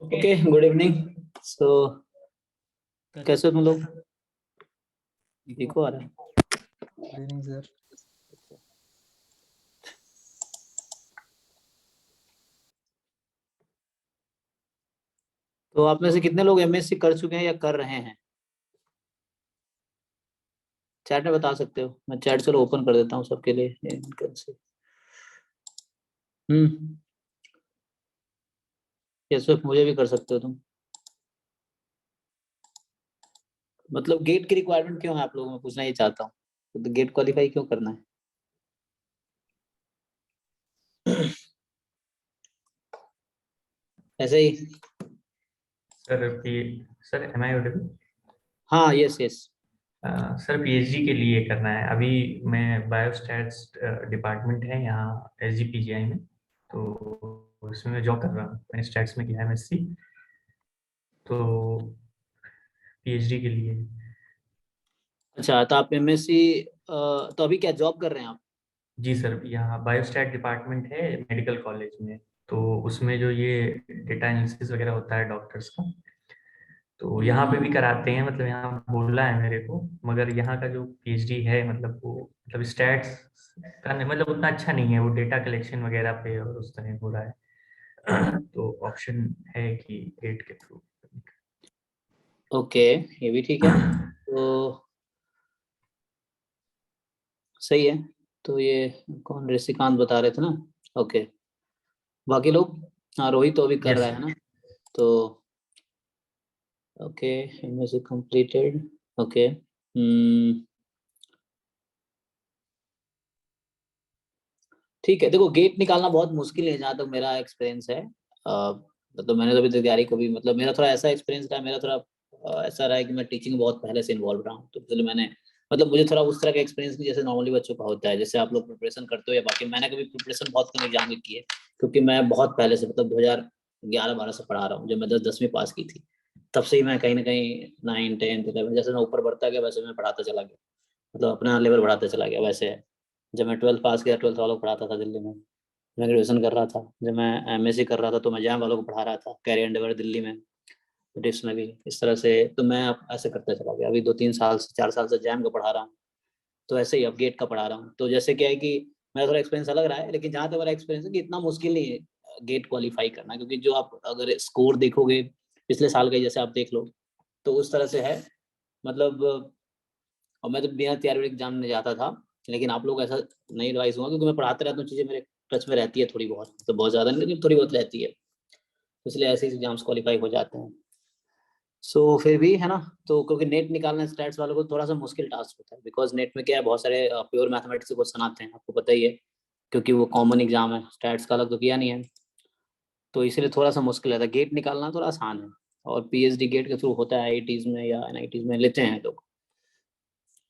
Okay, good evening. सो कैसे हो तुम लोग? ठीक हो? आ रहा है? Good evening sir. तो आप में से कितने लोग एमएससी कर चुके हैं या कर रहे हैं? चैट में बता सकते हो। मैं चैट चलो ओपन कर देता हूँ सबके लिए। कैसे? हम्म। यस सर, मुझे भी कर सकते हो तुम। मतलब गेट की रिक्वायरमेंट क्यों है आप लोगों में, पूछना ही चाहता हूँ। तो गेट क्वालिफाई क्यों करना है? ऐसे ही। Sir sir am I audible? हाँ, यस यस। सर पीएचडी के लिए करना है। अभी मैं बायोस्टैट्स डिपार्टमेंट है यहाँ एसजीपीजीआई में, तो उसमें मैं जॉब कर रहा हूँ। मैंने स्टैट्स में किया एमएससी, तो पीएचडी के लिए। अच्छा, तो आप एमएससी तो अभी क्या जॉब कर रहे हैं आप? जी सर, यहाँ बायोस्टैट डिपार्टमेंट है मेडिकल कॉलेज में, तो उसमें जो ये डेटा एनालिसिस वगैरह होता है डॉक्टर्स का, तो यहाँ पे भी कराते हैं। मतलब यहाँ बोला है मेरे को, मगर यहाँ का जो पीएचडी है मतलब वो मतलब स्टैट्स का नहीं, मतलब उतना अच्छा नहीं है वो, डेटा कलेक्शन वगैरह पे और उस तरह हो रहा है। तो ऑप्शन है कि गेट के थ्रू। ओके, ये भी ठीक है। तो सही है। तो ये कौन, ऋषिकांत बता रहे थे ना? ओके। बाकी लोग? हाँ, रोहित तो अभी कर यस रहा है सर। ना? तो ओके, एमएससी कंप्लीटेड। ओके। ठीक है। देखो, गेट निकालना बहुत मुश्किल है जहाँ तक मेरा एक्सपीरियंस है। मतलब मैंने तो अभी तक तैयारी को भी, मतलब मेरा थोड़ा ऐसा एक्सपीरियंस रहा है, मेरा थोड़ा ऐसा रहा है कि मैं टीचिंग में बहुत पहले से इन्वॉल्व रहा हूँ, तो इसलिए मैंने, मतलब मुझे थोड़ा उस तरह का एक्सपीरियंस नहीं जैसे नॉर्मली बच्चों का होता है, जैसे आप लोग प्रिपरेशन करते हो या बाकी। मैंने कभी प्रिपरेशन बहुत कम एग्जाम की है, क्योंकि मैं बहुत पहले से, मतलब 2011-12 से पढ़ा रहा हूँ। जब मैं 10वीं पास की थी, तब से ही मैं कहीं ना कहीं 9th 10th 11th, जैसे मैं ऊपर बढ़ता गया वैसे मैं पढ़ाता चला गया, मतलब अपना लेवल बढ़ाता चला गया वैसे है। जब मैं 12th पास किया, 12th वालों को पढ़ाता था दिल्ली में। मैं ग्रेजुएशन कर रहा था, जब मैं एमएससी कर रहा था तो मैं जैम वालों को पढ़ा रहा था, कैरियर एंडेवर दिल्ली में, डिप्स में भी। इस तरह से तो मैं अब ऐसे करते चला गया। अभी 2-3 साल से 4 साल से जैम का पढ़ा रहा हूँ, तो ऐसे ही अब गेट का पढ़ा रहा हूँ। तो जैसे क्या है कि मेरा थोड़ा एक्सपीरियंस अलग रहा है, लेकिन जहाँ तक मेरा एक्सपीरियंस है कि इतना मुश्किल नहीं है गेट क्वालिफाई करना, क्योंकि जो आप अगर स्कोर देखोगे पिछले साल का, जैसे आप देख लो, तो उस तरह से है। मतलब, और मैं तो बिना तैयारी एग्जाम में जाता था, लेकिन आप लोग ऐसा नहीं एडवाइस हुआ, क्योंकि मैं पढ़ाते रहता हूँ, चीज़ें मेरे टच में रहती है थोड़ी बहुत, तो बहुत ज़्यादा नहीं लेकिन थोड़ी बहुत रहती है, तो इसलिए ऐसे एग्जाम्स क्वालिफाई हो जाते हैं। सो फिर भी है ना, तो क्योंकि नेट निकालना स्टैट्स वालों को थोड़ा सा मुश्किल टास्क होता है, बिकॉज नेट में क्या है, बहुत सारे प्योर मैथमेटिक्स के क्वेश्चन आते हैं, आपको पता ही है, क्योंकि वो कॉमन एग्जाम है, स्टैट्स का अलग तो किया नहीं है, तो इसलिए थोड़ा सा मुश्किल है। गेट निकालना थोड़ा आसान है, और पीएचडी गेट के थ्रू होता है, आईआईटीज में या एनआईटीज में लेते हैं लोग।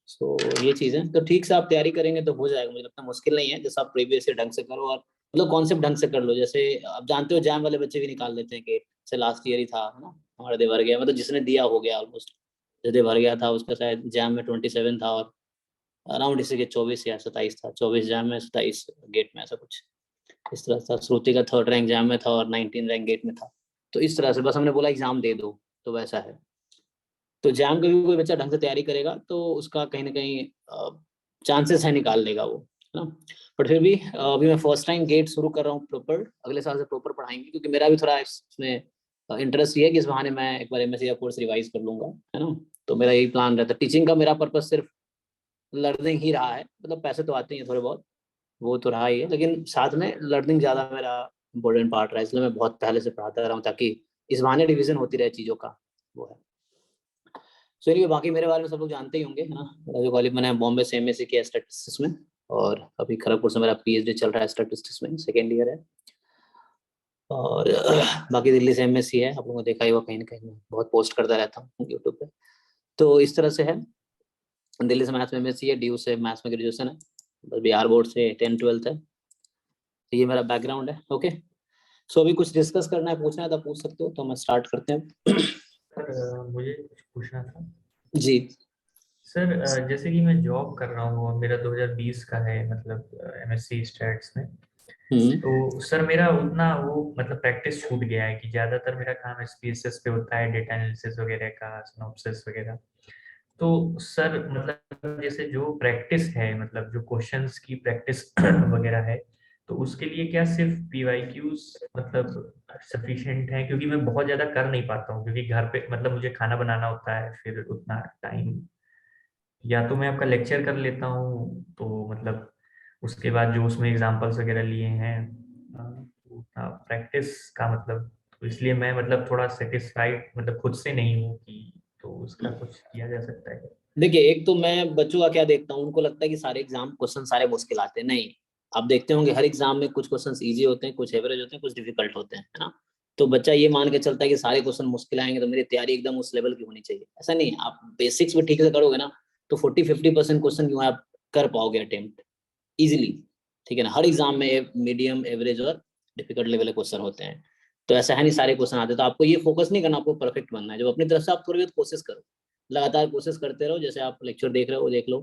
सो ये चीज़ है, तो ठीक से आप तैयारी करेंगे तो हो जाएगा, मुझे लगता है मुश्किल नहीं है, जैसे आप प्रीवियस से ढंग से करो, और मतलब कॉन्सेप्ट ढंग से कर लो। जैसे आप जानते हो, जैम वाले बच्चे भी निकाल लेते हैं गेट से, लास्ट ईयर ही था, है ना, हमारा दे भर गया, मतलब जिसने दिया हो गया ऑलमोस्ट, जो दे भर गया था उसका शायद जैम में 27 था, और अराउंड इसी के 24 या 27 था, 24 जैम में 27 गेट में, ऐसा कुछ इस तरह था। श्रुति का 3rd रैंक जैम में था और 19 रैंक गेट में था, तो इस तरह से बस हमने बोला एग्जाम दे दो, तो वैसा है। तो जैम का भी कोई बच्चा ढंग से तैयारी करेगा तो उसका कहीं ना कहीं चांसेस है निकाल लेगा वो, है ना। बट फिर भी अभी मैं फर्स्ट टाइम गेट शुरू कर रहा हूँ प्रॉपर, अगले साल से प्रॉपर पढ़ाएंगे, क्योंकि मेरा भी थोड़ा इसमें इंटरेस्ट ये है कि इस बहाने मैं एक बार एमएससी का कोर्स रिवाइज कर लूंगा, है ना। तो मेरा यही प्लान रहता है। टीचिंग का मेरा पर्पस सिर्फ लर्निंग ही रहा है, मतलब पैसे तो आते ही हैं थोड़े बहुत, वो तो रहा ही है, लेकिन साथ में लर्निंग ज्यादा मेरा इंपॉर्टेंट पार्ट रहा है, इसलिए मैं बहुत पहले से पढ़ाता रहा हूँ, ताकि इस बहाने रिविजन होती रहे चीजों का, वो है। सो ये बाकी मेरे बारे में सब लोग जानते ही होंगे, है ना। मेरा जो कॉलेज, मैंने बॉम्बे से एमएससी किया स्टैटिस्टिक्स में, और अभी खड़गपुर से मेरा पीएचडी चल रहा है स्टैटिस्टिक्स में, सेकेंड ईयर है। और बाकी दिल्ली से एमएससी है, आप लोगों ने देखा ही होगा कहीं ना कहीं, मैं बहुत पोस्ट करता रहता हूँ यूट्यूब पे। तो इस तरह से है। दिल्ली से मैथ्स में एमएससी है, डीयू से मैथ्स में ग्रेजुएशन है, बस बिहार बोर्ड से 10th 12th है। तो ये मेरा बैकग्राउंड है। ओके, सो अभी कुछ डिस्कस करना है, पूछना है तो पूछ सकते हो, तो हम स्टार्ट करते हैं। सर मुझे कुछ पूछना था। जी। सर जैसे कि मैं जॉब कर रहा हूँ और मेरा 2020 का है, मतलब एमएससी स्टैट्स में, तो सर मेरा उतना वो मतलब प्रैक्टिस छूट गया है कि ज्यादातर मेरा काम SPSS पे होता है, डेटा एनालिसिस वगैरह का, सिनॉप्सिस वगैरह। तो सर मतलब जैसे जो प्रैक्टिस है, मतलब जो क्वेश्चंस की प्रैक्टिस वगैरह है, तो उसके लिए क्या सिर्फ PYQs मतलब सफिशिएंट है? क्योंकि मैं बहुत ज्यादा कर नहीं पाता हूँ, क्योंकि घर पे मतलब मुझे खाना बनाना होता है, फिर उतना टाइम, या तो मैं आपका लेक्चर कर लेता हूँ तो मतलब उसके बाद जो उसमें एग्जांपल्स वगैरह लिए हैं, उतना प्रैक्टिस का मतलब, तो इसलिए मैं मतलब थोड़ा सेटिस्फाइड मतलब खुद से नहीं हूँ कि, तो उसका कुछ किया जा सकता है? देखिए, एक तो मैं बच्चों का क्या देखता हूँ, उनको लगता है कि सारे एग्जाम क्वेश्चन सारे मुश्किल आते हैं। नहीं, आप देखते होंगे हर एग्जाम में कुछ क्वेश्चन इजी होते हैं, कुछ एवरेज होते हैं, कुछ डिफिकल्ट होते हैं, है ना। तो बच्चा ये मान के चलता है कि सारे क्वेश्चन मुश्किल आएंगे तो मेरी तैयारी एकदम उस लेवल की होनी चाहिए। ऐसा नहीं है, आप बेसिक्स भी ठीक से करोगे ना तो 40-50% क्वेश्चन जो है आप कर पाओगे अटेम्प्ट इजिली। ठीक है ना, हर एग्जाम में मीडियम, एवरेज और डिफिकल्ट लेवल के क्वेश्चन होते हैं। तो ऐसा है नहीं सारे क्वेश्चन आते, तो आपको ये फोकस नहीं करना, आपको परफेक्ट बनना है। जब अपनी तरफ से आप थोड़ी बहुत कोशिश करो, लगातार कोशिश करते रहो, जैसे आप लेक्चर देख रहे हो देख लो,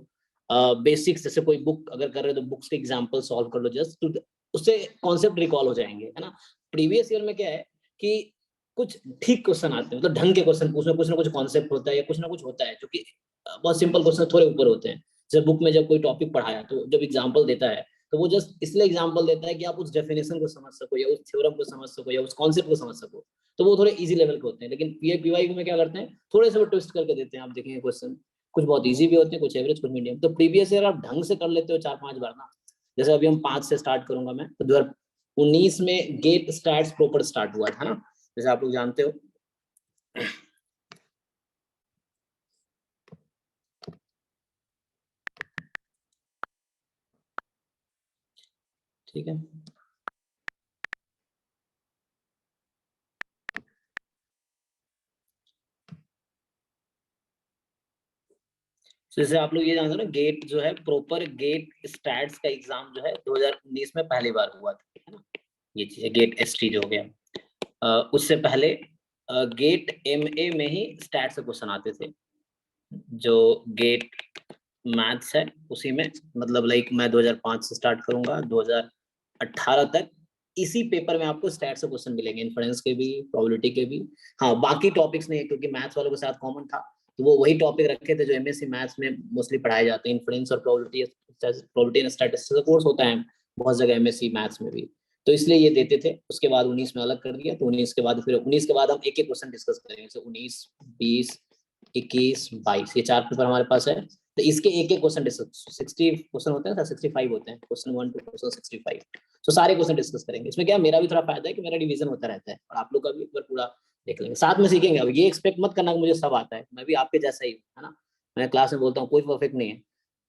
बेसिक्स जैसे कोई बुक अगर कर रहे हो तो बुक्स के एग्जाम्पल सॉल्व कर लो, जस्ट तो उससे कॉन्सेप्ट रिकॉल हो जाएंगे, है ना। प्रीवियस ईयर में क्या है कि कुछ ठीक क्वेश्चन आते हैं, मतलब ढंग के क्वेश्चन, उसमें कुछ ना कुछ कॉन्सेप्ट होता है या कुछ ना कुछ होता है जो कि बहुत सिंपल क्वेश्चन थोड़े ऊपर होते हैं। जब बुक में जब कोई टॉपिक पढ़ाया तो जब एग्जाम्पल देता है तो वो जस्ट इसलिए एग्जाम्पल देता है कि आप उस डेफिनेशन को समझ सको या उस थ्योरम को समझ सको या उस कॉन्सेप्ट को समझ सको। तो वो थोड़े इजी लेवल के होते हैं। लेकिन PY में क्या करते हैं, थोड़े से वो ट्विस्ट करके देते हैं, आप देखेंगे क्वेश्चन कुछ बहुत इजी भी होते हैं, कुछ एवरेज, कुछ मीडियम। तो प्रीवियस ईयर आप ढंग से कर लेते हो 4-5 बार ना, जैसे अभी हम 5 से स्टार्ट करूंगा मैं, तो 2019 में गेट स्टार्ट प्रॉपर स्टार्ट हुआ था ना, जैसे आप लोग जानते हो। ठीक है, जैसे आप लोग ये जानते हो ना, गेट जो है प्रॉपर गेट स्टैट्स का एग्जाम जो है 2019 में पहली बार हुआ था, है ना। ये चीज है गेट ST जो हो गया। उससे पहले गेट MA में ही स्टैट से क्वेश्चन आते थे। जो गेट मैथ्स है उसी में, मतलब लाइक मैं 2005 से स्टार्ट करूंगा 2018 तक, इसी पेपर में आपको स्टैट से क्वेश्चन मिलेंगे, इन्फ्रेंस के भी, प्रोबेबिलिटी के भी। हाँ, बाकी टॉपिक्स नहीं है क्योंकि मैथ्स वालों के साथ कॉमन था, तो वो वही टॉपिक रखे थे जो MSc मैथ्स में मोस्टली पढ़ाए जाते हैं। इन्फ्रेंस और प्रोबेबिलिटी एंड स्टैटिस्टिक्स का कोर्स होता है बहुत जगह MSc मैथ्स में भी, तो इसलिए ये देते थे। उसके बाद 19 में अलग कर दिया, तो 19 के बाद, फिर 19 के बाद हम एक एक क्वेश्चन डिस्कस करेंगे, जैसे 19, 20, 21, 22, ये 4 पेपर हमारे पास है। तो इसके एक एक क्वेश्चन डिस्कस, 60 क्वेश्चन होते हैं, 65 होते हैं, क्वेश्चन 1 to क्वेश्चन 65। तो सारे क्वेश्चन डिस्कस करेंगे। इसमें क्या मेरा भी थोड़ा फायदा है कि मेरा रिवीजन होता रहता है, और आप लोग का भी एक बार पूरा देख लेंगे, साथ में सीखेंगे। अब ये एक्सपेक्ट मत करना कि मुझे सब आता है, मैं भी आपके जैसा ही हूँ, है ना। मैं क्लास में बोलता हूँ कोई परफेक्ट नहीं है,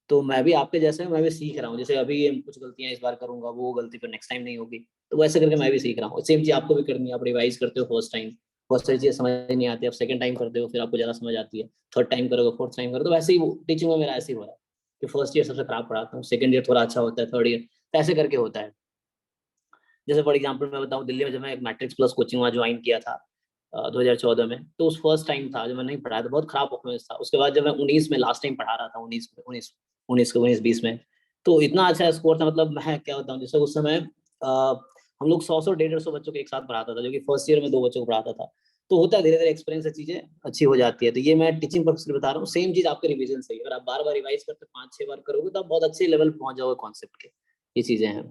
तो मैं भी आपके जैसे हूँ, मैं भी सीख रहा हूँ। जैसे अभी कुछ गलतियां इस बार करूंगा, वो गलती फिर नेक्स्ट टाइम नहीं होगी, तो वैसे करके मैं भी सीख रहा हूँ। सेम चीज आपको भी करनी है, आप रिवाइज करते हो फर्स्ट टाइम, बहुत सारी चीजें समझ नहीं आती, आप सेकंड टाइम करते हो फिर आपको ज्यादा समझ आती है, थर्ड टाइम करोगे, फोर्थ टाइम करोगे। तो वैसे ही टीचिंग में मेरा ऐसे ही हो रहा है कि फर्स्ट ईयर सबसे खराब पढ़ाता हूँ, सेकंड ईयर थोड़ा अच्छा होता है, थर्ड ईयर ऐसे करके होता है। जैसे फॉर एग्जाम्पल मैं बताऊँ, दिल्ली में जब मैं एक मैट्रिक्स प्लस कोचिंग वहाँ ज्वाइन किया था 2014 में, तो उस फर्स्ट टाइम था जब मैं नहीं पढ़ाया था, बहुत खराब परफॉर्मेंस था। उसके बाद जब मैं 19 में लास्ट टाइम पढ़ा रहा था, 19 20 में, तो इतना अच्छा स्कोर था। मतलब मैं क्या बताऊँ, जैसे उस समय हम लोग 100-150 बच्चों को एक साथ पढ़ाता था, जो कि फर्स्ट ईयर में 2 बच्चों को पढ़ाता था। तो होता है धीरे धीरे एक्सपीरियंस से चीजें अच्छी हो जाती है। तो ये मैं टीचिंग पर्पस से बता रहा हूँ, सेम चीज आपके रिवीजन से ही, अगर आप बार बार रिवाइज करते 5-6 बार करोगे तो आप बहुत अच्छे लेवल पर पहुंच जाओगे कॉन्सेप्ट के। ये चीजें हैं,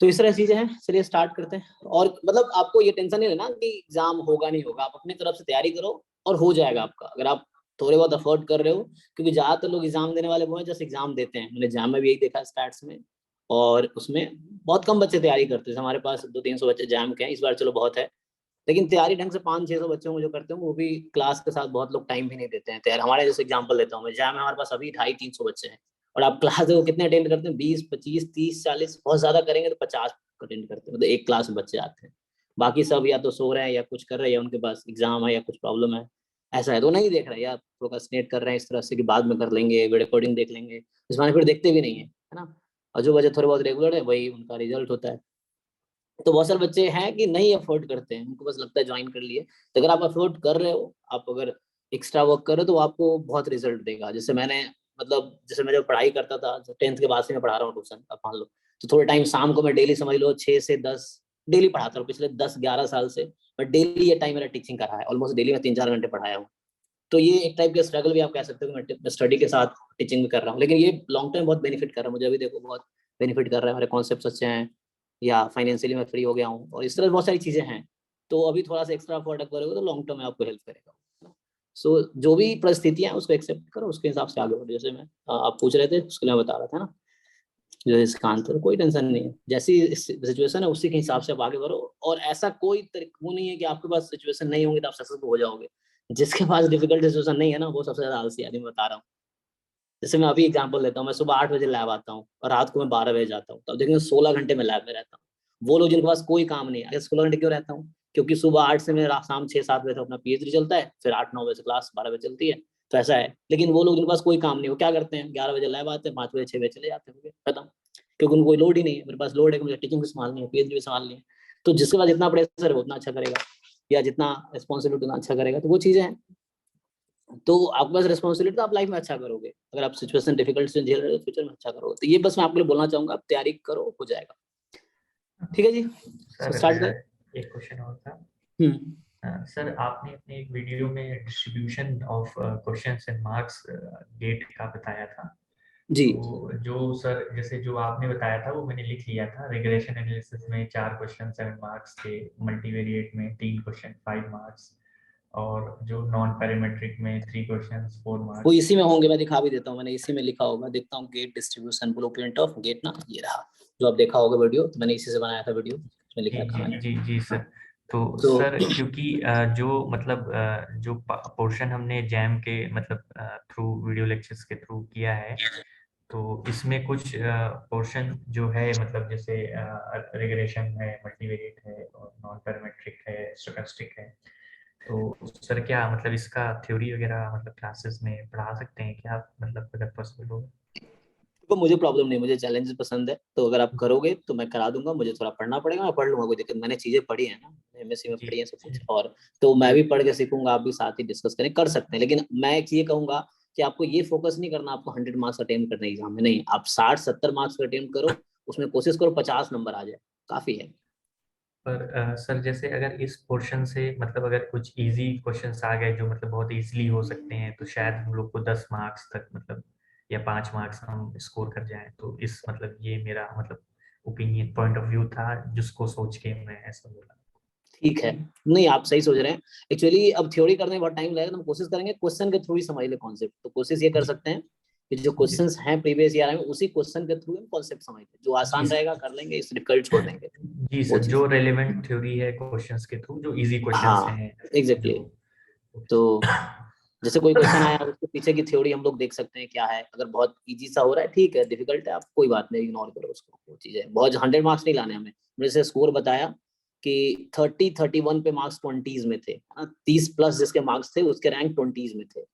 तो इस तरह चीजें हैं। चलिए स्टार्ट करते हैं। और मतलब आपको ये टेंशन नहीं लेना कि एग्जाम होगा नहीं होगा, आप अपनी तरफ से तैयारी करो और हो जाएगा आपका, अगर आप थोड़े बहुत अफोर्ड कर रहे हो। क्योंकि ज्यादातर लोग एग्जाम देने वाले वो हैं जस्ट एग्जाम देते हैं, मैंने एग्जाम में भी यही देखा स्टैट्स में, और उसमें बहुत कम बच्चे तैयारी करते हैं। हमारे पास 200-300 बच्चे जैम के हैं इस बार, चलो बहुत है, लेकिन तैयारी ढंग से 500-600 बच्चों को जो करते हैं वो भी क्लास के साथ बहुत लोग टाइम भी नहीं देते हैं तैयार। हमारे जैसे एग्जाम्पल लेता हूँ मैं, जैम में हमारे पास अभी 250-300 बच्चे हैं, और आप क्लास देखो कितने अटेंड करते हैं, 20-25-30-40, बहुत ज्यादा करेंगे तो 50 अटेंड करते हैं, मतलब एक क्लास में बच्चे आते हैं। बाकी सब या तो सो रहे हैं या कुछ कर रहे हैं, या उनके पास एग्जाम है या कुछ प्रॉब्लम है, ऐसा है, तो नहीं देख रहे हैं या प्रोक्रेस्टिनेट कर रहे हैं इस तरह से कि बाद में कर लेंगे, रिकॉर्डिंग देख लेंगे, इस माने फिर देखते भी नहीं है ना। और जो बच्चे थोड़े बहुत रेगुलर है वही उनका रिजल्ट होता है। तो बहुत सारे बच्चे हैं कि नहीं अफोर्ड करते हैं, उनको बस लगता है ज्वाइन कर लिए। तो अगर आप अफोर्ड कर रहे हो, आप अगर एक्स्ट्रा वर्क कर रहे हो, तो आपको बहुत रिजल्ट देगा। जैसे मैंने, मतलब जैसे मैं जब पढ़ाई करता था, 10th के बाद से मैं पढ़ा रहा हूँ ट्यूशन, अब मान लो, तो थोड़े टाइम शाम को मैं डेली समझ लो 6 से 10 डेली पढ़ाता हूँ, पिछले 10-11 साल से मैं डेली ये टाइम मेरा टीचिंग का रहा है, ऑलमोस्ट डेली मैं 3-4 घंटे पढ़ाया हूँ। तो ये एक टाइप का स्ट्रगल भी आप कह सकते हो कि मैं स्टडी के साथ टीचिंग भी कर रहा हूँ, लेकिन ये लॉन्ग टर्म बहुत बेनिफिट कर रहा है मुझे, अभी देखो बहुत बेनिफिट कर रहा है, मेरे कॉन्सेप्ट्स अच्छे हैं या फाइनेंशियली मैं फ्री हो गया हूँ, और इस तरह बहुत सारी चीजें हैं। तो अभी थोड़ा सा एक्स्ट्रा एफर्ट करोगे तो लॉन्ग टर्म में आपको हेल्प करेगा। सो जो भी परिस्थितियां हैं उसको एक्सेप्ट करो, उसके हिसाब से आगे बढ़ो। जैसे मैं आप पूछ रहे थे उसके लिए मैं बता रहा था ना, जो इसका आंसर, कोई टेंशन नहीं है, जैसी सिचुएशन है उसी के हिसाब से आप आगे बढ़ो। और ऐसा कोई वो नहीं है कि आपके पास सिचुएशन नहीं होंगी तो आप सक्सेसफुल हो जाओगे। जिसके पास डिफिकल्ट सिचुएशन नहीं है ना, वो सबसे ज्यादा आलसी आदमी, बता रहा हूँ। जैसे मैं अभी एग्जांपल देता हूँ, मैं सुबह 8 बजे लैब आता हूँ और रात को मैं 12 बजे जाता हूँ, तब देखिए 16 घंटे में लैब में रहता हूँ। वो लोग जिनके पास कोई काम नहीं है, 16 घंटे क्यों रहता हूँ? क्योंकि सुबह 8 से मेरा शाम 6-7 बजे तक अपना पीएचडी चलता है, फिर 8-9 बजे से क्लास 12 बजे चलती है, तो ऐसा है। लेकिन वो लोग जिनके पास कोई काम नहीं, वो क्या करते हैं, 11 बजे लैब आते हैं, 5 बजे 6 बजे चले जाते हैं, खत्म। क्योंकि उनको कोई लोड ही नहीं है। मेरे पास लोड है कि मुझे टीचिंग भी संभालनी है, पीएचडी भी संभालनी है। तो जिसके पास जितना प्रेशर है उतना अच्छा करेगा, या जितना रिस्पॉन्सिबिलिटी उतना अच्छा करेगा, तो वो चीजें हैं। तो आपके पास रिस्पॉन्सिबिलिटी, तो आप लाइफ में अच्छा करोगे। अगर आप सिचुएशन डिफिकल्ट से झेल रहे हो तो फ्यूचर में अच्छा करोगे। तो ये बस मैं आपको लिए बोलना चाहूंगा, आप तैयारी करो, हो जाएगा। ठीक है जी, सर स्टार्ट करें। एक क्वेश्चन और था। हम्म, सर आपने अपने एक वीडियो में distribution of questions and marks gate का बताया था। जी तो जो सर जैसे जो आपने बताया था वो मैंने लिख लिया था। रिग्रेशन एनालिसिस में 4 क्वेश्चन 7 मार्क्स थे, मल्टीवेरिएट में 3 क्वेश्चन 5 मार्क्स, और जो नॉन पैरामीट्रिक में 3 क्वेश्चन 4 वो मार्क्स। इसी में होंगे, मैं दिखा भी देता हूँ, मैंने इसी में लिखा होगा, देखता हूँ GATE distribution blueprint of GATE ना, ये रहा जो आप देखा होगा वीडियो, तो मैंने इसी से बनाया था वीडियो, इसमें लिख जी रखा जी मैंने। जी जी सर। तो तो सर क्योंकि जो मतलब जो पोर्शन हमने जैम के मतलब थ्रू वीडियो लेक्चर्स के थ्रू किया है, तो इसमें कुछ पोर्शन जो है मतलब जैसे रिग्रेशन है, मल्टीवेरिएट है, और नॉन पैरामीट्रिक है, स्टोकेस्टिक है। तो सर क्या मतलब इसका थ्योरी वगैरह मतलब क्लासेस में पढ़ा सकते हैं क्या, मतलब अगर पॉसिबल हो? देखो मुझे प्रॉब्लम नहीं, मुझे चैलेंजेस पसंद है, तो अगर आप करोगे तो मैं करा दूंगा। मुझे थोड़ा पढ़ना पड़ेगा, मैं पढ़ लूंगा, कोई दिक्कत। मैंने चीजें पढ़ी है ना, एमएससी में जी पढ़ी है सब कुछ, और तो मैं भी पढ़ के सीखूंगा, आप भी साथ ही डिस्कस करें, कर सकते हैं। लेकिन मैं एक ये कहूंगा कि आपको ये फोकस नहीं करना आपको 100 मार्क्स अटेम्प्ट करने एग्जाम में, नहीं, आप 60-70 मार्क्स का अटेम्प्ट करो, उसमें कोशिश करो 50 नंबर आ जाए, काफी है। पर सर जैसे अगर इस पोर्शन से मतलब अगर कुछ इजी क्वेश्चंस आ गए जो मतलब बहुत इजीली हो सकते हैं, तो शायद हम लोग को 10 मार्क्स तक मतलब या 5 मार्क्स हम स्कोर कर जाएं। तो इस मतलब ये मेरा मतलब ओपिनियन पॉइंट ऑफ व्यू था, जिसको सोच के मैं ऐसा बोला। ठीक है, नहीं आप सही सोच रहे हैं। एक्चुअली अब थ्योरी करने में बहुत टाइम लगेगा, तो हम कोशिश करेंगे क्वेश्चन के थ्रू ही समझ ले कॉन्सेप्ट। तो कोशिश ये कर जी सकते हैं कि जो जी क्वेश्चंस हैं प्रीवियस ईयर में, उसी क्वेश्चन के थ्रू हम कॉन्सेप्ट समझ ले, जो जी आसान रहेगा कर लेंगे, इस डिफिकल्ट छोड़ देंगे, जी वो सर, चीज। जो रेलेवेंट थ्योरी है क्वेश्चंस के थ्रू, जो इजी क्वेश्चंस हाँ हैं एग्जैक्टली। जो। तो जैसे कोई क्वेश्चन आया, उसके पीछे की थ्योरी हम लोग देख सकते हैं क्या है। अगर बहुत इजी सा हो रहा है ठीक है, डिफिकल्ट है आप कोई बात नहीं, इग्नोर करो उसको, वो चीज है। बहुत 100 मार्क्स नहीं लाने हमें। जैसे स्कोर बताया कि 30-31 पे मार्क्स 20s में थे, 30 प्लस जिसके मार्क्स थे उसके रैंक 20s में थे,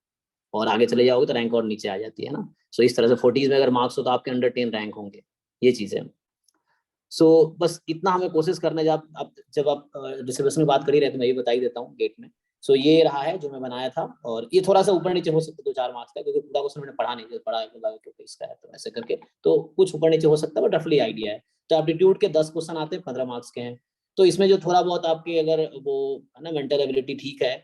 और आगे चले जाओगे तो रैंक और नीचे आ जाती है ना। सो इस तरह से 40s में अगर मार्क्स हो तो आपके अंडर 10 रैंक होंगे, ये चीजें। सो बस इतना हमें कोशिश करना है। जब आप डिस्ट्रीब्यूशन की बात कर ही रहे, तो मैं ये बता ही देता हूँ गेट में। सो ये रहा है जो मैं बनाया था, और ये थोड़ा सा ऊपर नीचे हो सकता है 2-4 मार्क्स का, क्योंकि पूरा क्वेश्चन मैंने पढ़ा नहीं, जो पढ़ा है लगा क्योंकि इसका है, तो ऐसे करके तो कुछ ऊपर नीचे हो सकता है, बट रफली आइडिया है। तो एप्टीट्यूड के 10 क्वेश्चन आते हैं, 15 मार्क्स के हैं। तो इसमें जो थोड़ा बहुत आपकी अगर वो है ना मेंटल एबिलिटी ठीक है,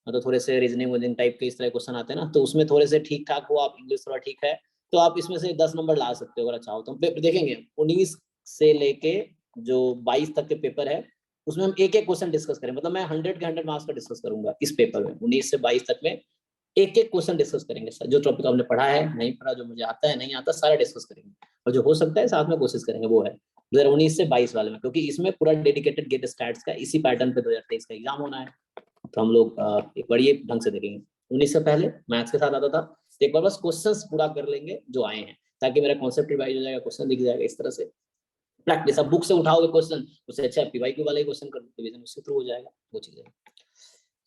मतलब थोड़े से रीजनिंग वजनिंग टाइप के इस तरह क्वेश्चन आते हैं ना, तो उसमें थोड़े से ठीक ठाक हो, आप इंग्लिश थोड़ा ठीक है, तो आप इसमें से 10 नंबर ला सकते हो अगर चाहो तो। हम देखेंगे 19 से लेके जो 22 तक के पेपर है, उसमें हम एक एक क्वेश्चन डिस्कस करें। मतलब मैं 100 के 100 मार्क्स का डिस्कस करूंगा इस पेपर में, 19 से 22 तक में एक एक क्वेश्चन डिस्कस करेंगे सर। जो टॉपिक हमने पढ़ा है, नहीं पढ़ा, जो मुझे आता है नहीं आता, सारा डिस्कस करेंगे, और जो हो सकता है साथ में कोशिश करेंगे, वो है 2019 से 22 वाले में, क्योंकि इसमें पूरा डेडिकेटेड गेट स्टैट्स का इसी पैटर्न पे 2023 का एग्जाम होना है। तो हम लोग एक बड़ी ढंग से देखेंगे। 19 से पहले मैथ्स के साथ आता था, तो एक बार बस क्वेश्चंस पूरा कर लेंगे जो आए हैं, ताकि मेरा कॉन्सेप्ट रिवाइज हो जाएगा, क्वेश्चन दिख जाएगा इस तरह से। प्रैक्टिस, अब बुक से उठाओगे क्वेश्चन, उससे अच्छा पीवाईक्यू वाला ही क्वेश्चन कर रिवीजन, उससे थ्रू हो जाएगा वो चीजें।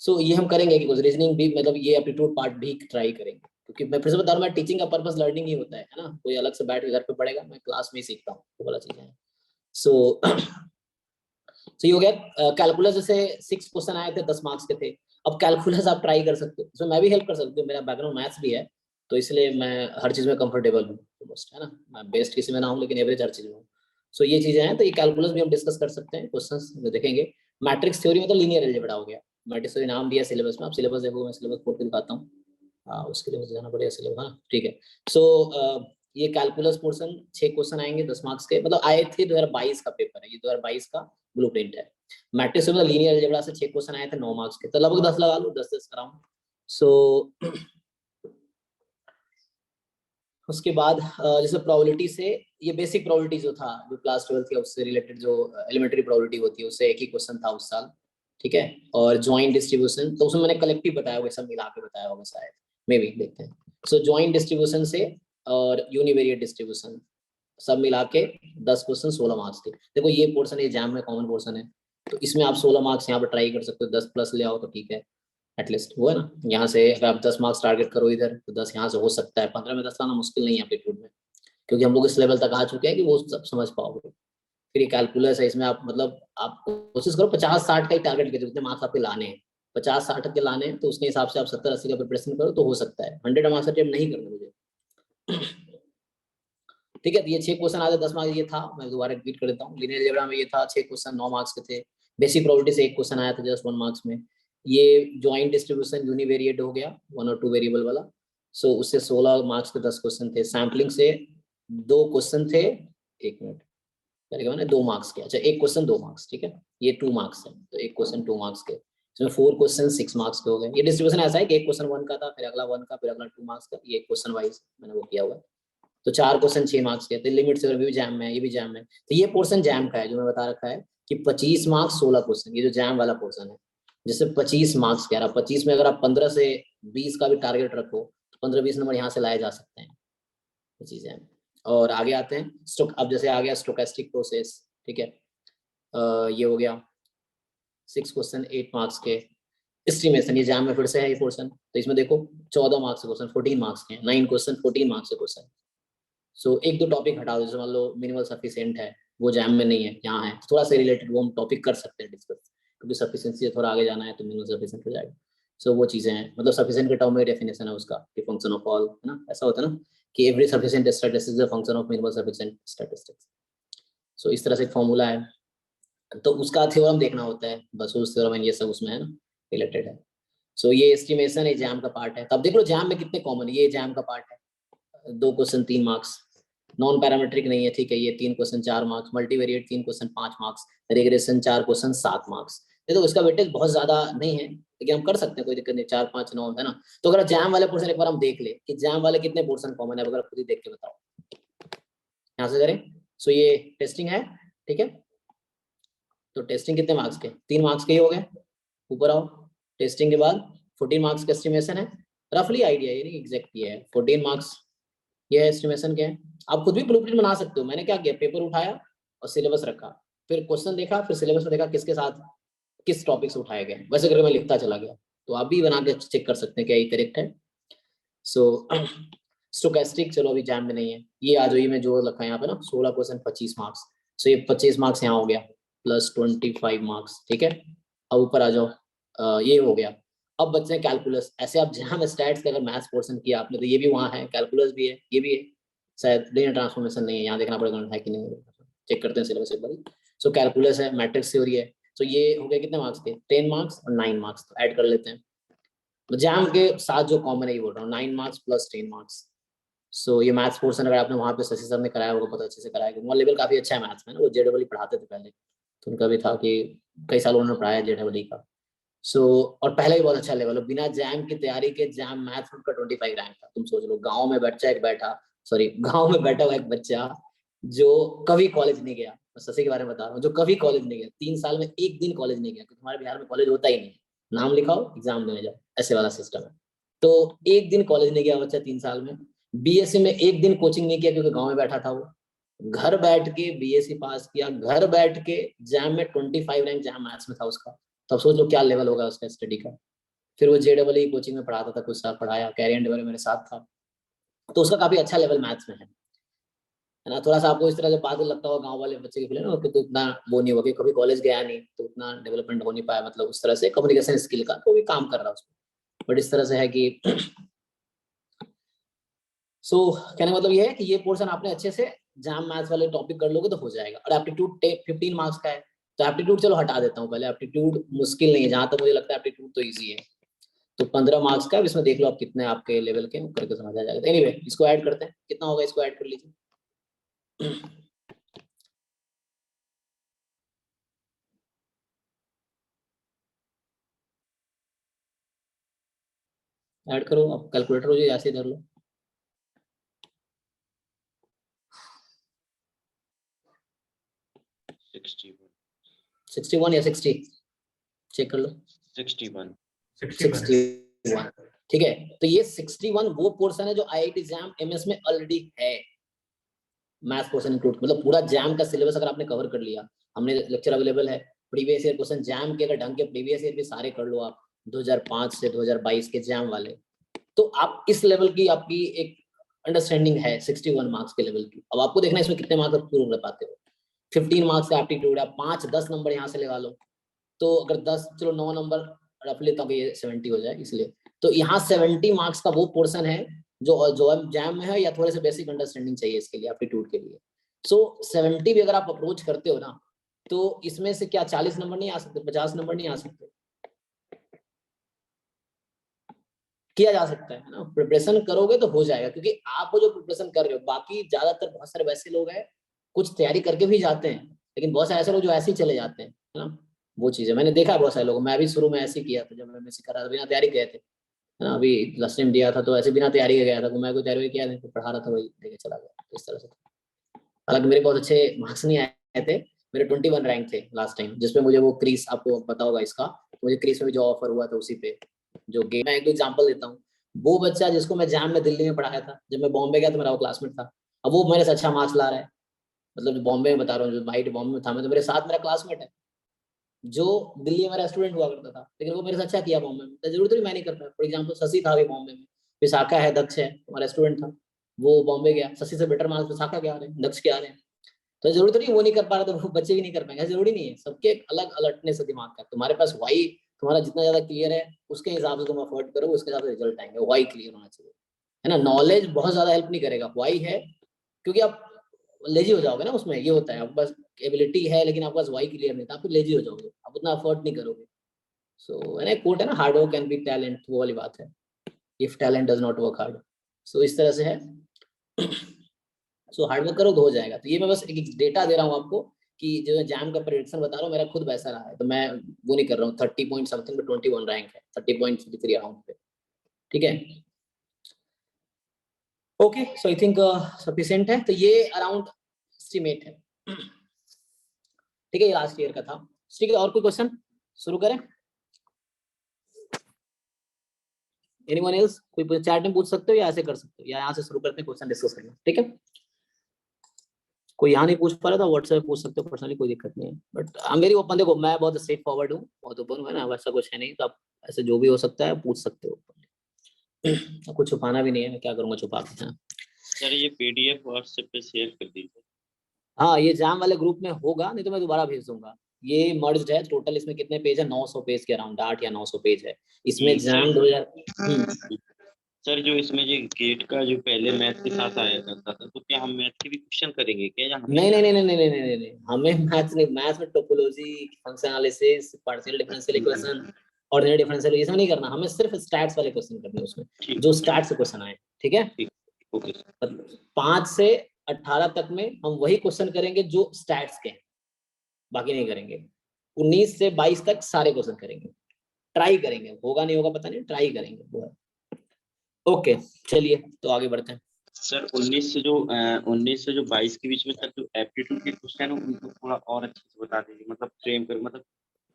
सो ये हम करेंगे कि कुछ रीजनिंग भी, मतलब ये एप्टीट्यूड पार्ट भी ट्राई करेंगे, क्योंकि मैं फिर से बता रहा हूं, मैं टीचिंग का पर्पस लर्निंग ही होता है ना, कोई अलग से बैठ के घर पे पढ़ेगा, मैं क्लास में ही सीखता हूँ, वो वाला चीजें हैं। सो सो ये हो गया। कैलकुलस जैसे 6 क्वेश्चन आए थे, 10 मार्क्स के थे। अब कैलकुलस आप ट्राई कर सकते हो, इसमें मैं भी हेल्प कर सकती हूँ, मेरा बैकग्राउंड मैथ्स भी है, तो इसलिए मैं हर चीज में कंफर्टेबल हूँ, है ना। मैं बेस्ट किसी में ना हूँ, लेकिन एवरेज हर चीज में हूँ। सो ये चीजें हैं, तो ये कैलकुलस भी हम डिस्कस कर सकते हैं, क्वेश्चंस देखेंगे। मैट्रिक्स थ्योरी मतलब लीनियर अलजेब्रा हो गया। मैट्रिक्स थ्योरी नाम दिया सिलेबस में, आप सिलेबस देखो, मैं सिलेबस खोल के दिखाता हूँ। हाँ, उसके लिए मुझे जाना पड़ेगा सिलेबस, हाँ ठीक है। सो ये कैलकुलस पोर्शन 6 क्वेश्चन आएंगे 10 मार्क्स के, मतलब आए थे 2022 का पेपर है, ये 2022 का ब्लूप्रिंट है। मैट्रिक्स में लीनियर अलजेब्रा से 6 क्वेश्चन आए थे 9 मार्क्स के, तो लगभग 10 लगा लो, 10 कराऊं। सो उसके बाद जैसे प्रोबेबिलिटी से, ये बेसिक प्रोबेबिलिटी जो था, जो क्लास 12 थी उससे रिलेटेड जो एलिमेंट्री प्रोबेबिलिटी होती है, उससे एक ही क्वेश्चन था उस साल, ठीक है। और जॉइंट डिस्ट्रीब्यूशन, तो उसमें मैंने कलेक्टिव बताया होगा, सब मिला के बताया होगा शायद, मे भी देखते हैं। सो जॉइंट डिस्ट्रीब्यूशन से और यूनिवेरिएट डिस्ट्रीब्यूशन सब मिला के 10 क्वेश्चन 16 मार्क्स थे। देखो ये पोर्शन एग्जाम में कॉमन पोर्शन है, तो इसमें आप 16 मार्क्स यहाँ पर ट्राई कर सकते हो, 10 प्लस ले आओ तो ठीक है, एटलीस्ट वो है ना। यहाँ से अगर आप 10 मार्क्स टारगेट करो इधर, तो 10 यहाँ से हो सकता है, 15 में 10 लाना मुश्किल नहीं है एप्टीट्यूड में, क्योंकि हम लोग इस लेवल तक आ चुके हैं कि वो सब समझ पाओगे। फिर ये कैलकुलस है, इसमें आप मतलब आप कोशिश करो 50-60 का ही टारगेट के, जितने मार्क्स आपके लाने हैं 50-60 के लाने हैं, तो उसके हिसाब से आप 70-80 का प्रिपरेशन करो तो हो सकता है। 100 मार्क्स अटेम्प्ट नहीं करना मुझे, ठीक है। तो ये 6 क्वेश्चन आते 10 मार्क्स, ये था, मैं दोबारा रिपीट कर देता हूँ। लीनियर अलजेब्रा में ये था 6 क्वेश्चन 9 मार्क्स के थे। बेसिक प्रोबेबिलिटी से 1 क्वेश्चन आया था जस्ट 1 मार्क्स में। ये जॉइंट डिस्ट्रीब्यूशन यूनिवेरिएट हो गया, 1 और 2 वेरिएबल वाला, सो उससे 16 मार्क्स के 10 क्वेश्चन थे। सैम्पलिंग से 2 क्वेश्चन थे, 1 मिनट करेगा मैंने, 2 मार्क्स के, अच्छा 1 क्वेश्चन 2 मार्क्स, ठीक है। ये 2 मार्क्स है, तो 1 क्वेश्चन 2 मार्क्स के, इसमें 4 क्वेश्चन 6 मार्क्स के हो गए। ये डिस्ट्रीब्यूशन ऐसा है कि 1 क्वेश्चन 1 का था, फिर अगला 1 का, फिर अगला 2 मार्क्स का, ये क्वेश्चन वाइज मैंने वो किया हुआ है। तो 4 क्वेश्चन 6 मार्क्स के, तो लिमिट से भी जैम में है, ये भी जैम में। तो ये पोर्शन जैम का है जो मैं बता रखा है कि 25 मार्क्स 16 क्वेश्चन, ये जो जैम वाला पोर्शन है, जैसे 25 मार्क्स कह रहा, 25 में अगर आप 15 से 20 का भी टारगेट रखो, तो 15-20 नंबर यहाँ से लाए जा सकते हैं, ये चीजें हैं। और आगे आते हैं स्टोक, अब जैसे आ गया स्टोकेस्टिक प्रोसेस, ठीक है। ये हो गया 6 क्वेश्चन 8 मार्क्स के। एस्टिमेशन, ये जैम में फिर से है ये पोर्शन, तो इसमें देखो 14 मार्क्स के क्वेश्चन 14 मार्क्स के, 9 क्वेश्चन 14 मार्क्स के क्वेश्चन। सो एक दो टॉपिक हटा दो, जैसे मान लो मिनिमल सफिशिएंट है, वो जैम में नहीं है, यहाँ है, थोड़ा सा रिलेटेड वो हम टॉपिक कर सकते हैं डिस्कस, क्योंकि सफिशिएंसी से थोड़ा आगे जाना है तो मिनिमल सफिशिएंट हो जाएगा। सो वो चीजें हैं, मतलब सफिशिएंट के टर्म में डेफिनेशन है उसका कि फंक्शन ऑफ ऑल, है ना, ऐसा होता है ना कि every sufficient statistics is a function of minimal sufficient statistics. So इस तरह से एक फॉर्मूला है, तो उसका थ्योरम देखना होता है, बस उस थ्योरम में ये सब उसमें है ना रिलेटेड है। सो ये एस्टिमेशन एग्जाम का पार्ट है। तब देख लो एग्जाम में कितने कॉमन, ये एग्जाम का पार्ट है, 2 क्वेश्चन 3 मार्क्स, नॉन पैरामीट्रिक नहीं है, ठीक है, ये 3 question 4 marks, multivariate 3 question 5 marks, regression 4 question 7 marks. ये तो इसका वेटेज बहुत ज्यादा नहीं है, लेकिन हम कर सकते हैं, कोई दिक्कत नहीं, 4 5 9 है ना। तो अगर जैम वाले पोर्शन एक बार हम देख ले कि जैम वाले कितने पोर्शन कॉमन है, अगर खुद ही देख के बताओ, यहाँ से करें। सो ये टेस्टिंग है, ठीक है। तो टेस्टिंग कितने मार्क्स के, 3 मार्क्स के ही हो गए। ऊपर आओ, टेस्टिंग के बाद 14 मार्क्स का एस्टिमेशन है, रफली आइडिया, ये नहीं एग्जैक्ट ये है 14 मार्क्स, ये एस्टिमेशन क्या है। आप खुद भी ब्लूप्रिंट बना सकते हो। मैंने क्या किया, पेपर उठाया और सिलेबस रखा, फिर क्वेश्चन देखा, फिर सिलेबस में देखा किसके साथ किस टॉपिक से उठाए गए, वैसे करके मैं लिखता चला गया। तो आप भी बना के चेक कर सकते हैं क्या ये करेक्ट है। सो स्टोकेस्टिक चलो अभी जैम में नहीं है, ये आ जाइए, मैं जो रखा है यहाँ पे ना 16 क्वेश्चन 25 मार्क्स। सो ये 25 मार्क्स यहाँ हो गया प्लस 25 मार्क्स, ठीक है। अब ऊपर आ जाओ, ये हो गया। अब बच्चे हैं कैलकुलस, ऐसे आप जहाँ स्टैट्स का अगर मैथ्स पोर्शन किया आपने, तो ये भी वहाँ है, कैलकुलस भी है, ये भी है, शायद लिनियर ट्रांसफॉर्मेशन नहीं है, यहाँ देखना पड़ेगा है कि नहीं, चेक करते हैं सिलेबस एक बार। सो कैलकुलस है, मैट्रिक्स थ्योरी है। तो ये हो गया कितने मार्क्स के, 10 मार्क्स और 9 मार्क्स, तो ऐड कर लेते हैं। तो जैम के साथ जो कॉमन है ये बोल रहा हूँ, 9 मार्क्स प्लस 10 मार्क्स। सो ये मैथ्स पोर्शन अगर आपने वहाँ पे शशि सर ने कराया होगा, बहुत अच्छे से कराया, वहाँ लेवल काफी अच्छा है मैथ्स में ना, वो जेडबल पढ़ाते थे पहले, तो उनका भी था कि कई साल उन्होंने पढ़ाया जेडबल का। सो और पहले ही बहुत अच्छा लेवल हो, बिना जैम की तैयारी के जैम मैथ्स में उनका 25 रैंक था। तुम सोच लो, गाँव में बच्चा एक बैठा, सॉरी गाँव में बैठा हुआ एक बच्चा जो कभी कॉलेज नहीं गया, मैं शशि के बारे में बता रहा हूँ, जो कभी कॉलेज नहीं गया, 3 साल में एक दिन कॉलेज नहीं गया, क्योंकि हमारे बिहार में कॉलेज होता ही नहीं है, नाम लिखाओ एग्जाम देने जाओ, ऐसे वाला सिस्टम है। तो एक दिन कॉलेज नहीं गया बच्चा 3 साल में। बीएससी में एक दिन कोचिंग नहीं किया, क्योंकि गाँव में बैठा था वो, घर बैठ के बीएससी पास किया, घर बैठ के जैम में 25 रैंक जैम मैथ्स में था उसका। तो अब सोच लो क्या लेवल होगा उसका स्टडी का। फिर वो जेडबल कोचिंग में पढ़ाता था, कुछ साल पढ़ाया, कैरियर डेवलप मेरे साथ था, तो उसका काफी अच्छा लेवल मैथ्स में है ना। थोड़ा सा आपको इस तरह से बात लगता होगा गांव वाले बच्चे के लिए ना, तो उतना वो नहीं होगा कि कभी कॉलेज गया नहीं, तो उतना डेवलपमेंट हो नहीं पाया, मतलब उस तरह से कम्युनिकेशन स्किल का तो भी काम कर रहा है उसमें। बट इस तरह से है कि सो कहने का मतलब ये है कि ये पोर्शन आपने अच्छे से जैम मैथ्स वाले टॉपिक कर लोगे तो हो जाएगा। और एप्टीट्यूड 15 मार्क्स का है, तो एप्टीट्यूड चलो हटा देता हूँ पहले, एप्टीट्यूड मुश्किल नहीं है, जहां तक मुझे लगता है एप्टीट्यूड तो ईजी है। तो 15 मार्क्स का, इसमें देख लो आप कितने आपके लेवल के, करके समझ आ जाएगा। एनीवे इसको ऐड करते हैं, कितना होगा इसको ऐड कर लीजिए। ऐड करो, अब कैलकुलेटर हो जाए, ऐसे धर लो। 61 या 60 चेक कर लो। 61 ठीक है। तो ये 61 वो पोर्शन है जो आईआईटी जैम एमएस में ऑलरेडी है, मैथ्स पोर्शन इंक्लूड, मतलब पूरा जैम का सिलेबस अगर आपने कवर कर लिया, हमने लेक्चर अवेलेबल है, प्रीवियस ईयर क्वेश्चन जैम के, अगर ढंग के प्रीवियस ईयर भी सारे कर लो आप, 2005 से 2022 के जैम वाले, तो आप इस लेवल की आपकी एक अंडरस्टैंडिंग है 61 मार्क्स के लेवल की। अब आपको देखना है इसमें कितने मार्क्स आप पूरे कर पाते हो। 15 मार्क्स का एप्टीट्यूड है, 5-10 नंबर यहाँ से लगा लो, तो अगर 10 चलो 9 नंबर रफली, तब ये 70 हो जाए, इसलिए तो यहाँ 70 मार्क्स का वो पोर्शन है जो जैम में है, या थोड़े से बेसिक अंडरस्टैंडिंग चाहिए इसके लिए, एप्टीट्यूड के लिए। सो 70 भी अगर आप अप्रोच करते हो ना, तो इसमें से क्या 40 नंबर नहीं आ सकते, 50 नंबर नहीं आ सकते, किया जा सकता है ना। प्रिपरेशन करोगे तो हो जाएगा, क्योंकि आप जो प्रिपरेशन कर रहे हो, बाकी ज्यादातर बहुत सारे वैसे लोग हैं कुछ तैयारी करके भी जाते हैं, लेकिन बहुत सारे ऐसे लोग जो ऐसे ही चले जाते हैं, है ना। वो चीज है, मैंने देखा है बहुत सारे लोग, मैं भी शुरू में ऐसे ही किया था, जब मैं एमएससी कर रहा था बिना तैयारी गए थे, है ना। अभी लास्ट टाइम दिया था तो ऐसे बिना तैयारी के गया था, तो मैं कोई तैयारी किया नहीं, तो पढ़ा रहा था वही लेके चला गया, इस तरह से। हालांकि मेरे बहुत अच्छे मार्क्स नहीं आए थे, मेरे 21 रैंक थे लास्ट टाइम, जिसपे मुझे वो क्रीज, आपको पता होगा इसका, मुझे क्रीज में भी जो ऑफर हुआ था उसी पे जो गेम। मैं एक दो एग्जांपल देता हूँ। वो बच्चा जिसको मैं जैम में दिल्ली में पढ़ाया था, जब मैं बॉम्बे गया तो मेरा वो क्लासमेट था, अब वो मेरे से अच्छा मार्क्स ला रहा है, मतलब जो बॉम्बे में बता रहा हूँ, जो माइट बॉम्बे में था, मैं तो मेरे साथ मेरा क्लासमेट है जो दिल्ली में मेरा स्टूडेंट हुआ करता था, लेकिन वो मेरे से अच्छा किया बॉम्बे में, तो जरूरत नहीं मैं नहीं कर पाया। फॉर एग्जाम्पल शशि था अभी बॉम्बे में, विशाखा है, दक्ष है, हमारा स्टूडेंट था, वो बॉम्बे गया, शशि से बेटर मार्क्स विशाखा के आ रहे हैं, दक्ष के आ रहे हैं। तो जरूरत नहीं वो नहीं कर पा रहा, तो वो बच्चे भी नहीं कर पाएंगे, जरूरी नहीं है। सबके अलग अलर्टनेस है दिमाग का, तुम्हारे पास वाई तुम्हारा जितना ज्यादा क्लियर है, उसके हिसाब से तुम अफोर्ड करो, उसके हिसाब से रिजल्ट आएंगे। वाई क्लियर होना चाहिए, है ना। नॉलेज बहुत ज्यादा हेल्प नहीं करेगा, वाई है, क्योंकि आप लेजी हो जाओगे ना उसमें, ये होता है, आपके पास एबिलिटी है लेकिन आपके पास वाई क्लियर नहीं था, आप लेजी हो जाओगे, आप उतना अफोर्ड नहीं करोगे। सो है ना, कोट है ना, hard work can be talent, वो वाली बात है, if talent does not work hard. So इस तरह से है। सो हार्डवर्क करो तो हो जाएगा। तो ये मैं बस एक डेटा दे रहा हूँ आपको, कि जो जैम का प्रेडिक्शन बता रहा हूँ, मेरा खुद वैसा रहा है, तो मैं वो नहीं कर रहा हूँ 30 पॉइंट समथिंग पे 21 रैंक है, 30.53 अराउंड पे, ठीक है। Okay, so I think sufficient है, तो ये अराउंड एस्टिमेट है, ठीक है। ये लास्ट ईयर का था, ठीक है। और कोई क्वेश्चन शुरू करें? Anyone else? कोई चैट में पूछ सकते हो, या ऐसे कर सकते हो, या यहाँ से शुरू करते हैं क्वेश्चन डिस्कस करना, ठीक है। कोई यहाँ नहीं पूछ पा रहा था, व्हाट्सएप पूछ सकते हो पर्सनली, कोई दिक्कत नहीं है। बट मेरी ओपन, देखो मैं बहुत स्ट्रेट फॉरवर्ड हूँ, बहुत ओपन हूँ, है ना, वैसा कुछ है नहीं, तो आप ऐसे जो भी हो सकता है पूछ सकते हो। कुछ छुपाना भी नहीं है, मैं क्या करूंगा छुपा के, हाँ। सर ये पीडीएफ व्हाट्सएप पे शेयर कर दीजिए। हाँ, ये जैम वाले ग्रुप में होगा, नहीं तो मैं दोबारा भेज दूंगा। ये मर्ज्ड है टोटल, इसमें कितने पेज है, 900 पेज के अराउंड, 8 या 900 पेज है इसमें जैम 2000। सर जो इसमें जो गेट का जो पहले मैथ के साथ आया करता था, तो क्या हम मैथ के भी क्वेश्चन करेंगे क्या, या नहीं नहीं नहीं नहीं नहीं नहीं नहीं नहीं, हमें मैथ्स नहीं, मैथ्स में topology, function analysis, partial differential equation, ordinary differential, ये सब नहीं करना, हमें सिर्फ स्टैट्स वाले क्वेश्चन करने हैं उसमें, ठीक जो स्टैट्स से क्वेश्चन आए, ठीक है। Okay sir. 5 से 18 तक में हम वही क्वेश्चन करेंगे जो स्टैट्स के हैं, बाकी नहीं करेंगे। 19 से 22 तक सारे क्वेश्चन करेंगे, ट्राई करेंगे, होगा नहीं होगा पता नहीं, ट्राई करेंगे वो है। ओके, चलिए तो आगे बढ़ते हैं। सर 19 से जो 22 के बीच में सर जो एप्टीट्यूड के क्वेश्चन है उनको थोड़ा और अच्छे से बता दीजिए, मतलब फ्रेम कर, मतलब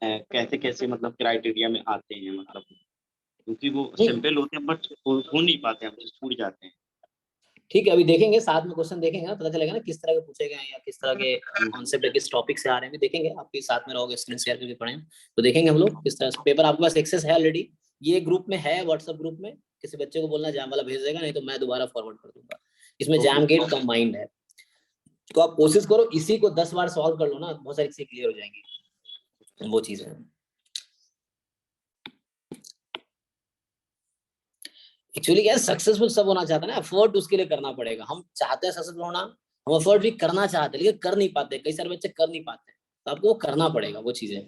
कैसे कैसे मतलब क्राइटेरिया में आते हैं, मतलब क्योंकि वो नहीं, सिंपल होते हैं बट हो नहीं पाते, हमसे छूट जाते हैं। ठीक है, अभी देखेंगे साथ में क्वेश्चन, देखेंगे ना, पता चलेगा ना किस तरह के पूछे गए हैं, या किस तरह के कॉन्सेप्ट, किस टॉपिक से आ रहे हैं, देखेंगे। आप भी साथ में रहोगे, स्क्रीन शेयर करके पढ़ें, तो देखेंगे हम लोग किस तरह से। पेपर आपके पास एक्सेस है ऑलरेडी, ये ग्रुप में है, व्हाट्सएप ग्रुप में, किसी बच्चे को बोलना जैम वाला भेज देगा, नहीं तो मैं दोबारा फॉरवर्ड कर दूंगा। इसमें जैम गेट कंबाइंड है, तो आप कोशिश करो इसी को 10 बार सॉल्व कर लो ना, बहुत सारी चीजें क्लियर हो जाएंगी, वो चीज है। एक्चुअली क्या है, सक्सेसफुल सब होना चाहता है ना, एफर्ट उसके लिए करना पड़ेगा। हम चाहते हैं सक्सेसफुल होना, हम एफर्ट भी करना चाहते हैं लेकिन कर नहीं पाते, कई सारे बच्चे कर नहीं पाते, तो आपको वो करना पड़ेगा वो चीजें।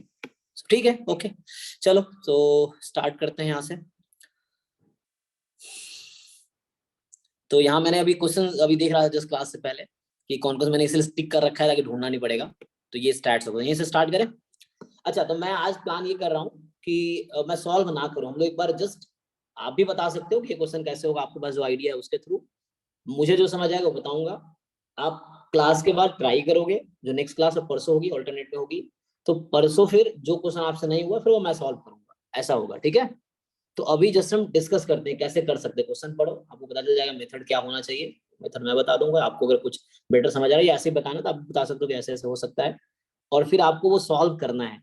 ठीक है, ओके, चलो तो स्टार्ट करते हैं यहाँ से। तो यहाँ मैंने अभी क्वेश्चन अभी देख रहा था जस्ट क्लास से पहले कि कौन कौन, मैंने इसलिए टिक कर रखा है ताकि ढूंढना नहीं पड़ेगा। तो ये स्टार्ट हो, यहीं से स्टार्ट करें। अच्छा, तो मैं आज प्लान ये कर रहा हूँ कि मैं सॉल्व ना करूँ, हम लोग एक बार जस्ट, आप भी बता सकते हो कि ये क्वेश्चन कैसे होगा, आपके पास जो आइडिया है उसके थ्रू। मुझे जो समझ आएगा वो बताऊंगा, आप क्लास के बाद ट्राई करोगे, जो नेक्स्ट क्लास अब परसों होगी, ऑल्टरनेट में होगी, तो परसों फिर जो क्वेश्चन आपसे नहीं हुआ फिर वो मैं सॉल्व करूंगा, ऐसा होगा, ठीक है। तो अभी जस्ट हम डिस्कस करते हैं कैसे कर सकते हैं। क्वेश्चन पढ़ो, आपको पता चल जाएगा मेथड क्या होना चाहिए, मेथड मैं बता दूंगा आपको। अगर कुछ बेटर समझ आ रहा है या ऐसे ही बताना तो आप बता सकते हो कि ऐसे ऐसे हो सकता है, और फिर आपको वो सॉल्व करना है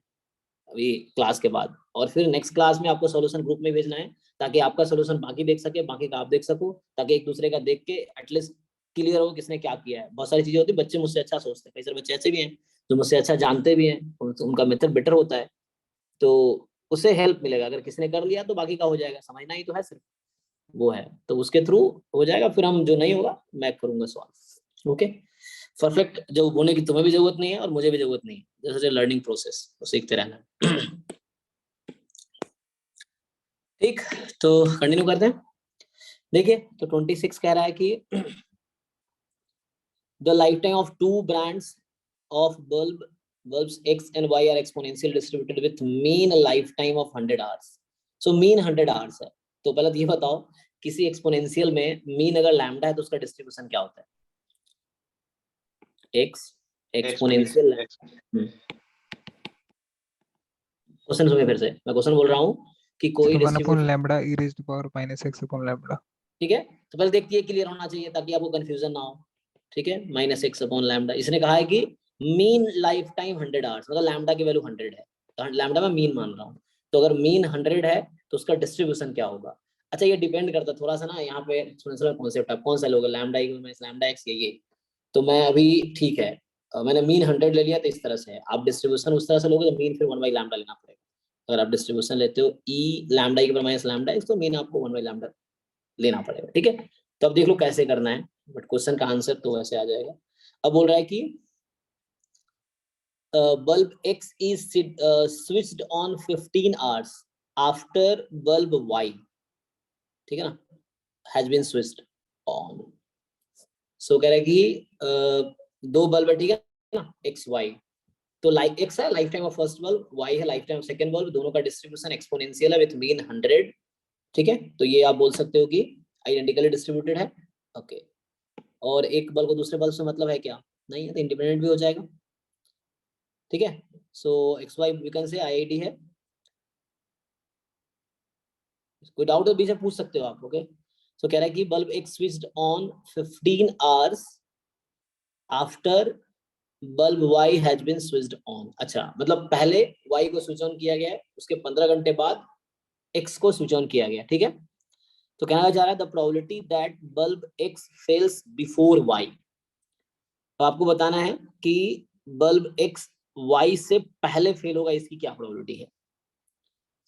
अभी क्लास के बाद, और फिर नेक्स्ट क्लास में आपको सॉल्यूशन ग्रुप में भेजना है ताकि आपका सॉल्यूशन बाकी देख सके, बाकी का आप देख सको, ताकि एक दूसरे का देख के एटलीस्ट क्लियर हो किसने क्या किया है। बहुत सारी चीजें होती है, बच्चे मुझसे अच्छा सोचते हैं, कई सारे बच्चे ऐसे भी हैं जो मुझसे अच्छा जानते भी हैं, उनका मेथड बेटर होता है, तो उससे हेल्प मिलेगा। अगर किसी ने कर लिया तो बाकी का हो जाएगा, समझना ही तो है सिर्फ, वो है तो उसके थ्रू हो जाएगा। फिर हम जो नहीं होगा मैं करूंगा सॉल्व, ओके। परफेक्ट जो होने की तुम्हें भी जरूरत नहीं है और मुझे भी जरूरत नहीं है, जैसे लर्निंग प्रोसेस, तो सीखते रहना। ठीक, तो कंटिन्यू करते हैं। देखिए, तो 26 कह रहा है कि the lifetime of two brands of bulbs X and Y are exponentially distributed with mean lifetime of 100 hours. So mean 100 hours है। तो पहले ये बताओ, किसी एक्सपोनेंशियल में मीन अगर लैम्डा है तो उसका डिस्ट्रीब्यूशन क्या होता है? X exponential. क्वेश्चन सुनिए फिर से, मैं क्वेश्चन बोल रहा हूँ कि कोई one upon distribution, lambda e raised to power minus X upon lambda. ठीक है। तो पहले देखिए क्लियर होना चाहिए ताकि आपको कंफ्यूजन ना हो, ठीक है। माइनस एक्स अपॉन लैम्डा, इसने कहा है कि मीन लाइफ टाइम 100 आवर्स, मतलब लैम्डा की वैल्यू 100 है, तो लैम्डा मैं मीन मान रहा हूँ, तो अगर मीन 100 है तो उसका डिस्ट्रीब्यूशन क्या होगा? अच्छा, ये डिपेंड करता है थोड़ा सा ना, यहाँ पे एक्सपोनेंशियल कॉन्सेप्ट है, कौन सा लोगे, लैम्डा इक्वल लैम्डा एक्स, ये तो मैं अभी, ठीक है, मैंने मीन 100 ले लिया तो इस तरह से है। आप डिस्ट्रीब्यूशन उस तरह से लोगे तो मीन फिर 1 बाई लैम्डा लेना पड़ेगा। अगर आप डिस्ट्रीब्यूशन लेते हो e lambda equal minus lambda X, तो मीन आपको 1 बाई लैम्डा लेना पड़ेगा, ठीक है। तो अब देख लो कैसे करना है, बट क्वेश्चन का आंसर तो वैसे आ जाएगा। अब बोल रहा है कि bulb X is switched on 15 hours after bulb Y, ठीक है ना, has been switched on। सो कह रहा है कि दो बल्ब है, ठीक है ना, X Y, तो लाइफ X है life time of first bulb, Y है life time of second bulb, दोनों का डिस्ट्रीब्यूशन एक्सपोनेंशियल है विद मीन 100, ठीक है। तो ये आप बोल सकते हो कि आइडेंटिकली डिस्ट्रीब्यूटेड है, ओके। और एक बल्ब को दूसरे बल्ब से मतलब है क्या? नहीं है, तो इंडिपेंडेंट भी हो जाएगा, ठीक है। So X Y we can say IID है। कोई डाउट है बीच में पूछ सकते हो आप, ओके। सो कह रहा है कि बल्ब एक switched on 15 hours after bulb Y has been switched on. अच्छा, मतलब पहले वाई को स्विच ऑन किया गया है, उसके 15 घंटे बाद एक्स को स्विच ऑन किया गया, ठीक है। तो कहना जा रहा है the probability that bulb X fails before Y, तो आपको बताना है कि बल्ब एक्स वाई से पहले फेल होगा, इसकी क्या प्रोबेबिलिटी है।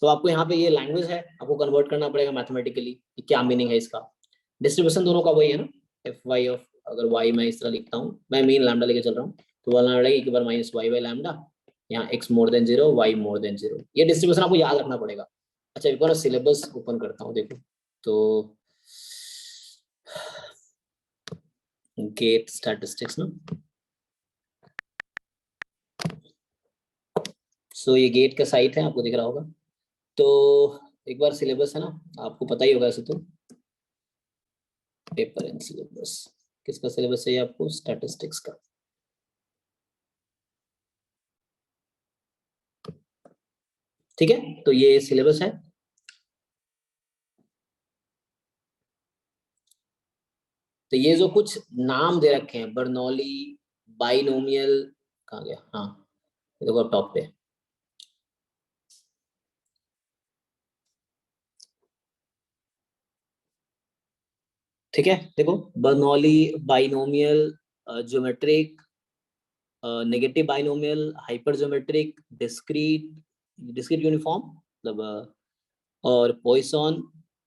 तो आपको यहाँ पे ये लैंग्वेज है, आपको कन्वर्ट करना पड़ेगा मैथमेटिकली कि क्या मीनिंग है इसका। डिस्ट्रीब्यूशन दोनों का वही है ना, एफ वाई ऑफ, अगर वाई मैं इस तरह लिखता हूँ, मैं मीन लैम्डा लेके चल रहा हूँ, तो बोलना पड़ेगा एक बार माइनस वाई बाई लैम्डा, यहाँ X more than 0 Y more than 0, ये डिस्ट्रीब्यूशन आपको याद रखना पड़ेगा। अच्छा, एक बार सिलेबस ओपन करता हूँ, देखो तो गेट स्टैटिस्टिक्स ना, सो ये गेट का साइट है, आपको दिख रहा होगा। तो एक बार सिलेबस है ना, आपको पता ही होगा ऐसे तो, पेपर एंड सिलेबस, किसका सिलेबस चाहिए आपको? स्टैटिस्टिक्स का, ठीक है। तो ये सिलेबस है, तो ये जो कुछ नाम दे रखे हैं, बर्नौली, बाइनोमियल, कहाँ गया, हाँ ये देखो टॉप पे, ठीक है। देखो Bernoulli, binomial, geometric, negative binomial, hyper geometric, discrete, discrete uniform मतलब, और Poisson,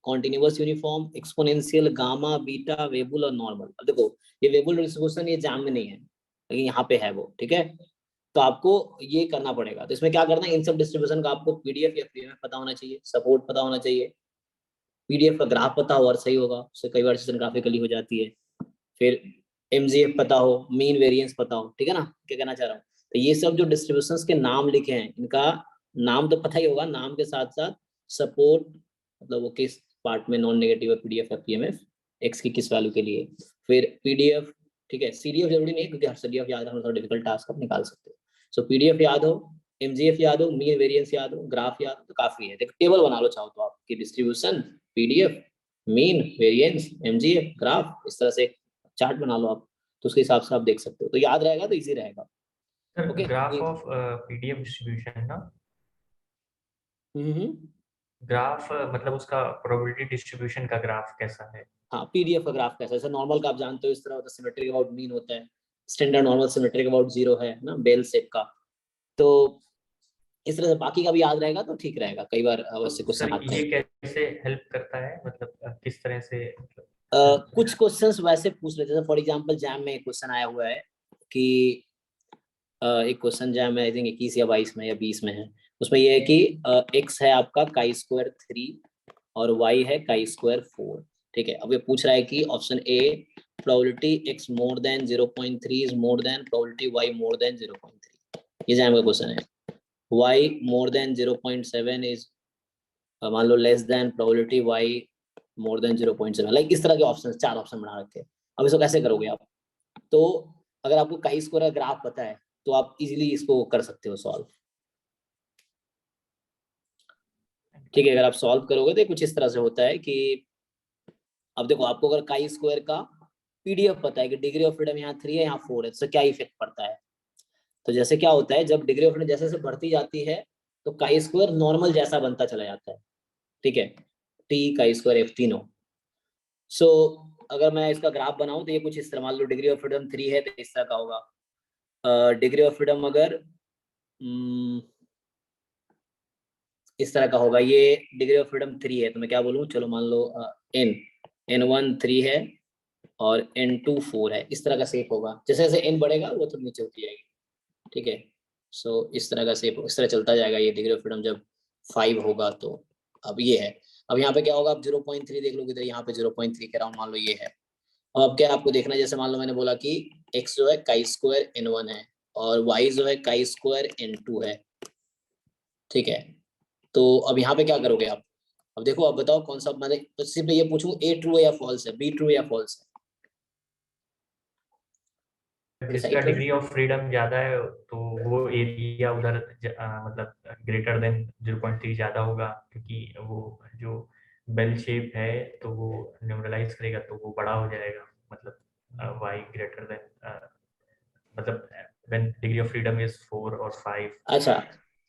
continuous uniform, exponential, gamma, beta, Weibull और नॉर्मल। अब देखो ये वेबुल डिस्ट्रीब्यूशन ये एग्जाम में नहीं है, लेकिन यहाँ पे है वो, ठीक है। तो आपको ये करना पड़ेगा। तो इसमें क्या करना है, इन सब डिस्ट्रीब्यूशन का आपको पीडीएफ या पीएमएफ पता होना चाहिए, सपोर्ट पता होना चाहिए, पीडीएफ का ग्राफ पता हो और सही होगा, उससे कई बार सिस्टम ग्राफिकली हो जाती है। फिर एमजीएफ पता हो, मीन वेरिएंस पता हो, ठीक है ना, क्या कहना चाह रहा हूँ। तो ये सब जो डिस्ट्रीब्यूशंस के नाम लिखे हैं, इनका नाम तो पता ही होगा, नाम के साथ साथ सपोर्ट मतलब वो किस पार्ट में नॉन नेगेटिव है, पीडीएफ या पीएमएफ, एक्स की किस वैल्यू के लिए। फिर पीडीएफ, ठीक है, सीडीएफ जरूरी नहीं है क्योंकि हर सीडीएफ याद रखना थोड़ा डिफिकल्ट टास्क आप निकाल सकते हो। सो पीडीएफ याद हो, एमजीएफ याद हो, मीन वेरिएंस याद हो, ग्राफ याद हो, तो काफी है। देखो टेबल बना लो चाहो तो आप कि distribution, PDF, mean, variance, MGF, graph, इस तरह से चार्ट बना लो आप, तो उसके हिसाब से आप देख सकते हो। तो याद रहेगा तो इजी रहेगा। Sir okay, graph of PDF distribution ना, हम्म, ग्राफ मतलब उसका प्रोबेबिलिटी डिस्ट्रीब्यूशन का ग्राफ कैसा है? हाँ पीडीएफ का ग्राफ कैसा है, जैसे नॉर्मल का आप जानते हो इस तरह होता है, सिमेट्रिक अबाउट मीन होता है, स्टैंडर्ड नॉर्मल सिमेट्रिक अबाउट 0 है ना, बेल शेप का। तो इस तरह से बाकी का भी याद रहेगा तो ठीक रहेगा, कई बार वैसे तो सर क्वेश्चन आते ये हैं। कैसे हेल्प करता है, मतलब किस तरह से मतलब कुछ क्वेश्चंस वैसे पूछ लेते हैं, फॉर एग्जांपल जैम में एक क्वेश्चन आया हुआ है कि एक क्वेश्चन जैम में आई थिंक 21 या 22 में या 20 में है, उसमें ये है कि x है आपका काई स्क्वायर 3 और y है काई स्क्वायर 4, ठीक है। अब ये पूछ रहा है कि option A probability x more than 0.3 is more than probability y more then 0.3, ये जैम का क्वेश्चन है। y मोर देन 0.7 इज मान लो less than probability y more than 0.7, like इस तरह के ऑप्शन, 4 ऑप्शन बना रखे हैं। अब इसको कैसे करोगे आप, तो अगर आपको काई स्क्वायर का ग्राफ पता है तो आप इजीली इसको कर सकते हो सॉल्व, ठीक है। अगर आप सॉल्व करोगे तो कुछ इस तरह से होता है कि अब देखो आपको अगर काई स्क्वायर का पीडीएफ पता है कि डिग्री ऑफ फ्रीडम यहाँ 3 है यहाँ 4 है, तो क्या इफेक्ट पड़ता है। तो जैसे क्या होता है, जब डिग्री ऑफ फ्रीडम जैसे जैसे बढ़ती जाती है तो काई स्क्वायर नॉर्मल जैसा बनता चला जाता है, ठीक है, टी काई स्क्वायर एफ तीनों। सो अगर मैं इसका ग्राफ बनाऊं तो ये कुछ इस तरह, मान लो डिग्री ऑफ फ्रीडम 3 है तो इस तरह का होगा। डिग्री ऑफ फ्रीडम अगर इस तरह का होगा, ये डिग्री ऑफ फ्रीडम 3 है तो मैं क्या बोलूँ, चलो मान लो n1 3 है और n2 4 है, इस तरह का शेप होगा। जैसे जैसे n बढ़ेगा वो तो नीचे होती जाएगी, ठीक है। सो इस तरह का शेप इस तरह चलता जाएगा। ये डिग्री ऑफ फ्रीडम जब 5 होगा तो अब ये है। अब यहाँ पे क्या होगा, आप 0.3 देख लो किधर, यहाँ पे 0.3 के राउंड मान लो ये है। अब क्या आपको देखना है, जैसे मान लो मैंने बोला कि x जो है काई स्क्वायर n1 है और y जो है काई स्क्वायर n2 है, ठीक है। तो अब यहाँ पे क्या करोगे आप, अब देखो अब बताओ कौन सा, मैंने तो सिर्फ ये पूछूं ए ट्रू है या फॉल्स है, बी ट्रू या फॉल्स है। जिसका डिग्री ऑफ फ्रीडम ज्यादा है तो वो एरिया उधर मतलब ग्रेटर देन 0.3 ज्यादा होगा, क्योंकि वो जो बेल शेप है तो वो न्यूमरलाइज करेगा तो वो बड़ा हो जाएगा, मतलब y ग्रेटर देन मतलब when degree of freedom is 4 और 5। अच्छा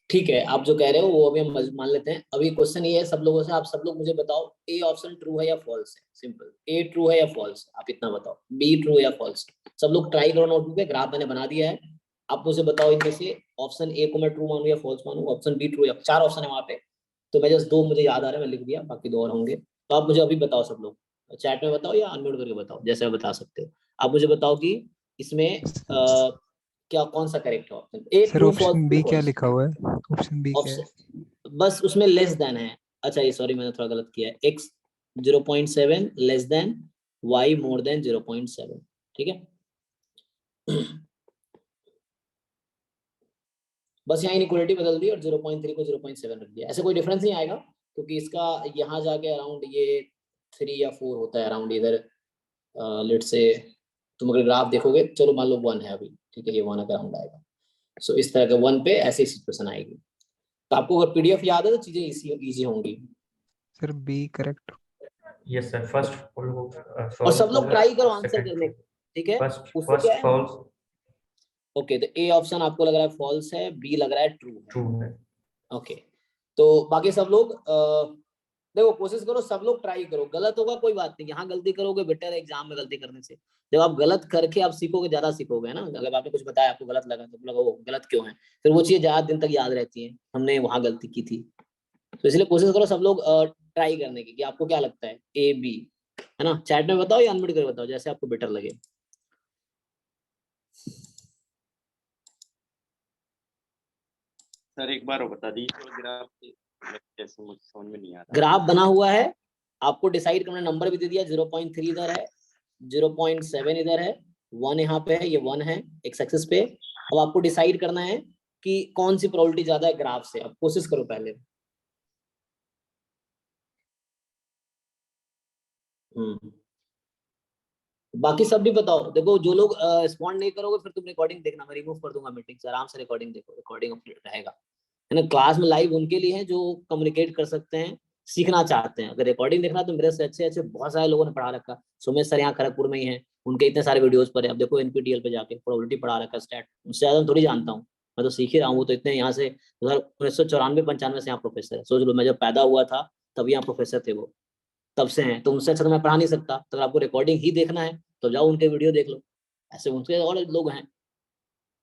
ठीक है, आप जो कह रहे हो वो अभी हम मान लेते हैं। अभी क्वेश्चन ये है सब लोगों से, आप सब लोग मुझे बताओ ए ऑप्शन ट्रू है या फॉल्स है, सिंपल, ए ट्रू है या फॉल्स, आप इतना बताओ, बी ट्रू या फॉल्स। सब लोग ट्राई करो, नोटबुक पे ग्राफ मैंने बना दिया है, आप मुझे बताओ इनमें से ऑप्शन ए को मैं ट्रू मानूं या फॉल्स मानूं, ऑप्शन बी ट्रू या, 4 ऑप्शन है वहाँ पे। तो मैं जस्ट 2 मुझे याद आ रहा है मैं लिख दिया, बाकी 2 और होंगे। तो आप मुझे अभी बताओ सब लोग, चैट में बताओ या अनम्यूट करके बताओ, जैसे आप बता सकते हो। आप मुझे बताओ कि इसमें क्या कौन सा करेक्ट है option A sir true option B क्या फॉल्स। लिखा हुआ है, ऑप्शन बी क्या है? ऑप्शन बस उसमें लेस देन है। अच्छा ये सॉरी मैंने थोड़ा गलत किया है, x 0.7 less than y more than 0.7, ठीक है। बस यहाँ इनइक्वालिटी बदल दी और 0.3 को 0.7 रख दिया, ऐसे कोई डिफरेंस नहीं आएगा क्योंकि इसका यहाँ जाके अराउंड ये 3 या 4 होता है अराउंड इधर। लेट से तुम अगर ग्राफ देखोगे, चलो मान लो 1 है अभी, ठीक है, ये 1 का अराउंड आएगा। सो इस तरह के 1 पे ऐसी सिचुएशन आएगी। तो आपको अगर पीडीएफ याद है तो चीजें इजी होंगी। Sir B correct. Yes sir, first और सब लोग ट्राई करो आंसर करने का, ठीक है। उससे क्या फर्स्ट है, फॉल्स ओके, तो ए ऑप्शन आपको लग रहा है फॉल्स है, बी लग रहा है ट्रू है, ट्रू है। ओके। तो बाकी सब लोग देखो कोशिश करो, सब लोग ट्राई करो, गलत होगा कोई बात नहीं, यहाँ गलती करोगे बेटर है एग्जाम में गलती करने से। जब आप गलत करके आप सीखोगे, ज्यादा सीखोगे ना। अगर आपने कुछ बताया आपको गलत लगा तो लगा वो गलत क्यों है, फिर वो चीजें ज्यादा दिन तक याद रहती है, हमने वहां गलती की थी। तो इसलिए कोशिश करो सब लोग ट्राई करने की कि आपको क्या लगता है ए बी, है ना। चैट में बताओ या अनम्यूट करके बताओ, जैसे आपको बेटर लगे। सर एक बार और बता दीजिए थोड़ा ग्राफ जैसे मुझे समझ में नहीं आ रहा। ग्राफ बना हुआ है, आपको डिसाइड करना, नंबर भी दे दिया, 0.3 इधर है, 0.7 इधर है, 1 यहाँ पे है, ये 1 है एक्स एक्सिस पे। अब आपको डिसाइड करना है कि कौन सी प्रोबेबिलिटी ज्यादा है ग्राफ से। अब कोशिश करो पहले। बाकी सब भी बताओ। देखो जो लोग रिस्पॉन्ड नहीं करोगे फिर तुम रिकॉर्डिंग देखना, मैं रिमूव कर दूंगा मीटिंग से, आराम से रिकॉर्डिंग देखो, रिकॉर्डिंग रहेगा, है ना। क्लास में लाइव उनके लिए है जो कम्युनिकेट कर सकते हैं, सीखना चाहते हैं। अगर रिकॉर्डिंग देखना तो मेरे से अच्छे अच्छे बहुत सारे लोगों ने पढ़ा रखा। सुमेश सर यहाँ खड़गपुर में ही है, उनके इतने सारे वीडियोस पर है। अब देखो एनपीटीईएल पे जाके प्रोबेबिलिटी पढ़ा रखा, स्टैट, उससे ज्यादा थोड़ी जानता हूँ, मैं तो सीख ही रहा हूँ। वो तो इतने यहाँ से 1994-95 से यहाँ प्रोफेसर है। सोच लो मैं जब पैदा हुआ था तभी यहाँ प्रोफेसर थे वो, तब से हैं। तो उनसे अच्छा तो मैं पढ़ा नहीं सकता। तो अगर आपको रिकॉर्डिंग ही देखना है तो जाओ उनके वीडियो देख लो, ऐसे उनके और लोग हैं।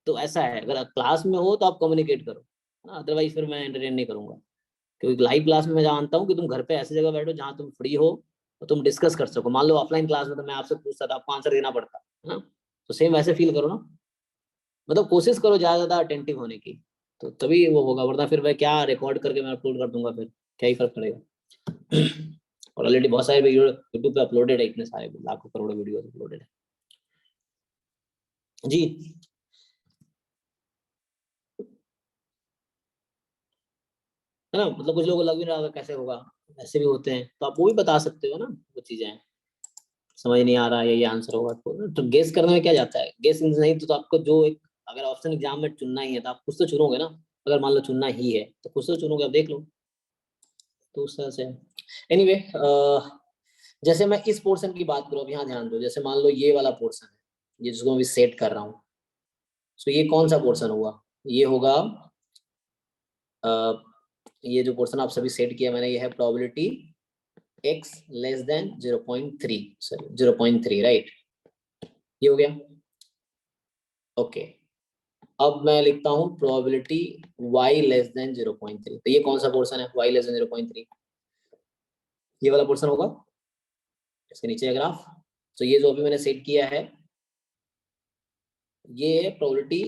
तो ऐसा है, अगर क्लास में हो तो आप कम्युनिकेट करो, अदरवाइज फिर मैं एंटरटेन नहीं करूंगा। क्योंकि लाइव क्लास में मैं जानता हूँ कि तुम घर पे ऐसी जगह बैठो जहाँ तुम फ्री हो और तुम डिस्कस कर सको। मान लो ऑफलाइन क्लास में तो मैं आपसे पूछता था, आपको आंसर देना पड़ता है ना, तो सेम वैसे फील करो ना। मतलब कोशिश करो ज्यादा अटेंटिव होने की, तो तभी वो होगा। वरना फिर मैं क्या रिकॉर्ड करके मैं अपलोड कर दूंगा, फिर क्या ही फर्क पड़ेगा। और ऑलरेडी बहुत सारे वीडियो यूट्यूब पे अपलोडेड है, इतने सारे लाखों करोड़ों वीडियो अपलोडेड है जी। है ना, मतलब कुछ लोगों को लग भी रहा होगा कैसे होगा, ऐसे भी होते हैं, तो आप वो भी बता सकते हो ना। वो चीजें समझ नहीं आ रहा है, ये आंसर होगा तो गेस करने में क्या जाता है। गेस नहीं तो आपको जो एक, अगर ऑप्शन एग्जाम में चुनना ही है तो आप कुछ तो चुनोगे ना। अगर मान लो चुनना ही है तो कुछ तो चुनोगे, आप देख लो। तो उस तरह से एनीवे जैसे मैं इस पोर्शन की बात करूँ, अब यहाँ ध्यान दो। जैसे मान लो ये वाला पोर्शन है, ये जिसको मैं अभी सेट कर रहा हूँ, तो ये कौन सा पोर्शन हुआ, ये होगा ये जो पोर्शन आप सभी सेट किया मैंने, ये है probability x less than 0.3, sorry 0.3, right. ये हो गया, ओके। अब मैं लिखता हूँ प्रोबेबिलिटी y लेस देन 0.3। तो ये कौन सा पोर्शन है, y लेस देन 0.3, ये वाला पोर्शन होगा। इसके नीचे है ग्राफ। तो ये जो अभी मैंने सेट किया है ये है प्रोबेबिलिटी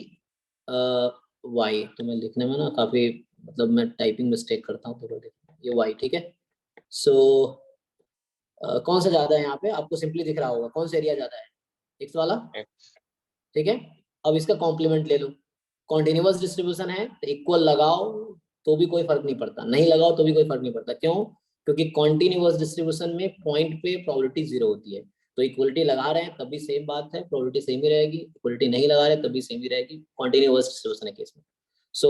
y। तो मैं लिखने में ना काफी, मतलब मैं टाइपिंग मिस्टेक करता हूँ, तो ये y, ठीक है। सो कौन सा ज्यादा है यहाँ पे, आपको सिंपली दिख रहा होगा कौन सा एरिया ज्यादा है, x वाला, ठीक है। अब इसका कॉम्प्लीमेंट ले लो। कॉन्टिन्यूअस डिस्ट्रीब्यूशन है तो इक्वल लगाओ तो भी कोई फर्क नहीं पड़ता, नहीं लगाओ तो भी कोई फर्क नहीं पड़ता। क्यों? क्योंकि कॉन्टिन्यूअस डिस्ट्रीब्यूशन में पॉइंट पे प्रोबेबिलिटी 0 होती है। तो इक्वलिटी लगा रहे हैं तब भी सेम बात है, प्रोबेबिलिटी सेम ही रहेगी। इक्वलिटी नहीं लगा रहे तब भी सेम ही रहेगी कॉन्टिन्यूअस डिस्ट्रीब्यूशन के केस में। सो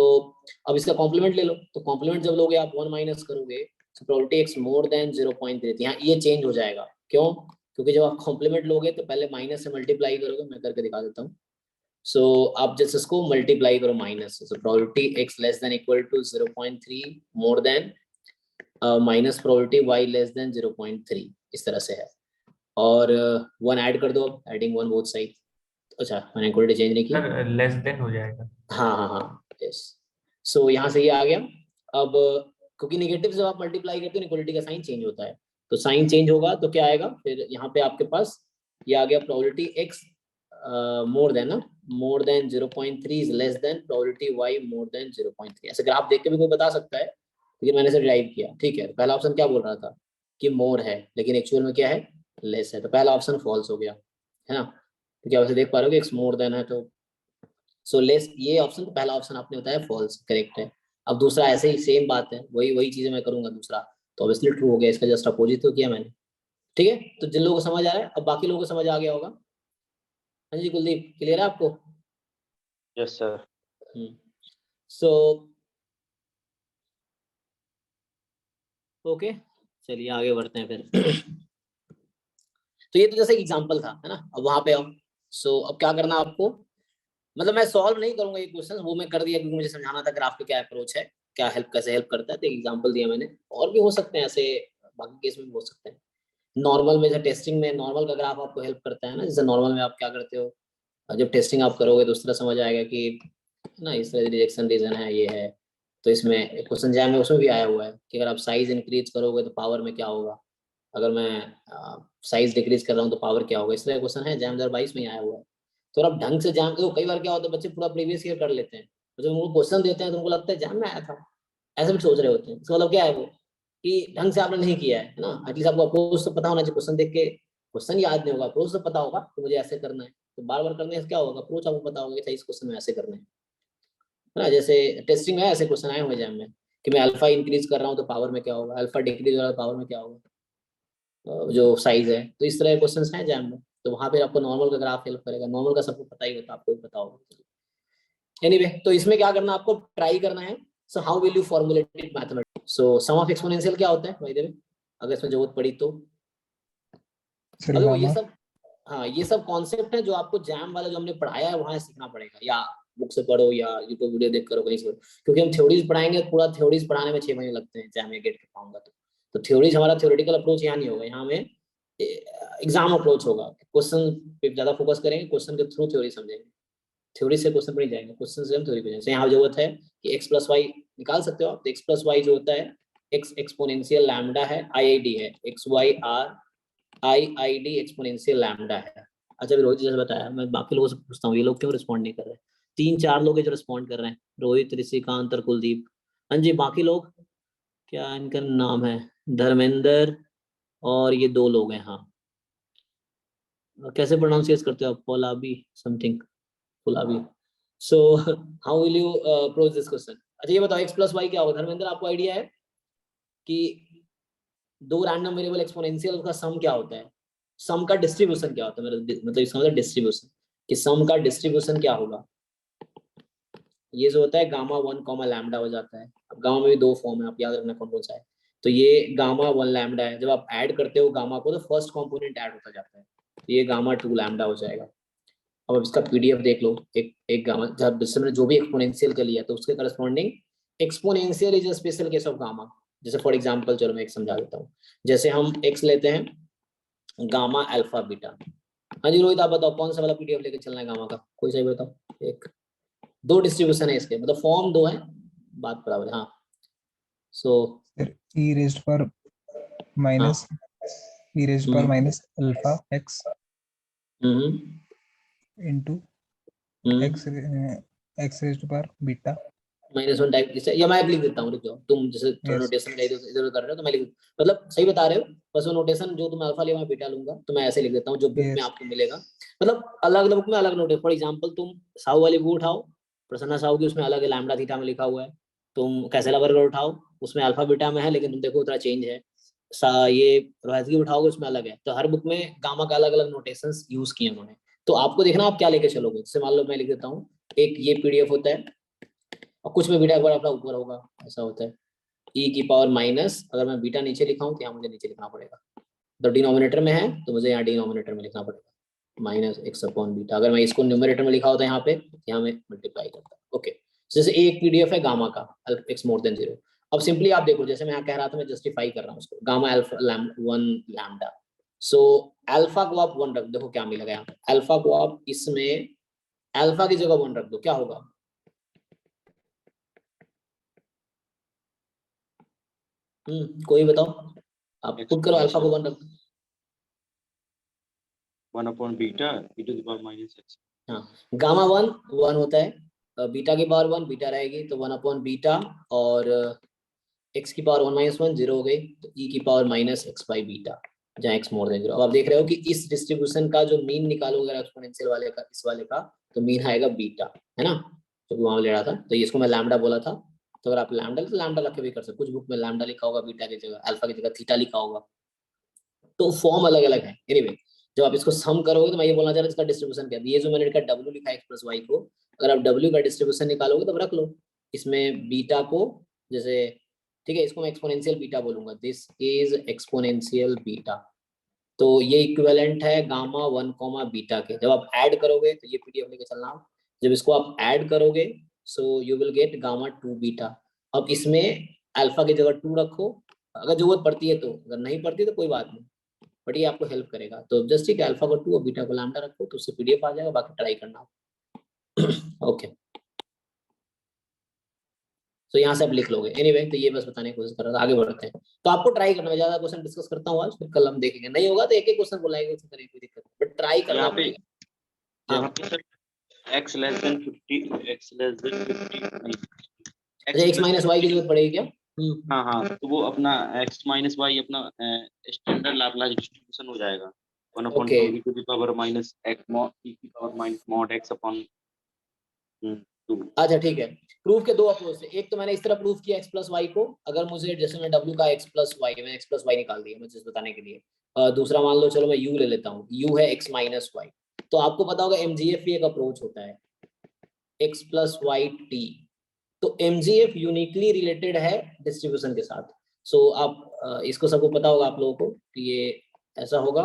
अब इसका कॉम्प्लीमेंट ले लो। तो कॉम्प्लीमेंट जब लोगे आप 1 माइनस करोगे तो प्रोबेबिलिटी x मोर देन 0.3, यहाँ ये चेंज हो जाएगा। क्यों? क्योंकि जब आप कॉम्प्लीमेंट लोगे तो पहले माइनस से मल्टीप्लाई करोगे, मैं करके दिखा देता हूँ। सो आप जैसे इसको मल्टीप्लाई करो minus, so probability x less than equal to 0.3 more than minus probability y less than 0.3, इस तरह से है। और 1 ऐड कर दो, एडिंग 1 बोथ साइड। अच्छा मैंने इक्वलिटी चेंज नहीं की, सर लेस देन हो जाएगा। हाँ हाँ हाँ यस। सो यहाँ से ये आ गया। अब क्योंकि नेगेटिव जब आप मल्टीप्लाई करते हो इक्वलिटी का साइन चेंज होता है, तो साइन चेंज होगा तो क्या आएगा फिर यहाँ पे आपके पास, ये आ गया प्रोबेबिलिटी x मोर देन ना, more than 0.3 is less than probability y more then 0.3। ऐसे ग्राफ देख के भी कोई बता सकता है, लेकिन मैंने इसे डिराइव किया, ठीक है। पहला ऑप्शन क्या बोल रहा था कि मोर है, लेकिन एक्चुअल में क्या है, लेस है। तो पहला ऑप्शन फॉल्स हो गया, है ना। तो क्या वैसे देख पा रहे हो कि x मोर देन है, तो सो लेस, ये ऑप्शन, तो पहला ऑप्शन आपने बताया फॉल्स, करेक्ट है। अब दूसरा ऐसे ही सेम बात है, वही वही चीजें मैं करूंगा दूसरा, तो ऑब्वियसली ट्रू हो गया, इसका जस्ट अपोजिट तो किया मैंने, ठीक है। तो जिन लोगों को समझ आ रहा है, अब बाकी लोगों को समझ आ गया होगा। हाँ जी कुलदीप, क्लियर है आपको? Yes sir. सो ओके, चलिए आगे बढ़ते हैं फिर। तो ये तो जैसे एग्जांपल था, है ना। अब वहां पे आओ। सो अब क्या करना आपको, मतलब मैं सॉल्व नहीं करूंगा ये क्वेश्चन, वो मैं कर दिया क्योंकि मुझे समझाना था ग्राफ का क्या अप्रोच है, क्या हेल्प, कैसे हेल्प करता है। तो एग्जांपल दिया मैंने, और भी हो सकते हैं ऐसे, बाकी केस में भी हो सकते हैं। नॉर्मल में जैसे टेस्टिंग में नॉर्मल का ग्राफ आपको हेल्प करता है ना, जैसे नॉर्मल में आप क्या करते हो, जब टेस्टिंग आप करोगे तो उस तरह समझ आएगा कि ना इस तरह रिजेक्शन रीजन है, ये है, तो इसमें क्वेश्चन जैम में उसमें भी आया हुआ है कि अगर आप साइज इंक्रीज करोगे तो पावर में क्या होगा, अगर मैं साइज डिक्रीज कर रहा हूँ तो पावर क्या होगा। इस तरह क्वेश्चन है जैम 2022 में आया हुआ है। तो आप ढंग से जैम, तो कई बार क्या होता है बच्चे पूरा प्रीवियस ईयर कर लेते हैं, तो जब उनको क्वेश्चन देते हैं तो उनको लगता है जैम में आया था, ऐसे भी सोच रहे होते हैं। इसका मतलब क्या है वो कि ढंग से आपने नहीं किया है ना। एटलीस्ट आपको अप्रोच तो पता होना चाहिए, क्वेश्चन देख के क्वेश्चन याद नहीं होगा, अप्रोच तो पता होगा कि मुझे ऐसे करना है, तो बार बार करने से क्या होगा, अप्रोच आपको पता होगा कि सही इस क्वेश्चन में ऐसे करना है ना। जैसे टेस्टिंग में ऐसे क्वेश्चन आए हुए जैम में कि मैं अल्फा इंक्रीज कर रहा हूँ तो पावर में क्या होगा, अल्फा डिक्रीज हो रहा है तो पावर में क्या होगा, जो साइज है। तो इस तरह के क्वेश्चन हैं जैम में, तो वहां पे आपको नॉर्मल का ग्राफ हेल्प करेगा। नॉर्मल का सबको पता ही होता है, आपको भी पता होगा। एनीवे तो इसमें क्या करना है, आपको ट्राई करना है। So how will you formulate it mathematics. So sum of exponential क्या होता है भाई देव, अगर इसमें जरूरत पड़ी तो। सर अगर वो ये गामा। सब, हाँ ये सब कॉन्सेप्ट है जो आपको जैम वाला जो हमने पढ़ाया है वहां सीखना पड़ेगा, या बुक से पढ़ो या यूट्यूब वीडियो देख करो कहीं से, क्योंकि हम थ्योरीज पढ़ाएंगे, पूरा थ्योरीज पढ़ाने में 6 महीने लगते हैं जैम या गेट के पाऊंगा तो थ्योरीज हमारा थ्योरेटिकल अप्रोच यहाँ नहीं होगा, यहाँ हमें एग्जाम अप्रोच होगा। क्वेश्चन पे ज्यादा फोकस करेंगे, क्वेश्चन के थ्रू थ्योरी समझेंगे, थ्योरी से क्वेश्चन पर नहीं जाएंगे, क्वेश्चन से हम थ्योरी पे जाएंगे। यहाँ जरूरत है कि एक्स प्लस वाई निकाल सकते हो आप, तो एक्स प्लस वाई जो होता है एक्स एक्सपोनेंशियल लैम्डा है, आई है, X Y are I D exponential lambda है। अच्छा अभी रोहित जैसे बताया, मैं बाकी लोगों से पूछता हूँ ये लोग क्यों रिस्पॉन्ड नहीं कर रहे, 3-4 लोग हैं जो रिस्पॉन्ड कर रहे हैं, रोहित, ऋषिकांत और कुलदीप। हाँ जी बाकी लोग, क्या इनका नाम है, धर्मेंद्र और ये 2 लोग हैं। हाँ कैसे प्रोनाउंसिएट करते हो आप, पोलाबी समथिंग, पोलाबी। So how will you approach this question. अच्छा ये बताओ एक्स प्लस वाई क्या होगा, धर्मेंद्र आपको आइडिया है कि 2 रैंडम वेरिएबल एक्सपोनेंशियल का सम क्या होता है, सम का डिस्ट्रीब्यूशन क्या होता है, मतलब इसका मतलब डिस्ट्रीब्यूशन, कि सम का डिस्ट्रीब्यूशन क्या होगा। ये जो होता है गामा 1 कॉमा लैम्डा हो जाता है। अब गामा में भी 2 फॉर्म है, आप याद रखना कौन कौन सा है। तो ये गामा 1 लैम्डा है, जब आप ऐड करते हो गामा को तो फर्स्ट कॉम्पोनेंट ऐड होता जाता है, तो ये गामा 2 लैम्डा हो जाएगा। अब इसका पीडीएफ देख लो, एक गामा जब जिससे मैंने जो भी एक्सपोनेंशियल का लिया तो उसके corresponding exponential is a special case of gamma. जैसे फॉर एग्जांपल चलो मैं एक समझा देता हूँ, जैसे हम एक्स लेते हैं गामा अल्फा बीटा। हाँ जी रोहित आप बताओ कौन सा वाला पीडीएफ लेके चलना है गामा का, कोई सही बताओ। एक 2 डिस्ट्रीब्यूशन है इसके, मतलब फॉर्म 2 है, बात बराबर है। हाँ सो सर ई रेज्ड पर हाँ माइनस ई रेज्ड पर माइनस अल्फा एक्स हम्म इंटू एक्स हम्म एक्स रेज्ड पर बीटा। -1 टाइप इसे, या मैं लिख देता हूँ, रुक जाओ तुम जैसे थोड़ा यस नोटेशन इधर कर रहे हो तो मैं लिख, मतलब सही बता रहे हो, बस वो नोटेशन जो तुम अल्फा लिया मैं बीटा लूंगा, तो मैं ऐसे लिख देता हूँ जो बुक में यस आपको मिलेगा। मतलब अलग अलग बुक में अलग नोट है। फॉर एग्जांपल तुम साहू वाली बुक उठाओ, प्रसन्ना साहू की, उसमें अलग है लैम्डा थीटा में लिखा हुआ है। तुम कैसेला बर्गर उठाओ, उसमें अल्फा बीटा में है, लेकिन तुम देखो उतना चेंज है। ये रोहित की उठाओगे उसमें अलग है। तो हर बुक में गामा का अलग अलग नोटेशंस यूज किए उन्होंने। तो आपको देखना आप क्या लेके चलोगे। जैसे मान लो मैं लिख देता हूँ, एक ये पीडीएफ होता है और कुछ में बीटा एक बार अपना ऊपर होगा, ऐसा होता है। ई की पावर माइनस, अगर मैं बीटा नीचे लिखा हूँ तो यहाँ मुझे नीचे लिखना पड़ेगा। तो डिनोमिनेटर में है तो मुझे यहाँ डिनोमिनेटर में लिखना पड़ेगा माइनस एक्स अपॉन बीटा। अगर मैं इसको न्यूमरेटर में लिखा होता है यहाँ पे, यहाँ में मल्टीप्लाई करता है। ओके जैसे एक पीडीएफ है गामा का एक्स मोर देन 0। अब सिंपली आप देखो, जैसे मैं यहाँ कह रहा था मैं जस्टिफाई कर रहा हूँ उसको, gamma alpha 1 lambda. So alpha को आप 1 रख, देखो क्या मिलेगा यहाँ। अल्फा को आप इसमें अल्फा की जगह 1 रख दो, क्या होगा। कोई बताओ, आप खुद करो, अल्फा को 1 रख दो। 1/बीटा e to the power -x। हाँ गामा 1 होता है, बीटा की पावर 1 बीटा रहेगी तो 1/बीटा, और एक्स की पावर 1 - 1 0 हो गई, तो ई की पावर -x/बीटा, जहाँ एक्स मोर देन 0। अब आप देख रहे हो कि इस डिस्ट्रीब्यूशन का जो मीन निकालोगे अगर एक्सपोनेंशियल वाले का, इस वाले का, तो मीन आएगा बीटा, है ना, जो वहां ले रहा था। तो इसको मैं लैम्डा बोला था, तो अगर आप लैम्डा तो लैम्डा रख के भी कर सकते। कुछ बुक में लैम्डा लिखा होगा बीटा की जगह, अल्फा की जगह थीटा लिखा होगा, तो फॉर्म अलग अलग है। एनीवे जब आप इसको सम करोगे, तो मैं ये बोलना चाह रहा हूँ इसका डिस्ट्रीब्यूशन क्या है। ये जो मैंने लिखा w लिखा है x प्लस वाई को, अगर आप w का डिस्ट्रीब्यूशन निकालोगे तो रख लो इसमें बीटा को, जैसे ठीक है इसको मैं एक्सपोनेंशियल बीटा बोलूंगा, दिस इज एक्सपोनेंशियल बीटा। तो ये इक्विवेलेंट है गामा 1 कॉमा बीटा के। जब आप ऐड करोगे तो ये पीडीएफ लेके चलना आप, जब इसको आप ऐड करोगे so you will gate gamma 2 beta. अब इसमें अल्फा की जगह 2 रखो, अगर जरूरत पड़ती है तो, अगर नहीं पड़ती तो कोई बात नहीं, बट ये आपको हेल्प करेगा। तो जस्ट ठीक है, अल्फा को 2 और बीटा को लैम्डा रखो तो उससे पीडीएफ आ जाएगा, बाकी ट्राई करना। ओके तो यहाँ से आप लिख लोगे। एनीवे तो ये बस बताने की कोशिश कर रहा था, आगे बढ़ते हैं। तो आपको ट्राई करना है, ज्यादा क्वेश्चन डिस्कस करता हूँ आज, फिर कल हम देखेंगे, नहीं होगा तो एक एक क्वेश्चन बुलाएंगे, उसमें कोई दिक्कत नहीं, बट ट्राई करना यहाँ पे पड़ेगा। यहाँ पे sir x less then 50 x less then 50 अच्छा एक्स माइनस वाई की जरूरत पड़ेगी क्या? हाँ हाँ, तो वो अपना x माइनस वाई अपना स्टैंडर्ड लाप्लास डिस्ट्रीब्यूशन हो जाएगा 1/2 okay e to the power minus x mod e to the power minus mod x upon 2। अच्छा ठीक है। प्रूफ के दो अप्रोच थे, एक तो मैंने इस तरह प्रूफ किया x प्लस वाई को, अगर मुझे जैसे मैं w का x प्लस वाई, मैंने x प्लस वाई निकाल दिया मुझे बताने के लिए। दूसरा मान लो चलो मैं u ले लेता हूँ, u है x माइनस वाई। तो आपको पता होगा MGF भी एक अप्रोच होता है, x प्लस वाई टी। तो MGF यूनिकली रिलेटेड है डिस्ट्रीब्यूशन के साथ। सो आप इसको सबको पता होगा आप लोगों को कि ये ऐसा होगा,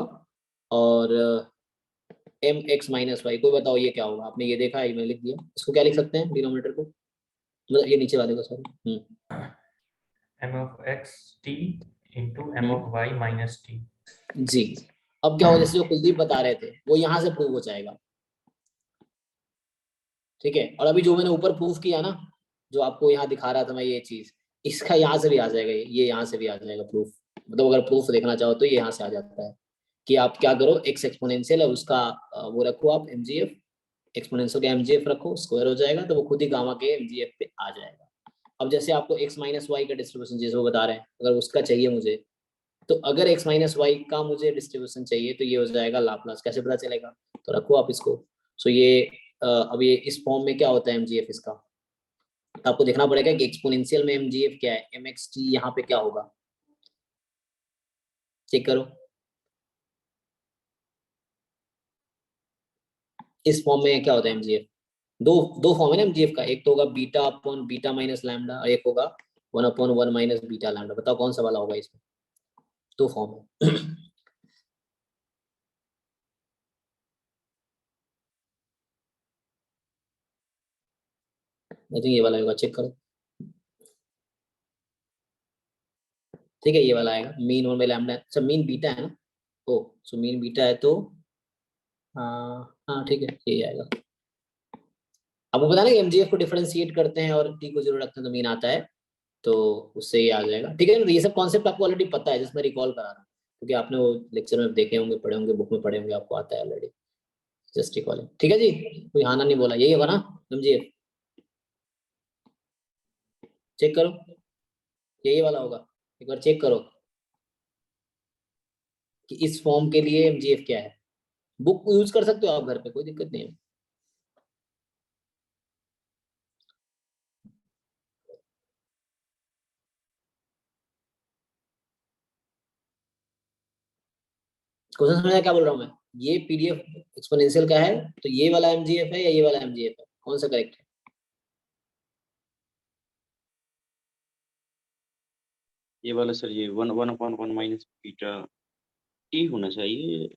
और एम एक्स माइनस वाई, कोई बताओ ये क्या होगा? आपने ये देखा है, मैं लिख दिया, इसको क्या लिख सकते हैं डिनोमिनेटर को, मतलब ये नीचे वाले को, sorry m of x t into m of y minus t। जी। अब क्या होगा, जैसे जो कुलदीप बता रहे थे वो यहाँ से प्रूव हो जाएगा, ठीक है। और अभी जो मैंने ऊपर प्रूफ किया ना, जो आपको यहाँ दिखा रहा था मैं ये चीज, इसका यहाँ से भी आ जाएगा, ये यहाँ से भी आ जाएगा प्रूफ। मतलब अगर प्रूफ देखना चाहो तो ये यहाँ से आ जाता है कि आप क्या करो, एक्स एक्सपोनेंशियल है उसका वो रखो आप MGF, एक्सपोनेंशियल का MGF रखो, स्क्वायर हो जाएगा तो वो खुद ही गामा के MGF पे आ जाएगा। अब जैसे आपको x माइनस वाई का डिस्ट्रीब्यूशन जैसे वो बता रहे हैं, अगर उसका चाहिए मुझे, तो अगर x माइनस वाई का मुझे डिस्ट्रीब्यूशन चाहिए तो ये हो जाएगा लाप्लास। कैसे पता चलेगा? तो रखो आप इसको। सो ये अब ये इस फॉर्म में क्या होता है MGF इसका, तो आपको देखना पड़ेगा कि एक्सपोनेंशियल में MGF क्या है, mxt यहाँ पे क्या होगा, चेक करो। इस फॉर्म में क्या होता है MGF, दो दो फॉर्म है ना MGF का, एक तो होगा beta upon beta minus lambda, और एक होगा 1/1 माइनस बीटा लैम्डा। बताओ कौन सा वाला होगा इसमें? दो फॉर्म है। आई थिंक ये वाला होगा, चेक करो। ठीक है ये वाला आएगा, मीन और में लैम्डा, अच्छा मीन बीटा है ना, ओ सो मीन बीटा है तो हाँ ठीक है ये आएगा। आपको पता है ना कि MGF को डिफरेंशिएट करते हैं और t को 0 रखते हैं तो मीन आता है, तो उससे ये आ जाएगा, ठीक है ना। तो ये सब कॉन्सेप्ट आपको ऑलरेडी पता है, जिसमें रिकॉल करा रहा हूँ, क्योंकि आपने वो लेक्चर में देखे होंगे, पढ़े होंगे, बुक में पढ़े होंगे, आपको आता है ऑलरेडी, जस्ट रिकॉलिंग। ठीक है जी, कोई हाँ ना नहीं बोला, यही होगा ना MGF? चेक करो, यही वाला होगा, एक बार चेक करो कि इस फॉर्म के लिए MGF क्या है। बुक यूज कर सकते हो आप घर पे, कोई दिक्कत नहीं है। क्वेश्चन समझ क्या बोल रहा हूँ मैं? ये PDF एक्सपोनेंशियल का है, तो ये वाला MGF है या ये वाला MGF है, कौन सा करेक्ट है? ये वाला सर, ये 1/1 माइनस बीटा टी होना चाहिए।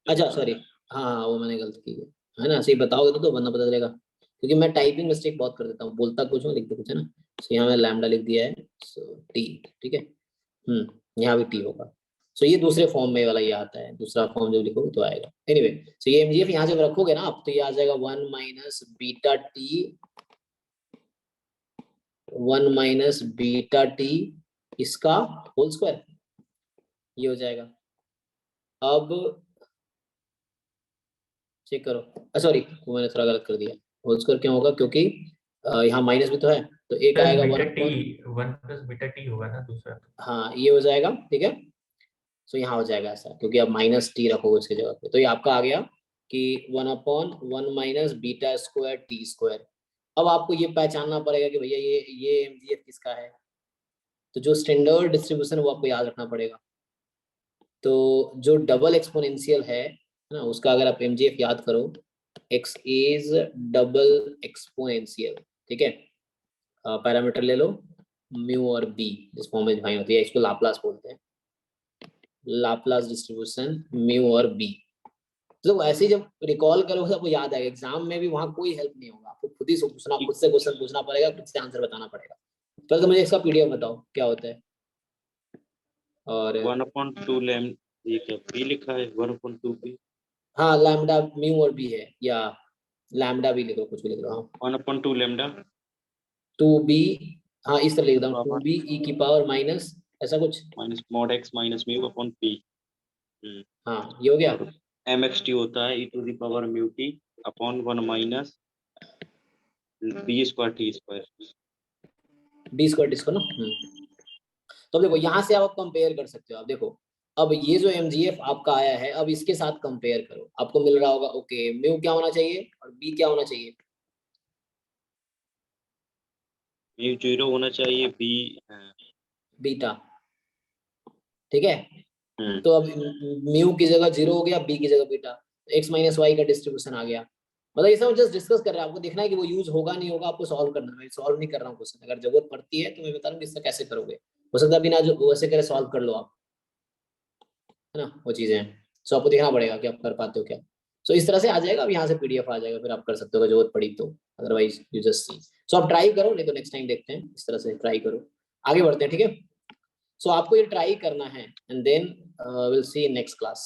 अच्छा सॉरी, हाँ वो मैंने गलत की है ना, सही बताओगे तो वरना पता चलेगा, क्योंकि मैं टाइपिंग मिस्टेक बहुत कर देता हूँ, बोलता कुछ हूँ लिखते कुछ है ना। सो यहाँ मैंने लैम्डा लिख दिया है, सो टी, ठीक है। यहाँ भी टी होगा। सो ये दूसरे फॉर्म में वाला ये आता है, दूसरा फॉर्म जब लिखोगे तो आएगा। एनीवे सो ये MGF यहाँ जब रखोगे ना आप, तो ये आ जाएगा 1 minus beta T, 1 minus beta T इसका होल स्क्वायर, ये हो जाएगा। अब चेक करो, सॉरी वो मैंने थोड़ा गलत कर दिया, होल स्क्वायर क्यों होगा, क्योंकि यहाँ माइनस भी तो है, तो एक आएगा beta 1 T, upon, 1 plus beta T होगा ना दूसरा तो। हाँ ये हो जाएगा, ठीक है। सो यहाँ हो जाएगा ऐसा, क्योंकि अब माइनस टी रखोगे उसकी जगह पे, तो ये आपका आ गया कि 1/1 minus beta square T square. अब आपको ये पहचानना पड़ेगा कि भैया ये MGF किसका है, तो जो स्टैंडर्ड डिस्ट्रीब्यूशन है वो आपको याद रखना पड़ेगा। तो जो डबल एक्सपोनेंशियल है ना, उसका अगर आप MGF याद करो, x इज डबल एक्सपोनेंशियल, ठीक है। पैरामीटर ले लो म्यू और b, जिस फॉर्म में डिफाइन होती है, इसको लाप्लास बोलते हैं, लाप्लास डिस्ट्रीब्यूशन म्यू और b। तो ऐसे ही जब रिकॉल करोगे आपको याद आएगा, एग्जाम में भी वहां कोई हेल्प नहीं होगा, आपको खुद ही पूछना, खुद से क्वेश्चन पूछना पड़ेगा, खुद से आंसर बताना पड़ेगा। पहले तो मुझे इसका PDF बताओ क्या होता है। और 1/2 लैम, ये क्या बी लिखा है 1/2 बी, हाँ लैम्डा म्यू और b है, या लैम्डा भी लिखो, कुछ भी लिख लो, हाँ 1/2 लैम्डा 2b हाँ इस तरह लिख दूँ 2b e की पावर माइनस ऐसा कुछ minus mod x minus mu upon p। हाँ ये हो गया। और mxt होता है e to the power mu t upon 1 minus b square t square. D square इसको ना तो अब देखो यहाँ से आप कंपेयर कर सकते हो। आप देखो अब ये जो mgf आपका आया है अब इसके साथ कंपेयर करो, आपको मिल रहा होगा ओके म्यू क्या होना चाहिए और बी क्या होना चाहिए। म्यू 0 होना चाहिए, b बीटा, ठीक है। तो अब म्यू की जगह 0 हो गया, बी की जगह बीटा, तो x माइनस वाई का डिस्ट्रीब्यूशन आ गया। मतलब ये सब जस्ट डिस्कस कर रहे हैं, आपको देखना है कि वो यूज होगा नहीं होगा, आपको सॉल्व करना है। मैं सॉल्व नहीं कर रहा हूँ क्वेश्चन, अगर जरूरत पड़ती है तो मैं बता रहा हूँ इससे कैसे करोगे। हो सकता है बिना जो वैसे करे सॉल्व कर लो आप, है ना, वो चीजें हैं। सो आपको देखना पड़ेगा कि आप कर पाते हो क्या। सो इस तरह से आ जाएगा, अब यहाँ से पीडीएफ आ जाएगा, फिर आप कर सकते हो अगर जरूरत पड़ी तो, अदरवाइज यू जस्ट सी। सो आप ट्राई करो, नहीं तो नेक्स्ट टाइम देखते हैं, इस तरह से ट्राई करो। आगे बढ़ते हैं, ठीक है। सो आपको ये ट्राई करना है and then will see in next class.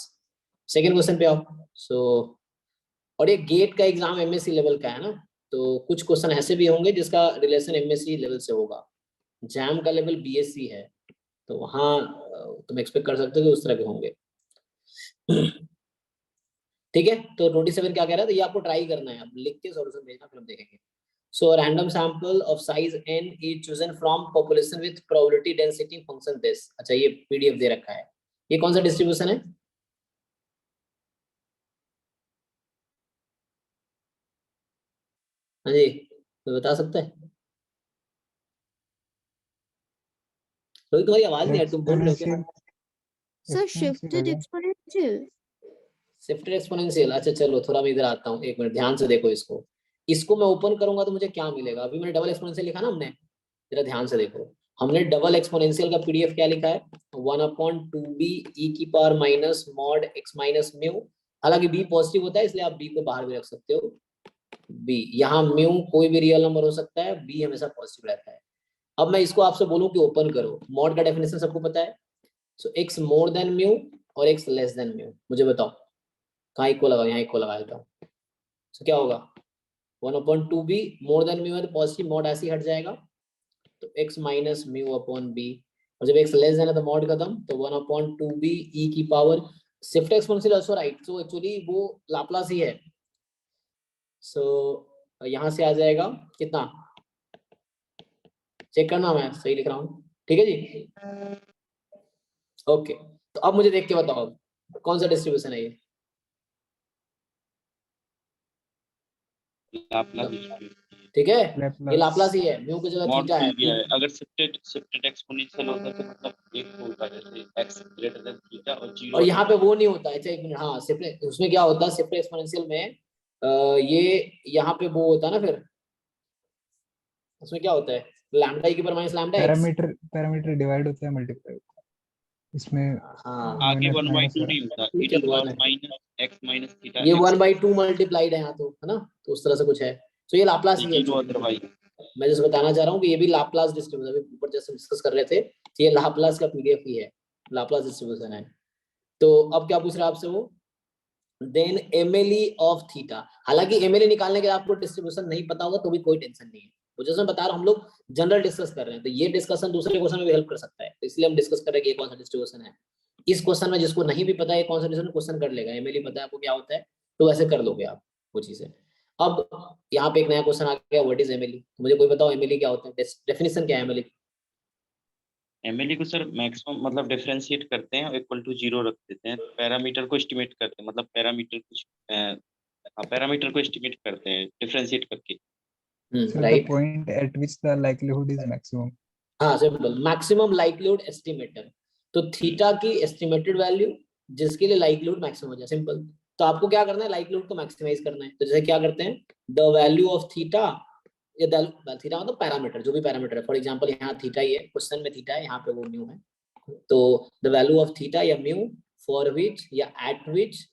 Second question पे आओ। सो और ये गेट का एग्जाम एमएससी लेवल का है ना, तो कुछ क्वेश्चन ऐसे भी होंगे जिसका रिलेशन एमएससी लेवल से होगा। जैम का लेवल बीएससी है, तो वहाँ तुम एक्सपेक्ट कर सकते हो कि उस तरह के होंगे। ठीक है, तो 27 क्या कह रहा है, तो ये आपको ट्राई करना है, आप लिख के सॉल्यूशन भेजना, फिर हम देखेंगे। So a random sample of size n is chosen from population with probability density function this। अच्छा ये पीडीएफ दे रखा है, ये कौन सा डिस्ट्रीब्यूशन है? हाँ जी, तो बता सकते हैं? रोहित तुम्हारी आवाज नहीं है, तुम बोल रहे हो क्या? Sir shifted exponential. Shifted exponential, अच्छा चलो थोड़ा मैं इधर आता हूँ, एक मिनट ध्यान से देखो इसको। इसको मैं ओपन करूंगा तो मुझे क्या मिलेगा? अभी मैंने डबल एक्सपोनेंशियल लिखा ना हमने, जरा ध्यान से देखो। हमने डबल एक्सपोनेंशियल का पीडीएफ क्या लिखा है, 1/2b e की power minus mod x minus mu. हालांकि b पॉजिटिव होता है इसलिए आप b को बाहर भी रख सकते हो। b यहाँ म्यू कोई भी रियल नंबर हो सकता है, b हमेशा पॉजिटिव रहता है। अब मैं इसको आपसे बोलूं कि ओपन करो, मॉड का डेफिनेशन सबको पता है। सो x मोर देन म्यू और x लेस देन म्यू, मुझे बताओ कहाँ इक्वल लगा, यहाँ इक्वल लगा देता हूँ। सो क्या होगा, 1/2b मोर देन म्यू है तो पॉजिटिव मॉड ऐसे ही हट जाएगा, तो x minus mu upon B. और जब x लेस देन है तो मॉड खत्म, तो 1/2b e की power shift exponential also right. So actually वो लाप्लास ही है। सो यहाँ से आ जाएगा कितना, चेक करना मैं सही लिख रहा हूँ, ठीक है जी। ओके, तो अब मुझे देख के बताओ कौन सा डिस्ट्रीब्यूशन है ये। ठीक है, ये लाप्लास ही है, म्यू की जगह मॉड थीटा खुल है। गया है। अगर शिफ्टेड एक्सपोनेंशियल होता तो मतलब एक होगा, जैसे x ग्रेटर देन थीटा और 0। और यहाँ पे वो नहीं होता है। अच्छा एक मिनट, हाँ शिफ्ट, उसमें क्या होता है शिफ्ट एक्सपोनेंशियल में ये यहाँ पे वो होता है ना, फिर उसमें क्या होता है, लैम्डा ई की power minus lambda x. Parameter divide होता है मल्टीप्लाई होता है इसमें। हाँ आगे माइनस 1/2 माइनस नहीं होता, e ठीक टू है, द वो पावर है। माइनस x माइनस थीटा ये x 1/2 मल्टीप्लाइड है यहाँ तो, है ना, तो उस तरह से कुछ है। तो ये लाप्लास ही है 0 actually। अदरवाइज। मैं जैसे बताना चाह रहा हूँ कि ये भी लाप्लास डिस्ट्रीब्यूशन, अभी ऊपर जैसे डिस्कस कर रहे थे, तो ये लाप्लास का पीडीएफ ही है, लाप्लास डिस्ट्रीब्यूशन है। तो अब क्या पूछ रहा है आपसे वो, देन एमएलई ऑफ थीटा। हालांकि एमएलई निकालने के आपको डिस्ट्रीब्यूशन नहीं पता होगा तो भी कोई टेंशन नहीं है, वो जैसे मैं बता रहा हूँ हम लोग जनरल डिस्कस कर रहे हैं, तो ये डिस्कशन दूसरे क्वेश्चन में भी हेल्प कर सकता है, तो इसलिए हम डिस्कस कर रहे हैं कि ये कौन सा डिस्ट्रीब्यूशन है। इस क्वेश्चन में जिसको नहीं भी पता है कौन सा डिस्ट्रीब्यूशन, क्वेश्चन कर लेगा, एमएलई पता है आपको क्या होता है, तो वैसे कर लोगे आप वो चीजें। अब यहाँ पे एक नया क्वेश्चन आ गया, व्हाट इज एमएलई। मुझे कोई बताओ एमएलई क्या होता है, डेफिनेशन क्या है एमएलई। एमएलई को सर मैक्सिमम मतलब डिफरेंशिएट करते हैं और इक्वल टू 0 रख देते हैं, पैरामीटर को एस्टिमेट करते हैं, मतलब पैरामीटर को एस्टिमेट करते हैं डिफरेंशिएट करके। So the right, point at which the likelihood is maximum. हाँ सिंपल, मैक्सिमम लाइक्लीहुड एस्टिमेटर। तो थीटा की एस्टिमेटेड वैल्यू जिसके लिए लाइक्लीहुड मैक्सिमम हो जाए, सिंपल। तो आपको क्या करना है, लाइक्लीहुड को मैक्सिमाइज करना है। तो जैसे क्या करते हैं, द वैल्यू ऑफ थीटा, ये थीटा मतलब पैरामीटर, जो भी पैरामीटर है, फॉर एग्जांपल यहाँ थीटा ही है, क्वेश्चन में थीटा है, यहाँ पे वो म्यू है, तो द वैल्यू ऑफ थीटा या म्यू फॉर विच या एट विच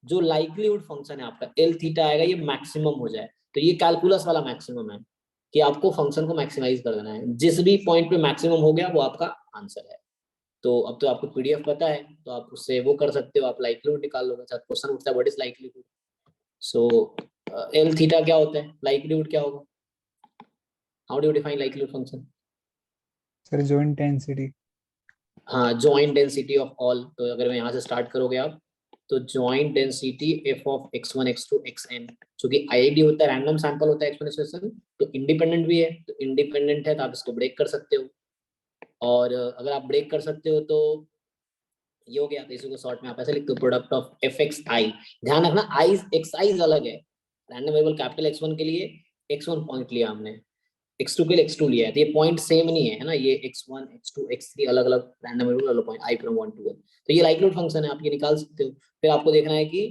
जो लाइक्लीहुड फंक्शन है आपका एल थीटा आएगा, ये मैक्सिमम हो जाए। तो ये कैलकुलस वाला मैक्सिमम है कि आपको फंक्शन को मैक्सिमाइज कर देना है, जिस भी पॉइंट पे मैक्सिमम हो गया वो आपका आंसर है। तो अब तो आपको पीडीएफ पता है, तो आप उससे वो कर सकते हो, आप लाइक्लीहुड निकाल लोगे। अच्छा क्वेश्चन उठता है what is likelihood. So L theta क्या होता है, लाइक्लीहुड क्या होगा, how do you define likelihood function. Sir जो इंटेंसिटी हाँ, जॉइंट डेंसिटी ऑफ ऑल। तो अगर मैं यहाँ से स्टार्ट करोगे आप, तो joint density F of x1 x2 xn, चूंकि आईआईडी होता है, रैंडम सैंपल होता है एक्सपोनेंशियल, तो इंडिपेंडेंट भी है, तो इंडिपेंडेंट है तो आप इसको ब्रेक कर सकते हो। और अगर आप ब्रेक कर सकते हो तो ये हो गया। तो इसी को शॉर्ट में आप ऐसे लिखते हो, प्रोडक्ट ऑफ एफ एक्स आई। ध्यान रखना, आई एक्स आई अलग है। रैंडम वेरिएबल कैपिटल x1 के लिए x1 पॉइंट लिया हमने, x2 के लिए x2 लिया है, तो ये पॉइंट सेम नहीं है ना, ये x1 x2 x3 अलग अलग रैंडम वेरिएबल अलग पॉइंट, i फ्रॉम 1 to 1। तो ये लाइक्लीहुड फंक्शन है, आप ये निकाल सकते हो। फिर आपको देखना है कि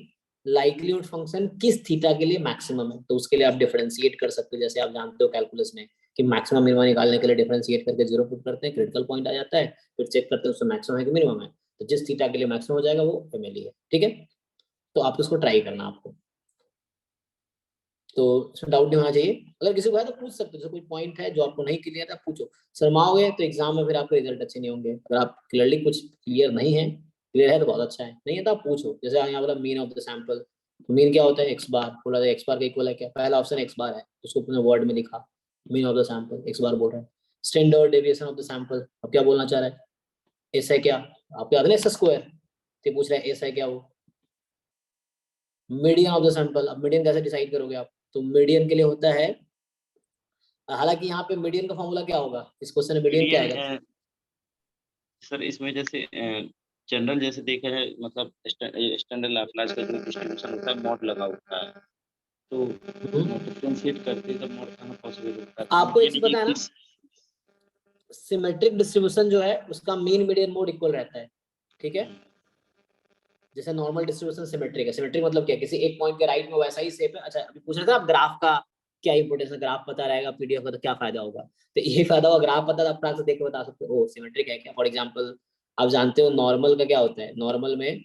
लाइक्लीहुड फंक्शन किस थीटा के लिए मैक्सिमम है, तो उसके लिए आप डिफरेंशिएट कर सकते हो। जैसे आप जानते हो कैलकुलस में कि मैक्सिमम मिनिमम निकालने के लिए डिफरेंशिएट करके 0 पुट करते हैं, क्रिटिकल पॉइंट आ जाता है, फिर चेक करते हैं उसमें मैक्सिमम है कि मिनिमम है। तो जिस थीटा के लिए मैक्सिमम हो जाएगा वो फैमिली है, ठीक है। तो आप इसको ट्राई करना आपको, तो इसमें डाउट नहीं होना चाहिए। अगर किसी को है तो पूछ सकते हो, जैसे कोई पॉइंट है जो आपको नहीं क्लियर है पूछो। शर्माओगे तो एग्जाम में फिर आपके रिजल्ट अच्छे नहीं होंगे। अगर आप क्लियरली कुछ क्लियर नहीं है, क्लियर है तो बहुत अच्छा है, नहीं है तो आप पूछो। जैसे यहाँ बोला मीन ऑफ द सैंपल, तो मीन क्या होता है, एक्स बार। बोला एक्स बार का इक्वल है क्या, पहला ऑप्शन एक्स बार है, उसको अपने वर्ड में लिखा, mean of the sample X bar बोल रहा है। Standard deviation of the sample, अब क्या बोलना चाह रहा है, एस है क्या, आपको याद है एस स्क्वायर, तो पूछ रहा है एस है क्या वो। मीडियन ऑफ द सैंपल, अब मीडियन कैसे डिसाइड करोगे आप, तो मीडियन के लिए होता है, हालांकि यहाँ पे मीडियन का फॉर्मूला क्या होगा, इस क्वेश्चन में मीडियन क्या आएगा। सर इसमें जैसे जनरल जैसे देखा जाए, मतलब स्टैंडर्ड लैप्लास का जो डिस्ट्रीब्यूशन होता है मॉड लगा होता है, तो डिफरेंशिएट करते हैं तब मॉड कहाँ पॉसिबल होता है। आपको एक यानी चीज कि पता है ना, सिमेट्रिक डिस्ट्रीब्यूशन जो है उसका मीन मीडियन मोड इक्वल रहता है, ठीक है। जैसे नॉर्मल डिस्ट्रीब्यूशन सिमेट्रिक है, सिमेट्रिक मतलब क्या, किसी एक पॉइंट के राइट में वैसा ही शेप है। अच्छा अभी पूछ रहे थे आप ग्राफ का क्या इंपोर्टेंस है, ग्राफ पता रहेगा पीडीएफ का तो क्या फायदा होगा, तो ये फायदा होगा, ग्राफ पता आप प्राक से देख के बता सकते हो सिमेट्रिक है क्या। फॉर एग्जांपल आप जानते हो नॉर्मल का क्या होता है, नॉर्मल में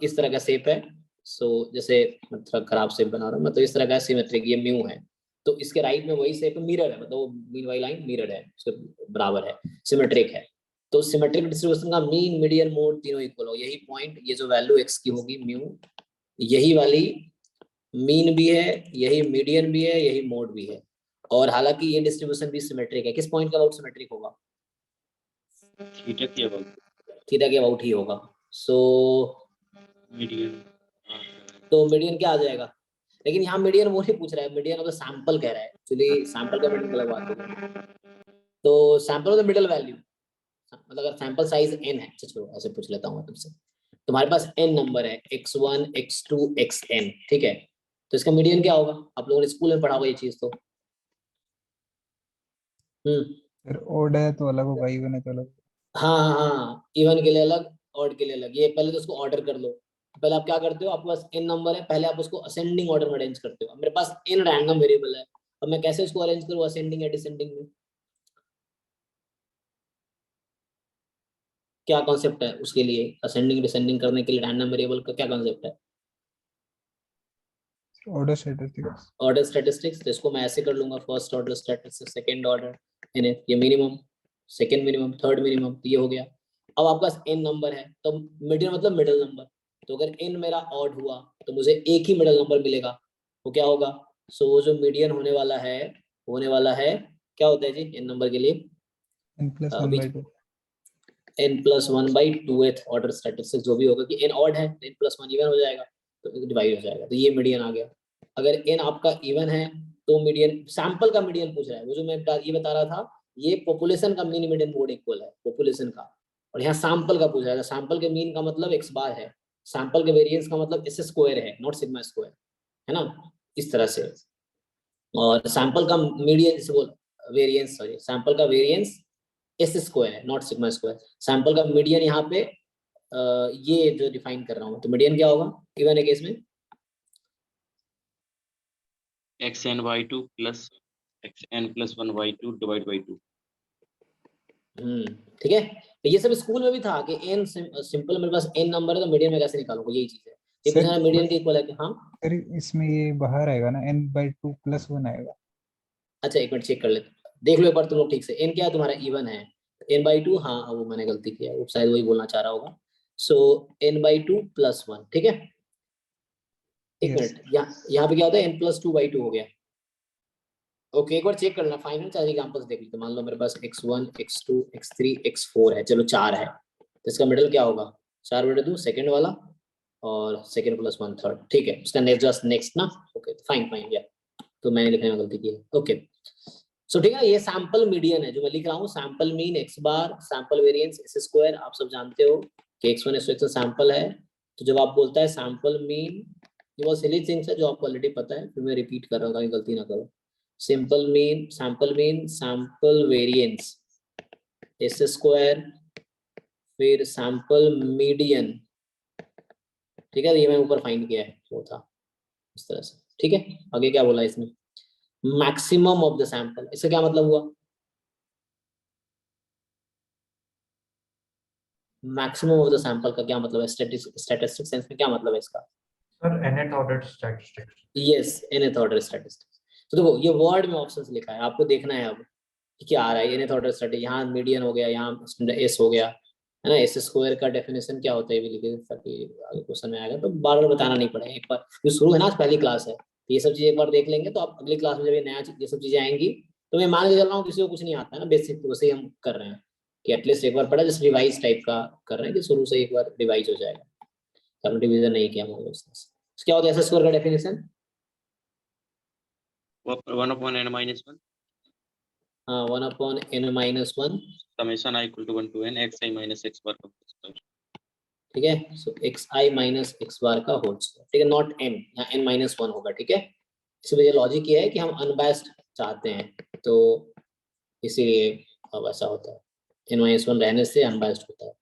इस तरह का शेप है, सो जैसे मैं थोड़ा खराब शेप बना रहा हूँ, मतलब इस तरह का सिमेट्रिक, ये म्यू है, तो इसके राइट में वही शेप मिरर है, मतलब वो मीन वाली लाइन मिरर है, उसके बराबर है, सिमेट्रिक है। तो सिमेट्रिक डिस्ट्रीब्यूशन का मीन मीडियन मोड तीनों इक्वल हो, यही पॉइंट, ये जो वैल्यू एक्स की होगी म्यू, यही वाली मीन भी है, यही मीडियन भी है, यही मोड भी है। और हालांकि ये डिस्ट्रीब्यूशन भी सिमेट्रिक है, किस पॉइंट का अबाउट सिमेट्रिक होगा, थीटा के अबाउट, थीटा के अबाउट ही होगा। सो मीडियन, तो मीडियन क्या आ जाएगा, लेकिन यहाँ मीडियन वो नहीं पूछ रहा है, मीडियन ऑफ द सैंपल कह रहा है, एक्चुअली सैंपल का मीडियन अलग बात होगी। तो sample of the middle value, मतलब अगर सैंपल साइज n है, चलो ऐसे पूछ लेता हूँ तुमसे, तुम्हारे पास n नंबर है x1 x2 xn, ठीक है, तो इसका मीडियन क्या होगा, आप लोगों ने स्कूल में पढ़ा होगा ये चीज तो। फिर ओड है तो अलग होगा, इवन है तो अलग। हाँ हाँ हाँ, इवन के लिए अलग, ऑड के लिए अलग। ये पहले तो उसको ऑर्डर कर लो। पहले आप क्या करते हो, आपके पास n नंबर है, पहले आप उसको असेंडिंग ऑर्डर में अरेंज करते हो। अब मेरे पास n रैंडम वेरिएबल है, अब मैं कैसे उसको अरेंज करूँ, असेंडिंग या डिसेंडिंग में, क्या कॉन्सेप्ट है उसके लिए, असेंडिंग डिसेंडिंग करने के लिए रैंडम वेरिएबल का क्या कॉन्सेप्ट है, ऑर्डर स्टैटिस्टिक्स। Order statistics. तो इसको मैं ऐसे कर लूंगा, first order statistics, second order N, F minimum, second minimum, third minimum, तो ये हो गया। अब आपके पास n नंबर है, तो मिडिल मतलब मिडिल नंबर, तो अगर n मेरा ऑड हुआ तो मुझे एक ही मिडिल नंबर मिलेगा, तो क्या होगा, सो वो जो मीडियन होने वाला है, क्या होता है जी n नंबर के लिए, n+1 by 2। n+1/2th order statistics जो भी होगा, कि n ऑड है तो n+1 इवन हो जाएगा, तो डिवाइड हो जाएगा, तो ये मीडियन आ गया। अगर n आपका इवन है तो मीडियन, सैंपल का मीडियन पूछ रहा है, वो जो मैं ये बता रहा था, ये पॉपुलेशन का मीन मीडियन मोड इक्वल है पॉपुलेशन का, और यहाँ सैंपल का पूछ रहा है, सैंपल के मीन का मतलब x बार है, सैंपल के वेरिएंस का मतलब s स्क्वायर है, नॉट सिग्मा स्क्वायर, है ना, इस तरह से। और सैंपल का मीडियन जैसे बोल, वेरिएंस, सॉरी, सैंपल का वेरिएंस एस स्क्वायर है, नॉट सिग्मा स्क्वायर। सैंपल का मीडियन यहाँ पे ये जो डिफाइन कर रहा हूँ, तो मीडियन क्या होगा इवन है केस में, xn/2 plus xn+1/2 divide by 2। ठीक है। तो ये सब स्कूल में भी था कि n सिंपल, मेरे पास n नंबर है तो मीडियन में कैसे निकालूंगा, यही चीज है। ये सर पूछना मीडियन के इक्वल है कि हाँ, सर इसमें ये बाहर आएगा ना, n/2+1 आएगा। अच्छा एक मिनट चेक कर लेते, देख लो एक बार तुम लोग ठीक से, n क्या है तुम्हारा इवन है, n/2, हाँ वो मैंने गलती किया, वो शायद वही बोलना चाह रहा होगा। सो n/2+1, ठीक है। एक यस। मिनट, यहाँ पे क्या होता है, n+2/2 हो गया, ओके एक बार चेक करना फाइनल 4 एग्जांपल्स देख लेते हैं। मान लो मेरे पास x1 x2 x3 x4 है, चलो 4 है, तो इसका मिडिल क्या होगा? 4 बटे 2 सेकंड वाला और सेकंड प्लस 1 थर्ड, ठीक है। उसका नेक्स्ट जस्ट नेक्स्ट ना, ओके फाइन फाइन या तो मैंने लिखने में गलती की है, ओके। सो ठीक है, ये सैंपल मीडियन है जो मैं लिख रहा हूँ। सैंपल मीन x बार, सैंपल वेरिएंस s स्क्वायर। आप सब जानते हो कि x1 s2 सैंपल है, तो जब आप बोलता है सैंपल मीन, ये बहुत सिली थिंग्स है जो आपको ऑलरेडी पता है, फिर मैं रिपीट कर रहा हूँ ताकि गलती ना करो। Sample mean sample variance s square, फिर सैंपल मीडियन, ठीक है। ये मैंने ऊपर फाइंड किया है, वो था इस तरह से, ठीक है। आगे क्या बोला इसमें? मैक्सिमम ऑफ द सैंपल, इसका क्या मतलब हुआ? मैक्सिमम ऑफ द सैंपल का क्या मतलब है स्टैटिस्टिक सेंस में, क्या मतलब है इसका? Sir nth order statistics. Yes, nth order statistics. तो देखो ये वर्ड में ऑप्शंस लिखा है, आपको देखना है अब कि क्या आ रहा है। nth ऑर्डर स्टैटिस्टिक्स, यहाँ मीडियन हो गया, यहाँ एस हो गया, है ना। एस स्क्वायर का डेफिनेशन क्या होता है ये भी लिखे ताकि आगे क्वेश्चन में आएगा तो बार बार बताना नहीं पड़ेगा। एक बार जो शुरू है ना, आज पहली क्लास है, तो ये सब चीजें एक बार देख लेंगे तो आप अगली क्लास में जब ये नया ये सब चीजें आएंगी, तो मैं मान के चल रहा हूँ किसी को कुछ नहीं आता है ना, बेसिक तो वैसे ही हम कर रहे हैं कि एटलीस्ट एक बार पढ़ा, जैसे रिवाइज टाइप का कर रहे हैं कि शुरू से एक बार रिवाइज हो जाएगा, कारण डिवीजन नहीं किया हम लोग। क्या होता है एस स्क्वायर का डेफिनेशन? 1/n-1 हाँ 1/n-1 summation i = 1 to n xi - x bar का स्क्वायर। ठीक है। सो xi माइनस x बार का होल स्क्वायर, ठीक है, नॉट n, यहाँ n-1 होगा, ठीक है। इसमें ये लॉजिक ये है कि हम अनबायस्ड चाहते हैं, तो इसीलिए अब ऐसा होता है, n-1 रहने से अनबायस्ड होता है,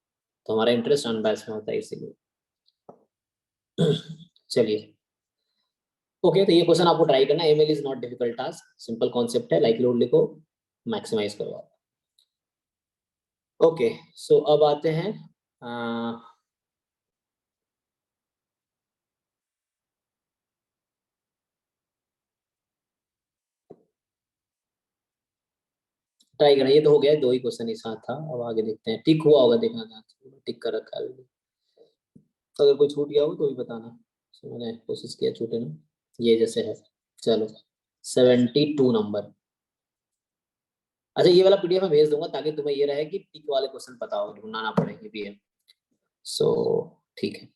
तो हमारा इंटरेस्ट अनबायस्ड में होता है इसीलिए। चलिए ओके, तो ये क्वेश्चन आपको ट्राई करना है। ML is not difficult task, simple concept है, लाइक्लीहुड लिखो, मैक्सिमाइज करो आप। ओके सो अब आते हैं ट्राई करना। ये तो हो गया, 2 ही क्वेश्चन इस साथ था, अब आगे देखते हैं। टिक हुआ होगा, देखना था, टिक कर रखा है, तो अगर कोई छूट गया हो तो भी बताना। so, मैंने कोशिश किया छूटे ना, ये जैसे है। चलो 72 नंबर। अच्छा ये वाला पीडीएफ मैं भेज दूंगा ताकि तुम्हें ये रहे कि टिक वाले क्वेश्चन पता हो, ढूंढना ना पड़े, ये भी है। सो ठीक है,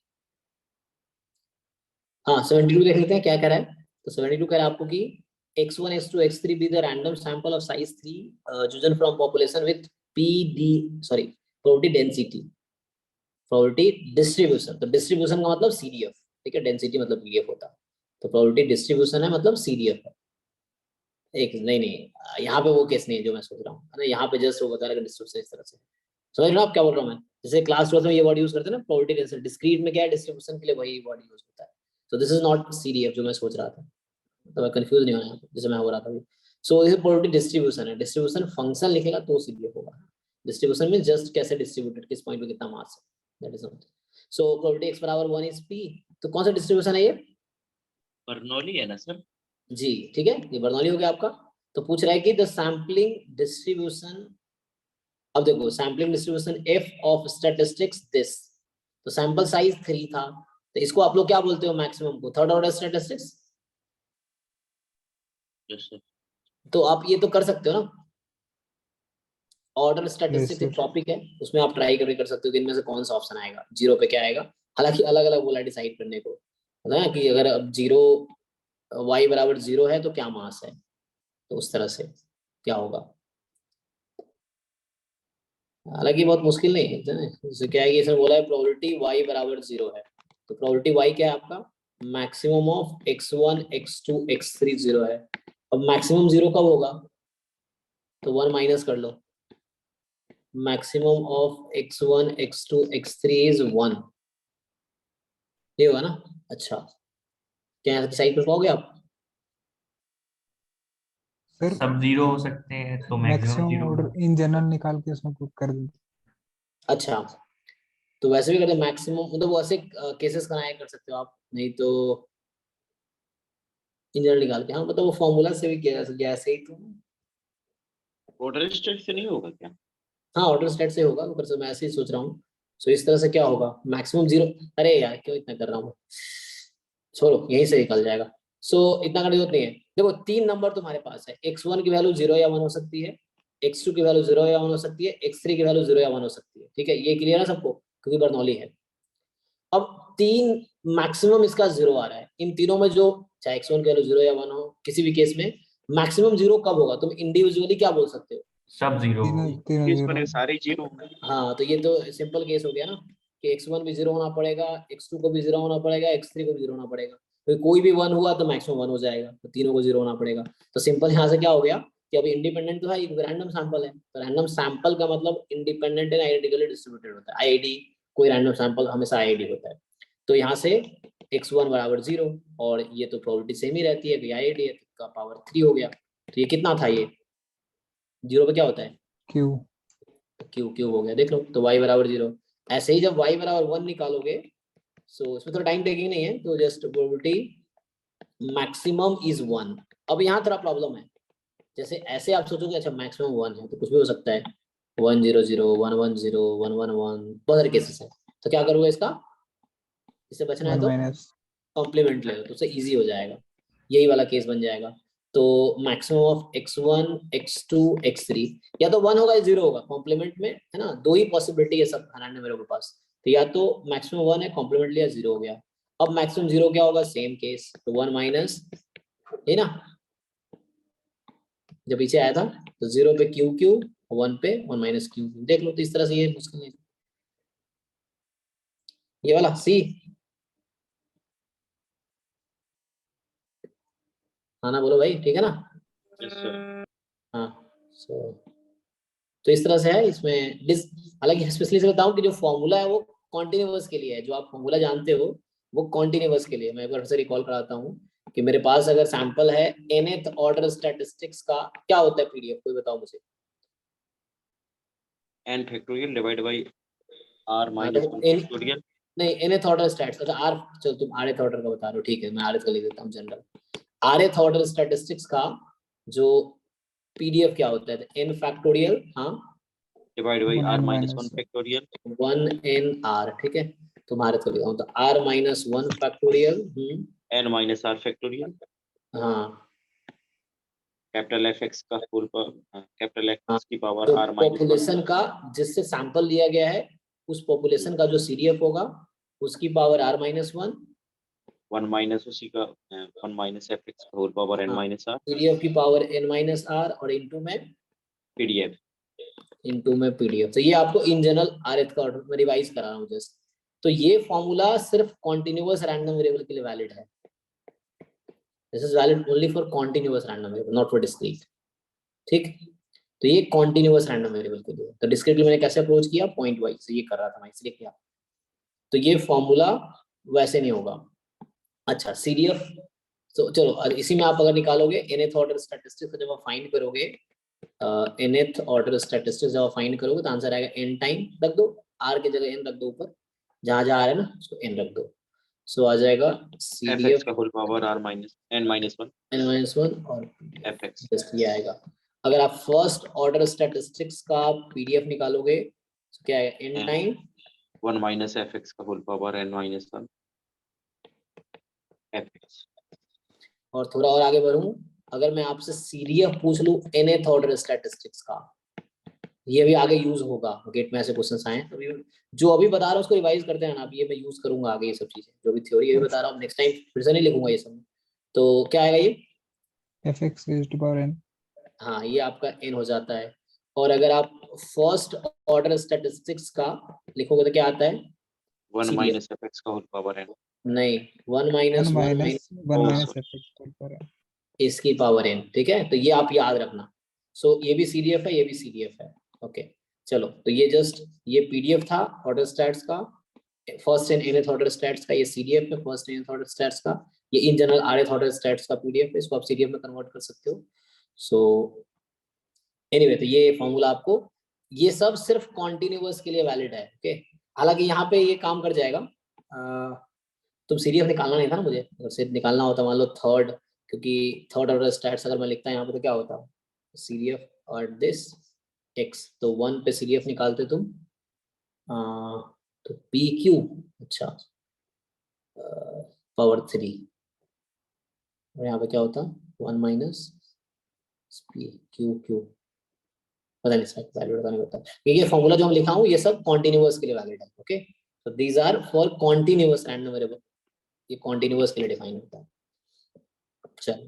हाँ 72 देख लेते हैं क्या कह रहा है। तो 72 कह रहा है आपको कि x1 x2 x3 be the random sample of size 3 chosen from population with PD sorry probability density, probability distribution। तो डिस्ट्रीब्यूशन का मतलब CDF, ठीक है, डेंसिटी मतलब PDF होता है, तो प्रोबेबिलिटी डिस्ट्रीब्यूशन है मतलब CDF है। एक नहीं यहाँ पे वो केस नहीं है जो मैं सोच रहा हूँ, है ना। यहाँ पे जस्ट वो बता रहा है डिस्ट्रीब्यूशन इस तरह से, समझ रहे हो आप क्या बोल रहा हूँ मैं? जैसे क्लास 12 में ये वर्ड यूज करते हैं ना, प्रोबेबिलिटी डेंसिटी, डिस्क्रीट में क्या है, डिस्ट्रीब्यूशन के लिए वही वर्ड यूज होता है। So this is not CDF जो मैं सोच रहा था, तो मैं कंफ्यूज नहीं होना जैसे मैं हो रहा था अभी। सो ये प्रोबेबिलिटी डिस्ट्रीब्यूशन है, डिस्ट्रीब्यूशन फंक्शन लिखेगा तो CDF होगा। डिस्ट्रीब्यूशन में जस्ट कैसे डिस्ट्रीब्यूटेड, किस पॉइंट पे कितना मास है, that is not. So probability x = 1 is P, तो कौन सा डिस्ट्रीब्यूशन है ये? बर्नौली है ना सर? जी ठीक है, ये बर्नौली हो गया आपका। तो पूछ रहा है कि द सैम्पलिंग डिस्ट्रीब्यूशन, अब देखो sampling distribution f of statistics this, तो सैंपल साइज 3 था, तो इसको आप लोग क्या बोलते हो मैक्सिमम को? Third order statistics. Yes sir. तो आप ये तो कर सकते हो ना, ऑर्डर यस स्टैटिस्टिक्स एक सर। टॉपिक है, उसमें आप ट्राई करके कर सकते हो कि इनमें से कौन सा ऑप्शन आएगा, जीरो पे क्या आएगा। हालांकि अलग अलग बोला डिसाइड करने को, है ना, कि अगर अब जीरो y = 0 है तो क्या मास है, तो उस तरह से क्या होगा। हालांकि बहुत मुश्किल नहीं है ना, जैसे क्या है कि इसमें बोला है प्रोबेबिलिटी y = 0 है, तो प्रोबेबिलिटी y क्या है आपका? Maximum of x1 x2 x3 0 है। अब मैक्सिमम 0 कब होगा? तो 1 माइनस कर लो, maximum of x1 x2 x3 is 1, ये होगा ना। अच्छा क्या यहाँ डिसाइड कर पाओगे आप? सर सब जीरो हो सकते हैं तो मैक्सिमम मैक्सिमम जीरो ऑर्डर होगा। इन जनरल निकाल के उसमें पुट कर दो। अच्छा तो वैसे भी करते मैक्सिमम, मतलब वो ऐसे केसेस कराया कर सकते हो आप, नहीं तो इन जनरल निकाल के, हाँ मतलब वो फॉर्मूला से भी किया ऐसे ही तो। ऑर्डर स्टेट से नहीं होगा क्या? हाँ ऑर्डर स्टेट से होगा, ऊपर से मैं ऐसे ही सोच रहा हूँ। सो इस तरह से क्या होगा, मैक्सिमम 0, अरे यार क्यों इतना कर रहा हूँ, छोड़ो यहीं से निकल जाएगा। सो इतना करने की जरूरत नहीं है। देखो 3 नंबर तुम्हारे पास है, x1 की वैल्यू 0 या 1 हो सकती है, x2 की वैल्यू 0 या 1 हो सकती है, x3 की वैल्यू 0 या 1 हो सकती है। ठीक है, ये क्लियर है सबको, क्योंकि बर्नौली है। अब 3 मैक्सिमम इसका 0 आ रहा है, इन तीनों में जो चाहे x1 की वैल्यू 0 या 1 हो, किसी भी केस में मैक्सिमम 0 कब होगा? तुम इंडिविजुअली क्या बोल सकते हो? सब जीरो तीनों होगी। तीनों केस जीरो बने सारे जीरो। हाँ, तो ये तो सिंपल केस हो गया ना कि x1 भी 0 होना पड़ेगा, x2 को भी 0 होना पड़ेगा, x3 को भी 0 होना पड़ेगा। तो कोई भी 1 हुआ तो मैक्सिमम 1 हो जाएगा, तो तीनों को 0 होना पड़ेगा। तो सिंपल यहाँ से क्या हो गया कि अभी इंडिपेंडेंट तो है, एक रैंडम सैंपल है, तो रैंडम सैंपल का मतलब इंडिपेंडेंट एंड आइडेंटिकली डिस्ट्रीब्यूटेड होता है। आईआईडी, कोई रैंडम सैंपल हमेशा आईआईडी होता है। तो यहाँ से x1 बराबर 0, और ये तो प्रोबेबिलिटी सेम ही रहती है कि आईआईडी है, तो का पावर 3 हो गया। तो ये कितना था? ये 0 पे क्या होता है? क्यू। क्यू क्यूब हो गया, देख लो। तो y बराबर 0। ऐसे ही जब y बराबर 1 निकालोगे, सो इसमें थोड़ा टाइम टेकिंग नहीं है, तो जस्ट प्रोबेबिलिटी मैक्सिमम इज 1। अब यहाँ थोड़ा प्रॉब्लम है, जैसे ऐसे आप सोचोगे अच्छा मैक्सिमम 1 है तो कुछ भी हो सकता है, 1 0 0 1 1 0 1 1 1, बहुत सारे केसेस है। तो क्या करोगे इसका? इससे बचना है 1 तो माइनस कॉम्प्लीमेंट ले लो, तो उससे इजी हो जाएगा, यही वाला केस बन जाएगा। तो maximum of x1 x2 x3 या तो 1 होगा या 0 होगा कॉम्प्लीमेंट में, है ना? दो ही पॉसिबिलिटी है सब हराने मेरे के पास, तो या तो मैक्सिमम 1 है कॉम्प्लीमेंट लिया 0 हो गया। अब मैक्सिमम 0 क्या होगा? सेम केस, तो 1 माइनस, है ना? जब पीछे आया था तो 0 पे क्यू क्यू, 1 पे 1 माइनस क्यू, देख लो। तो इस तरह से ये मुश्किल नहीं, ये वाला सी। हाँ ना, बोलो भाई, ठीक है ना? Yes sir. हाँ, सो तो इस तरह से है इसमें हालांकि स्पेशली से बताऊं कि जो फॉर्मूला है वो कॉन्टिन्यूअस के लिए है, जो आप फॉर्मूला जानते हो वो कॉन्टिन्यूअस के लिए। मैं एक बार से रिकॉल कराता हूँ कि मेरे पास अगर सैंपल है nth ऑर्डर स्टैटिस्टिक्स का, क्या होता है पीडीएफ, कोई बताओ मुझे। n factorial divide by r हाँ माइनस देखो 1 फैक्टोरियल। नहीं, nth ऑर्डर स्टैट्स, अच्छा आर, चलो तुम rth ऑर्डर का बता रहे हो, ठीक है, मैं rth का लिख देता हूँ जनरल। rth ऑर्डर स्टैटिस्टिक्स का जो पीडीएफ क्या होता है? n फैक्टोरियल, हाँ, divide by r 1 minus 1 minus factorial. 1 n r, ठीक है। तुम्हारे को लिखा हूँ तो r minus 1 factorial, n minus r factorial. हाँ कैपिटल fx का होल पावर, कैपिटल हाँ, x की पावर जो r माइनस 1। पॉपुलेशन का जिससे सैंपल लिया गया है उस पॉपुलेशन का जो सीडीएफ होगा उसकी पावर r माइनस 1, 1 माइनस उसी का 1 माइनस fx का होल पावर n हाँ, माइनस r। सीडीएफ की पावर n माइनस r, और इनटू में पीडीएफ। तो ये आपको इन जनरल rth का ऑर्डर में रिवाइज करा रहा हूँ जस्ट। तो ये फॉर्मूला सिर्फ कॉन्टिन्यूअस रैंडम वेरिएबल के लिए वैलिड है। This is valid only for continuous random variable, not for discrete. ठीक, तो ये कॉन्टिन्यूअस रैंडम वेरिएबल के लिए। तो डिस्क्रीटली मैंने कैसे अप्रोच किया? पॉइंट वाइज ये कर रहा था मैं, इसलिए किया। तो ये फॉर्मूला वैसे नहीं होगा। अच्छा सीडीएफ, तो चलो इसी में आप अगर निकालोगे nth ऑर्डर स्टैटिस्टिक्स जब आप फाइंड करोगे, nth ऑर्डर स्टैटिस्टिक्स जब आप फाइंड करोगे तो आंसर आएगा n टाइम, रख दो r की जगह n रख दो, ऊपर जहां जहां आ रहा है ना उसको n रख दो। सो आ जाएगा fx सीडीएफ का whole power r minus n minus 1 n-1 और fx। जस्ट ये आएगा। अगर आप फर्स्ट ऑर्डर स्टैटिस्टिक्स का पीडीएफ निकालोगे तो क्या आएगा? n टाइम 1 माइनस fx का whole power n minus 1 fx। और थोड़ा और आगे बढ़ूं, अगर मैं आपसे सीडीएफ पूछ लूं nth ऑर्डर स्टैटिस्टिक्स का, ये भी आगे यूज होगा, गेट में ऐसे क्वेश्चंस आए हैं, तो जो अभी बता रहा हूँ उसको रिवाइज करते हैं ना आप, ये मैं यूज करूंगा आगे, ये सब चीजें जो भी थ्योरी अभी बता रहा हूँ नेक्स्ट टाइम फिर से नहीं लिखूंगा ये सब। तो क्या आएगा ये? fx raised to power n। हाँ, ये आपका n हो जाता है। और अगर आप फर्स्ट ऑर्डर स्टैटिस्टिक्स का लिखोगे तो क्या आता है? 1 CDF माइनस fx का होल पावर n। नहीं, 1 1 minus 1 minus minus 1 oh minus sorry. fx whole power n। इसकी पावर n, ठीक है। तो ये आप याद रखना। सो ये भी सीडीएफ है, ये भी सीडीएफ है। ओके चलो, तो ये जस्ट ये पीडीएफ था ऑर्डर स्टैट्स का, first and nth order stats का। ये सीडीएफ है first and nth order stats का। ये in general rth order stats का पीडीएफ है, इसको आप सीडीएफ में कन्वर्ट कर सकते हो। सो एनीवे, तो ये फॉर्मूला आपको, ये सब सिर्फ कॉन्टिन्यूअस के लिए वैलिड है। ओके, हालांकि यहाँ पे ये काम कर जाएगा। तुम सीडीएफ निकालना नहीं था ना मुझे, अगर से निकालना होता मान लो थर्ड, क्योंकि थर्ड ऑर्डर स्टैट्स अगर मैं लिखता यहाँ पे तो क्या होता? सीडीएफ और दिस एक्स, तो 1 पे सीडीएफ निकालते तुम, तो पी क्यू, अच्छा पावर 3, और यहाँ पे क्या होता 1 माइनस पी क्यू क्यू, पता नहीं सर वैलिड नहीं होता। ये फॉर्मूला जो हम लिखा हूँ ये सब कॉन्टिन्यूअस के लिए वैलिड है। ओके, तो these are for continuous random variable, ये कॉन्टिन्यूअस के लिए डिफाइन होता है। चलो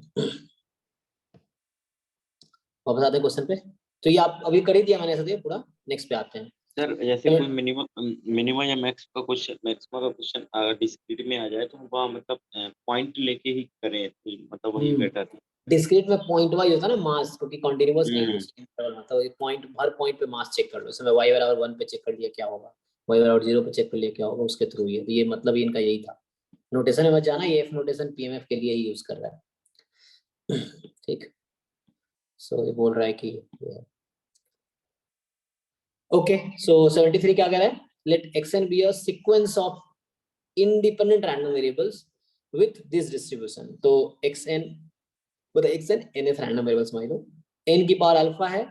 वापस आते हैं क्वेश्चन पे। तो ये आप अभी कर ही दिया मैंने ऐसा दिया पूरा, नेक्स्ट पे आते हैं। सर जैसे कोई मिनिमम या मैक्सिमम का क्वेश्चन अगर डिस्क्रीट में आ जाए तो हम वहाँ मतलब पॉइंट लेके ही करें, तो मतलब वही बेटर है। डिस्क्रीट में पॉइंट वाइज होता है ना मास, क्योंकि कॉन्टिन्यूअस नहीं है हम्म। तो एक पॉइंट, हर पॉइंट पे मास चेक कर लो। इसमें y बराबर 1 पे चेक कर लिया क्या होगा, y बराबर 0 पे चेक कर लिया क्या होगा, उसके थ्रू ये। तो ये मतलब इनका यही था। नोटेशन में मत जाना, ये एफ नोटेशन पीएमएफ के लिए ही यूज कर रहा है। ठीक, सो ये बोल रहा है कि ओके, सो 73 क्या कह रहा है, let xn be a sequence of independent random variables with this distribution. तो xn मतलब xn nth रैंडम वेरिएबल्स मान लो, n की पावर अल्फा है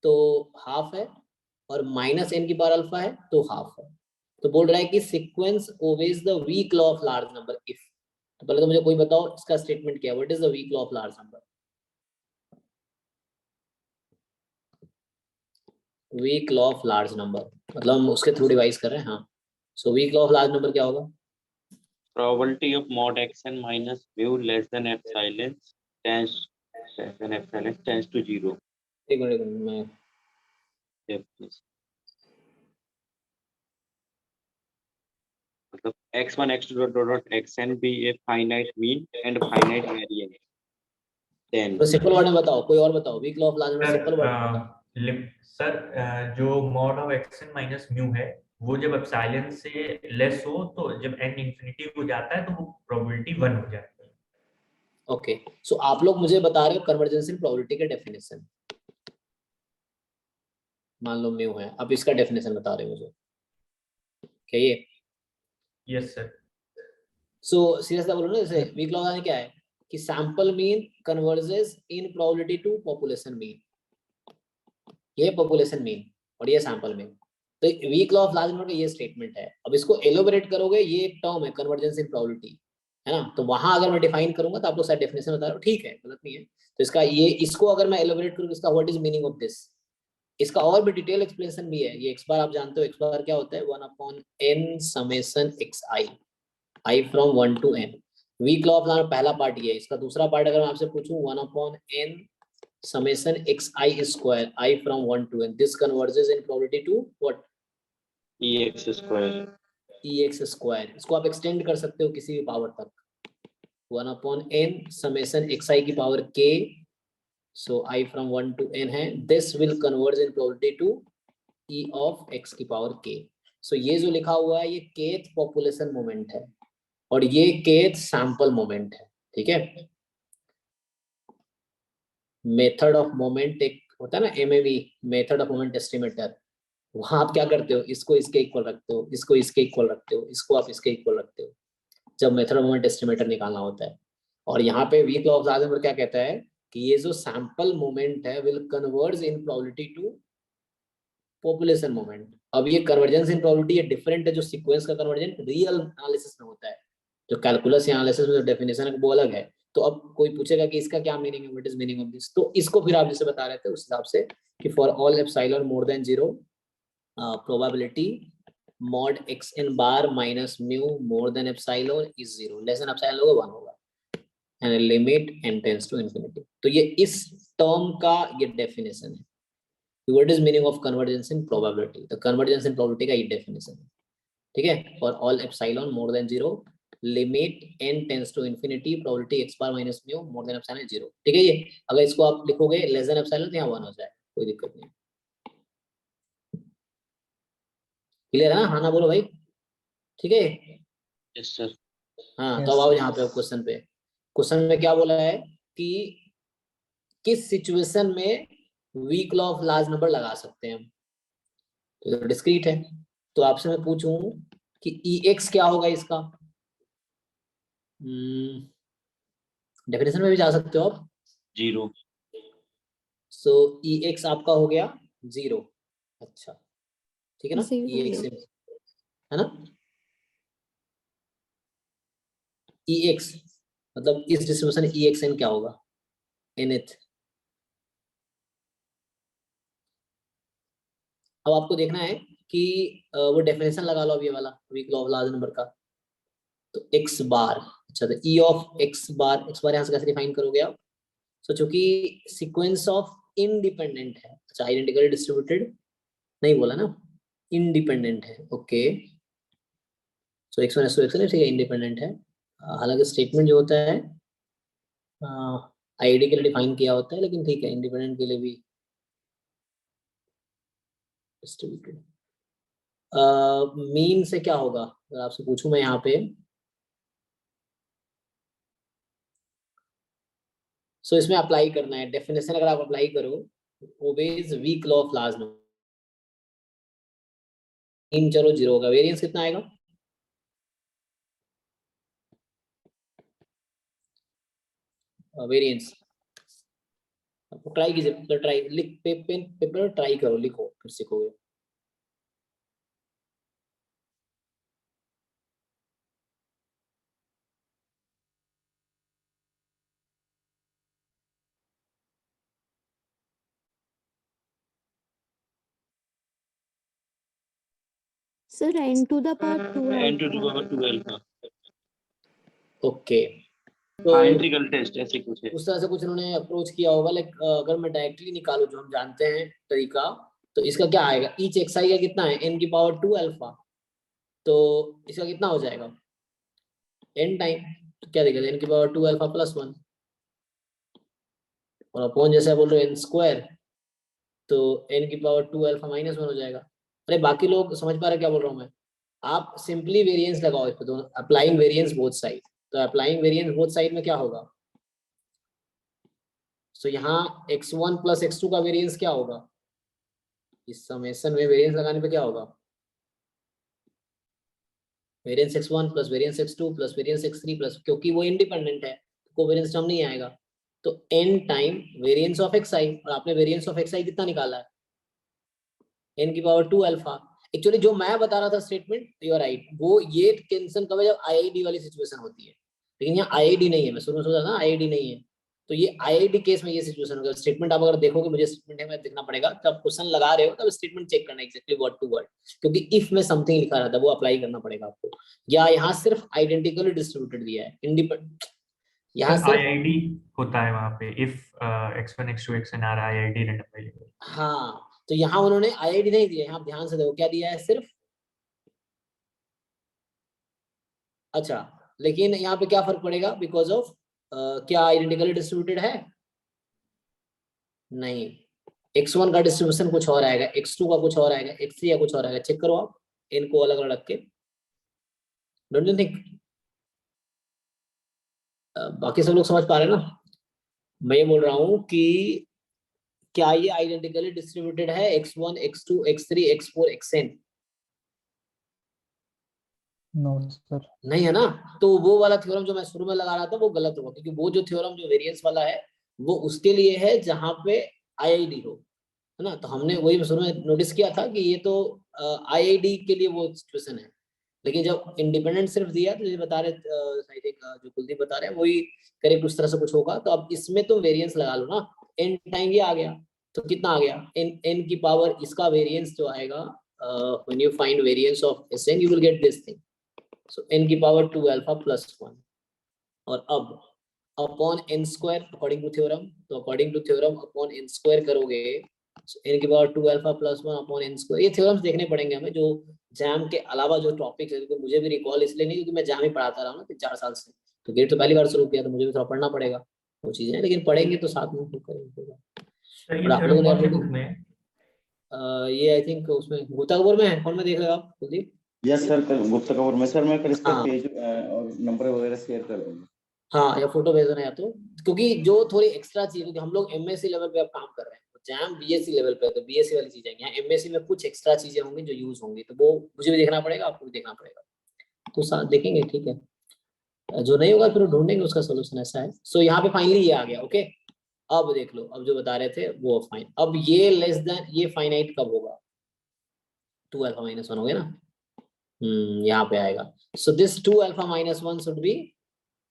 तो हाफ है, और माइनस n की पावर अल्फा है तो हाफ है। तो बोल रहा है कि sequence obeys the weak law of large number if. तो पहले तो मुझे कोई बताओ इसका स्टेटमेंट क्या है, what is the weak law of large number. Weak law of large number मतलब हम उसके थ्रू डिवाइस कर रहे हैं। हाँ, so weak law of large number क्या होगा, Probability of mod xn minus mu less than epsilon tends to 0. एक मिनट मैं Yep, yes. मतलब x1 x2 dot xn be a finite mean and finite variance. Then तो simple word में बताओ, कोई और बताओ weak law of large number simple word में बताओ। सर जो mod of X n minus mu है वो जब एप्सिलॉन से लेस हो तो जब n इंफिनिटी हो जाता है तो वो प्रोबेबिलिटी 1 हो जाती है। ओके, सो आप लोग मुझे बता रहे हो कन्वर्जेंस इन प्रोबेबिलिटी के डेफिनेशन। मान लो म्यू है, अब इसका डेफिनेशन बता रहे हो मुझे क्या ये। Yes sir. सो सीरियसली बोलो ना, जैसे वीक लॉ का क्या है कि sample mean converges in probability to population mean, ये पॉपुलेशन मीन और ये सैंपल मीन। तो weak law of large number का ये स्टेटमेंट है। अब इसको एलोबरेट करोगे, ये एक टर्म है कन्वर्जेंस इन प्रोबेबिलिटी, है ना। तो वहां अगर मैं डिफाइन करूंगा तो आप लोग शायद डेफिनेशन बता रहे हो, ठीक है गलत नहीं है। तो इसका ये, इसको अगर मैं एलोबरेट करूँ, इसका what is meaning of this, इसका और भी डिटेल एक्सप्लेनेशन भी है। ये एक्स बार आप जानते हो, एक्स बार क्या होता है 1/n summation xi, i from 1 to n। Weak law of large पहला पार्ट ये है। इसका दूसरा पार्ट अगर मैं आपसे पूछूं 1/n summation xi square, I from 1 to n, this converges in probability to what, ex square. ex square। इसको आप एक्सटेंड कर सकते हो किसी भी पावर तक, 1/n summation xi की power k, so I from 1 to n है, this will converge in probability to e of x की पावर k। so ये जो लिखा हुआ है ये kth पॉपुलेशन मोमेंट है और ये kth सैंपल मोमेंट है, ठीक है। मेथड ऑफ मोमेंट एक होता है ना MAV, method of moment estimator, वहां आप क्या करते हो, इसको इसके इक्वल रखते हो, इसको इसके इक्वल रखते हो, इसको आप इसके इक्वल रखते हो जब मेथड ऑफ मोमेंट एस्टिमेटर निकालना होता है। और यहाँ पे weak law of large number क्या कहता है कि ये जो सैंपल मोमेंट है will converge in probability to population moment. अब ये कन्वर्जेंस इन प्रोबेबिलिटी ये डिफरेंट है, जो सीक्वेंस का कन्वर्जेंस रियल एनालिसिस में होता है, जो कैलकुलस या एनालिसिस में जो डेफिनेशन है वो अलग है। तो अब कोई पूछेगा कि इसका क्या मीनिंग है, what is meaning of this, तो इसको फिर आप जैसे बता रहे थे उस हिसाब से कि for all epsilon more than 0 probability mod xn bar minus mu more than epsilon is 0, less than epsilon होगा 1 होगा, and limit n tends to infinity। तो ये इस टर्म का ये डेफिनेशन है। what is meaning of convergence in probability, तो convergence in probability का ये डेफिनेशन है, ठीक है। for all epsilon more than 0 limit n tends to infinity probability x bar minus mu more than epsilon 0, ठीक है। ये अगर इसको आप लिखोगे less than epsilon तो यहाँ 1 हो जाए, कोई दिक्कत नहीं। क्लियर है ना, हाँ ना बोलो भाई, ठीक है। Yes sir. हाँ Yes, तो अब आओ sir. यहाँ पे क्वेश्चन पे। क्वेश्चन में क्या बोला है कि किस सिचुएशन में weak law of large number लगा सकते हैं हम, तो डिस्क्रीट है। तो आपसे मैं पूछूं कि ex क्या होगा इसका, डेफिनेशन में भी जा सकते हो आप। 0. सो ex आपका हो गया 0, अच्छा ठीक है ना, ex 0 है ना, ex मतलब इस डिस्ट्रीब्यूशन EXN क्या होगा nth। अब आपको देखना है कि वो डेफिनेशन लगा लो अब ये वाला weak law of large number का। तो x बार, अच्छा तो E ऑफ x बार यहाँ से कैसे डिफाइन करोगे आप? सो चूंकि सीक्वेंस ऑफ इंडिपेंडेंट है, अच्छा आइडेंटिकली डिस्ट्रीब्यूटेड नहीं बोला ना, इंडिपेंडेंट है, ओके। सो x1 s2 x3 ठीक है, इंडिपेंडेंट है। हालांकि स्टेटमेंट जो होता है आईडी के लिए डिफाइन किया होता है, लेकिन ठीक है इंडिपेंडेंट के लिए भी डिस्ट्रीब्यूटेड। मीन से क्या होगा अगर आपसे पूछूं मैं यहाँ पे? सो इसमें अप्लाई करना है डेफिनेशन, अगर आप अप्लाई करो obeys weak law of large number, mean चलो 0 होगा, वेरिएंस कितना आएगा? वेरिएंस ट्राई कीजिए, तो ट्राई लिख पेन पेपर ट्राई करो, लिखो फिर सीखोगे। Sir, n to the power 2 n to the alpha. power 12 का ओके, तो इंटीग्रल टेस्ट ऐसे कुछ है। उस तरह से कुछ उन्होंने अप्रोच किया होगा। लाइक अगर मैं डायरेक्टली निकालू जो हम जानते हैं तरीका, तो इसका क्या आएगा? ईच xi का कितना है? n की पावर 2 अल्फा, तो इसका कितना हो जाएगा? n टाइम, तो क्या देखेगा n की पावर 2 अल्फा प्लस 1, और अपॉन जैसे आप बोल रहे हो n स्क्वायर, तो n की पावर 2 अल्फा माइनस 1 हो जाएगा। अरे बाकी लोग समझ पा रहे क्या बोल रहा हूँ मैं? आप सिंपली वेरिएंस लगाओ इस पे, दोनों अप्लाइंग वेरिएंस बोथ साइड। तो अप्लाइंग वेरिएंस बोथ साइड में क्या होगा? सो यहाँ x1 प्लस x2 का वेरिएंस क्या होगा? इस समेशन में वेरिएंस लगाने पे क्या होगा? Variance x1 plus variance x2 plus variance x3 plus, क्योंकि वो इंडिपेंडेंट है कोवेरिएंस टर्म नहीं आएगा, तो n time variance of xi, और आपने वेरिएंस ऑफ xi कितना निकाला है? n की पावर 2 अल्फा। एक्चुअली जो मैं बता रहा था स्टेटमेंट, यू आर राइट, वो ये टेंशन कब है? जब IID वाली सिचुएशन होती है, लेकिन यहाँ IID नहीं है। मैं शुरू में सोचा था ना IID नहीं है, तो ये IID केस में ये सिचुएशन होगा। स्टेटमेंट आप अगर देखोगे, मुझे स्टेटमेंट है मैं देखना पड़ेगा, तब क्वेश्चन लगा रहे हो तब स्टेटमेंट चेक करना एक्जेक्टली वर्ड टू वर्ड, क्योंकि इफ में समथिंग लिखा रहता है वो अप्लाई करना पड़ेगा आपको। या यहाँ सिर्फ आइडेंटिकली डिस्ट्रीब्यूटेड दिया है, इंडिपेंडेंट यहाँ सर सिर्फ IID होता है वहाँ पे, इफ x1 x2 xn आ रहा है IID रैंडम वेरिएबल। हाँ, तो यहाँ उन्होंने IID नहीं दिया, यहाँ ध्यान से देखो क्या दिया है सिर्फ। अच्छा, लेकिन यहाँ पे क्या फर्क पड़ेगा? बिकॉज ऑफ क्या आइडेंटिकली डिस्ट्रीब्यूटेड है? नहीं, x1 का डिस्ट्रीब्यूशन कुछ और आएगा, x2 का कुछ और आएगा, x3 का कुछ और आएगा। चेक करो आप इनको अलग अलग रख के, डोंट यू थिंक? बाकी सब लोग समझ पा रहे हैं ना? मैं ये बोल रहा हूँ कि क्या ये आइडेंटिकली डिस्ट्रीब्यूटेड है x1 x2 x3 x4 xn? No sir. नहीं है ना? तो वो वाला थ्योरम जो मैं शुरू में लगा रहा था वो गलत होगा, क्योंकि वो जो थ्योरम जो वेरिएंस वाला है वो उसके लिए है जहां पे IID हो, है ना? तो हमने वही शुरू में नोटिस किया था कि ये तो IID के लिए वो सिचुएशन है, लेकिन जब इंडिपेंडेंट सिर्फ दिया तो ये बता रहे आई थिंक जो कुलदीप बता रहे हैं वही करेक्ट उस तरह से कुछ होगा। तो अब इसमें तुम वेरिएंस लगा लो ना, n टाइम ये आ गया, तो कितना आ गया? n की पावर इसका वेरिएंस जो आएगा, when you find variance of Sn you will get this thing, so n की पावर 2 अल्फा प्लस 1, और अब upon n square according to theorem, तो according to theorem upon n square करोगे, so n की power 2 alpha plus 1 upon n square. ये theorems देखने पड़ेंगे हमें जो जैम के अलावा जो टॉपिक है, क्योंकि मुझे भी रिकॉल इसलिए नहीं क्योंकि मैं जैम ही पढ़ाता रहा ना 4 साल से, तो गेट तो पहली बार शुरू किया, तो मुझे भी थोड़ा पढ़ना पड़ेगा वो चीजें, लेकिन पढ़ेंगे तो साथ में करेंगे। सर और ये आप थ्योरम लोगों कौन से ने बुक में है? ये आई थिंक उसमें गुप्ता कपूर में है, कौन में देख रहे हो आप कुलदीप? यस सर, गुप्ता कपूर में सर। मैं कल इसका हाँ पेज और नंबर वगैरह शेयर कर दूंगा। हाँ, या फोटो भेज देना या तो, क्योंकि जो थोड़ी एक्स्ट्रा चीज, क्योंकि हम लोग MSc लेवल पे अब काम कर रहे हैं, जैम BSc लेवल पे है, तो BSc वाली चीजें यहाँ MSc में कुछ एक्स्ट्रा चीजें होंगी जो यूज होंगी, तो वो मुझे भी देखना पड़ेगा, आपको भी देखना पड़ेगा, तो साथ देखेंगे, ठीक है। जो नहीं होगा फिर ढूंढेंगे उसका सोल्यूशन, ऐसा है। सो यहाँ पे फाइनली ये आ गया, ओके। अब देख लो, अब जो बता रहे थे वो फाइन, अब ये लेस देन ये फाइनाइट कब होगा? 2 अल्फा माइनस 1 हो गया ना, यहाँ पे आएगा। So this 2 alpha minus 1 should be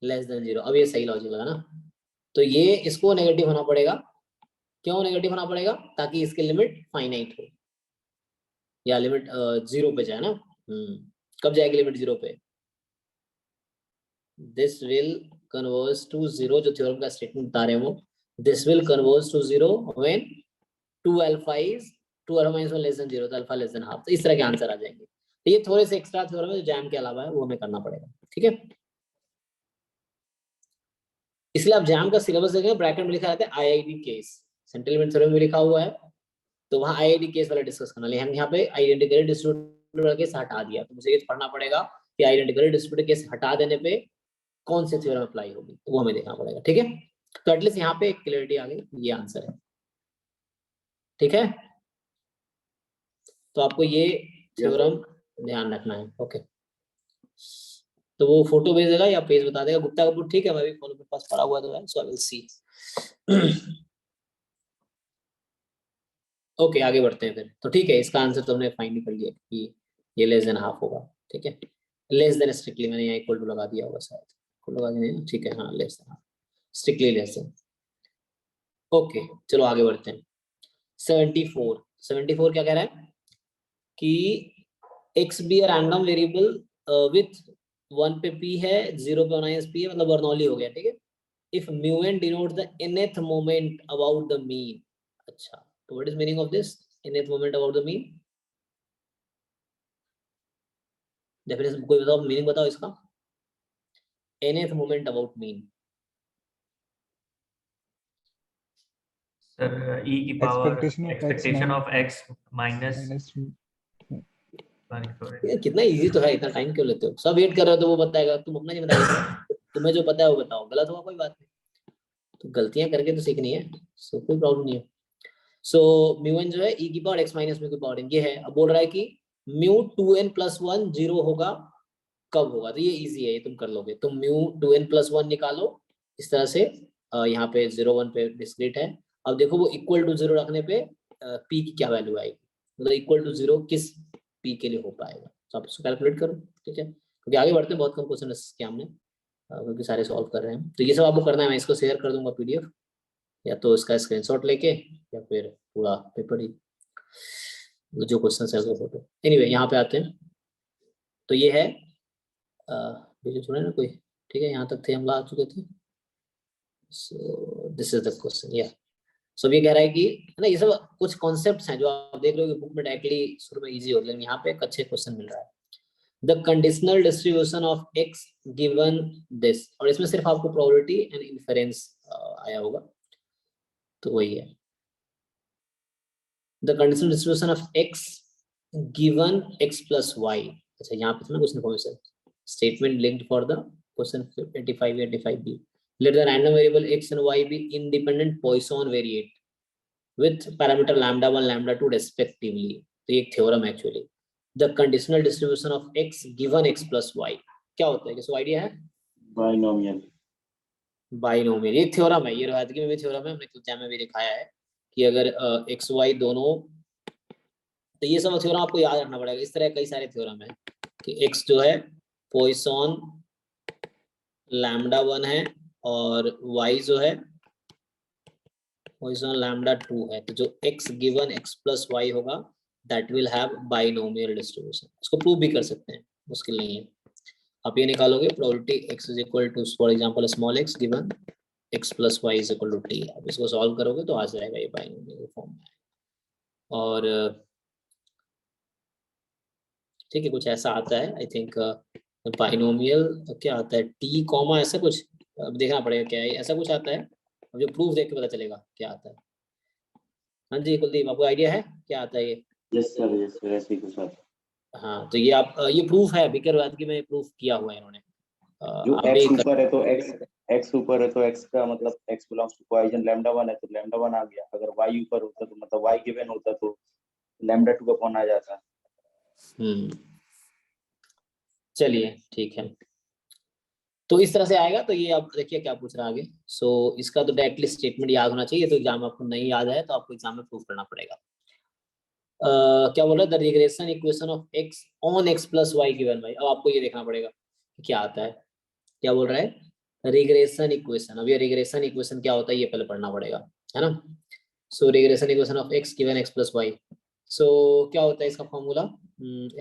less than 0। अब ये सही लॉजिक लगा ना। तो ये इसको नेगेटिव होना पड़ेगा। क्यों नेगेटिव होना पड़ेगा? ताकि इसकी लिमिट फाइनाइट हो या लिमिट 0 पे जाए ना। कब जाएगी लिमिट 0 पे? दिस विल कन्वर्ज टू 0, जो थ्योरम का स्टेटमेंट बता रहे हैं वो, this will converge to 0 when 2 alpha is 2 alpha minus 1 less than 0, तो अल्फा लेस देन हाफ। तो इस तरह के आंसर आ जाएंगे। तो ये थोड़े से एक्स्ट्रा थ्योरम है जो जैम के अलावा है, वो हमें करना पड़ेगा। ठीक है, इसलिए आप जैम का सिलेबस देखेंगे, ब्रैकेट में लिखा रहता है IID case, central limit theorem में लिखा हुआ है, तो वहां आईआईडी केस वाला डिस्कस करना। लेकिन हम यहाँ पे आइडेंटिकली डिस्ट्रीब्यूटेड वाला केस हटा दिया, तो मुझे ये पढ़ना पड़ेगा कि आइडेंटिकली डिस्ट्रीब्यूटेड केस हटा देने पे कौन से थ्योरम अप्लाई होगी, तो वो हमें देखना पड़ेगा। ठीक है, तो एटलीस्ट यहाँ पे एक क्लियरिटी आ गई, ये आंसर है। ठीक है, तो आपको ये थ्योरम ध्यान रखना है। ओके, तो वो फोटो भेज देगा या पेज बता देगा गुप्ता कपूर। ठीक है, मैं भी फोन के पास पड़ा हुआ तो है, सो आई विल सी। ओके, आगे बढ़ते हैं फिर। तो ठीक है, इसका आंसर तो हमने फाइंड कर लिया कि ये लेस देन हाफ होगा। ठीक है, लेस देन स्ट्रिक्टली मैंने यहाँ इक्वल टू लगा दिया होगा शायद, इक्वल लगा दिया है। ठीक है, हाँ less than half, strictly less than. Okay, चलो आगे बढ़ते हैं। 74 क्या कह रहा है कि x be random variable with 1 पे p है, 0 पे माइनस p है, मतलब बर्नौली हो गया। ठीक है, if mu n denotes the nth moment about the mean। अच्छा, तो what is meaning of this nth moment about the mean? Definition कोई बताओ, मीनिंग बताओ इसका, nth moment about mean। Sir e की power Expectation of x expectation of x minus minus ये कितना easy तो है, इतना टाइम क्यों लेते हो? सब वेट कर रहे हो तो वो बताएगा, तुम अपना नहीं बताओगे। तुम्हें जो पता है वो बताओ, गलत होगा कोई बात नहीं, तो गलतियां करके तो सीखनी है, सो कोई प्रॉब्लम नहीं है। सो म्यू जो है e की पावर x माइनस म्यू की पावर n ये है। अब बोल रहा है कि म्यू 2n + 1 0 होगा, कब होगा? तो ये इजी है, ये तुम कर लोगे। तुम म्यू 2n + 1 निकालो इस तरह से, यहाँ पे 0 1 पे डिस्क्रीट है। अब देखो वो इक्वल टू 0 रखने पे p की क्या वैल्यू आएगी, मतलब इक्वल टू 0 किस p के लिए हो पाएगा, तो आप इसको कैलकुलेट करो। ठीक है, क्योंकि आगे बढ़ते हैं, बहुत कम क्वेश्चन किया हमने, क्योंकि सारे सॉल्व कर रहे हैं। तो ये सब आपको करना है, मैं इसको शेयर कर दूंगा पीडीएफ, या तो इसका स्क्रीनशॉट लेके या फिर पूरा पेपर ही, जो क्वेश्चन है उसका फोटो। एनीवे, यहाँ पे आते हैं। तो ये है वीडियो सुने ना कोई? ठीक है, यहाँ तक थे, हम ला चुके थे। So this is the question. या सो ये कह रहा है कि ना, ये सब कुछ कॉन्सेप्ट्स हैं जो आप देख रहे हो कि बुक में डायरेक्टली शुरू में इजी होते हैं, यहाँ पे एक अच्छे क्वेश्चन मिल रहा है। The conditional distribution of x given this, और इसमें सिर्फ आपको प्रोबेबिलिटी एंड इन्फेरेंस आया होगा, तो वही है। The conditional distribution of x given x + y। अच्छा, यहाँ पे था ना कुछ information, statement linked for the question 85b। Let the random variable x and y be independent Poisson variate with parameter λ1 λ2 respectively। तो ये एक थ्योरम है actually. The conditional distribution of x given x + y क्या होता है, किसको idea है? Binomial. Binomial, ये थ्योरम है, ये रोहतगी में भी थ्योरम है, हमने एग्जाम में भी दिखाया है कि अगर x y दोनों, तो ये सब थ्योरम आपको याद रखना पड़ेगा। इस तरह कई सारे थ्योरम है कि x जो है पॉइसन λ1 है और y जो है पॉइसन λ2 है, तो जो x गिवन x + y होगा that will have binomial distribution. इसको प्रूव भी कर सकते हैं, मुश्किल नहीं है। आप ये निकालोगे probability x = for example small x given x + y = t। अब इसको सॉल्व करोगे तो आ जाएगा ये बाइनोमियल फॉर्म में। और ठीक है, कुछ ऐसा आता है आई थिंक बाइनोमियल, क्या आता है t कॉमा ऐसा कुछ, अब देखना पड़ेगा क्या है, ऐसा कुछ आता है। अब जो प्रूफ देख के पता चलेगा क्या आता है। हाँ जी कुलदीप, आपको आइडिया है क्या आता है ये? यस सर, ऐसे ही कुछ आता है। हाँ, तो ये आप ये प्रूफ है, बिकर वादगी में प्रूफ किया हुआ है इन्होंने। जो आप x एक ऊपर है तो x ऊपर है तो x का मतलब x बिलोंग्स टू कोएफिशिएंट λ1 है तो λ1 आ गया। अगर y ऊपर होता तो मतलब y गिवन होता तो λ2 का कौन आ जाता। चलिए ठीक है, तो इस तरह से आएगा। तो ये आप देखिए क्या पूछ रहा है आगे। सो इसका तो डायरेक्टली स्टेटमेंट याद होना चाहिए, तो एग्जाम आपको नहीं याद है तो आपको एग्जाम में प्रूफ करना पड़ेगा। क्या बोल रहा है, the regression equation of x on x + y given by. अब आपको ये देखना पड़ेगा कि क्या आता है, क्या बोल रहा है रिग्रेशन इक्वेशन। अब ये रिग्रेशन इक्वेशन क्या होता है ये पहले पढ़ना पड़ेगा, है ना। So regression equation of x given x plus Y. So क्या होता है इसका फॉर्मूला,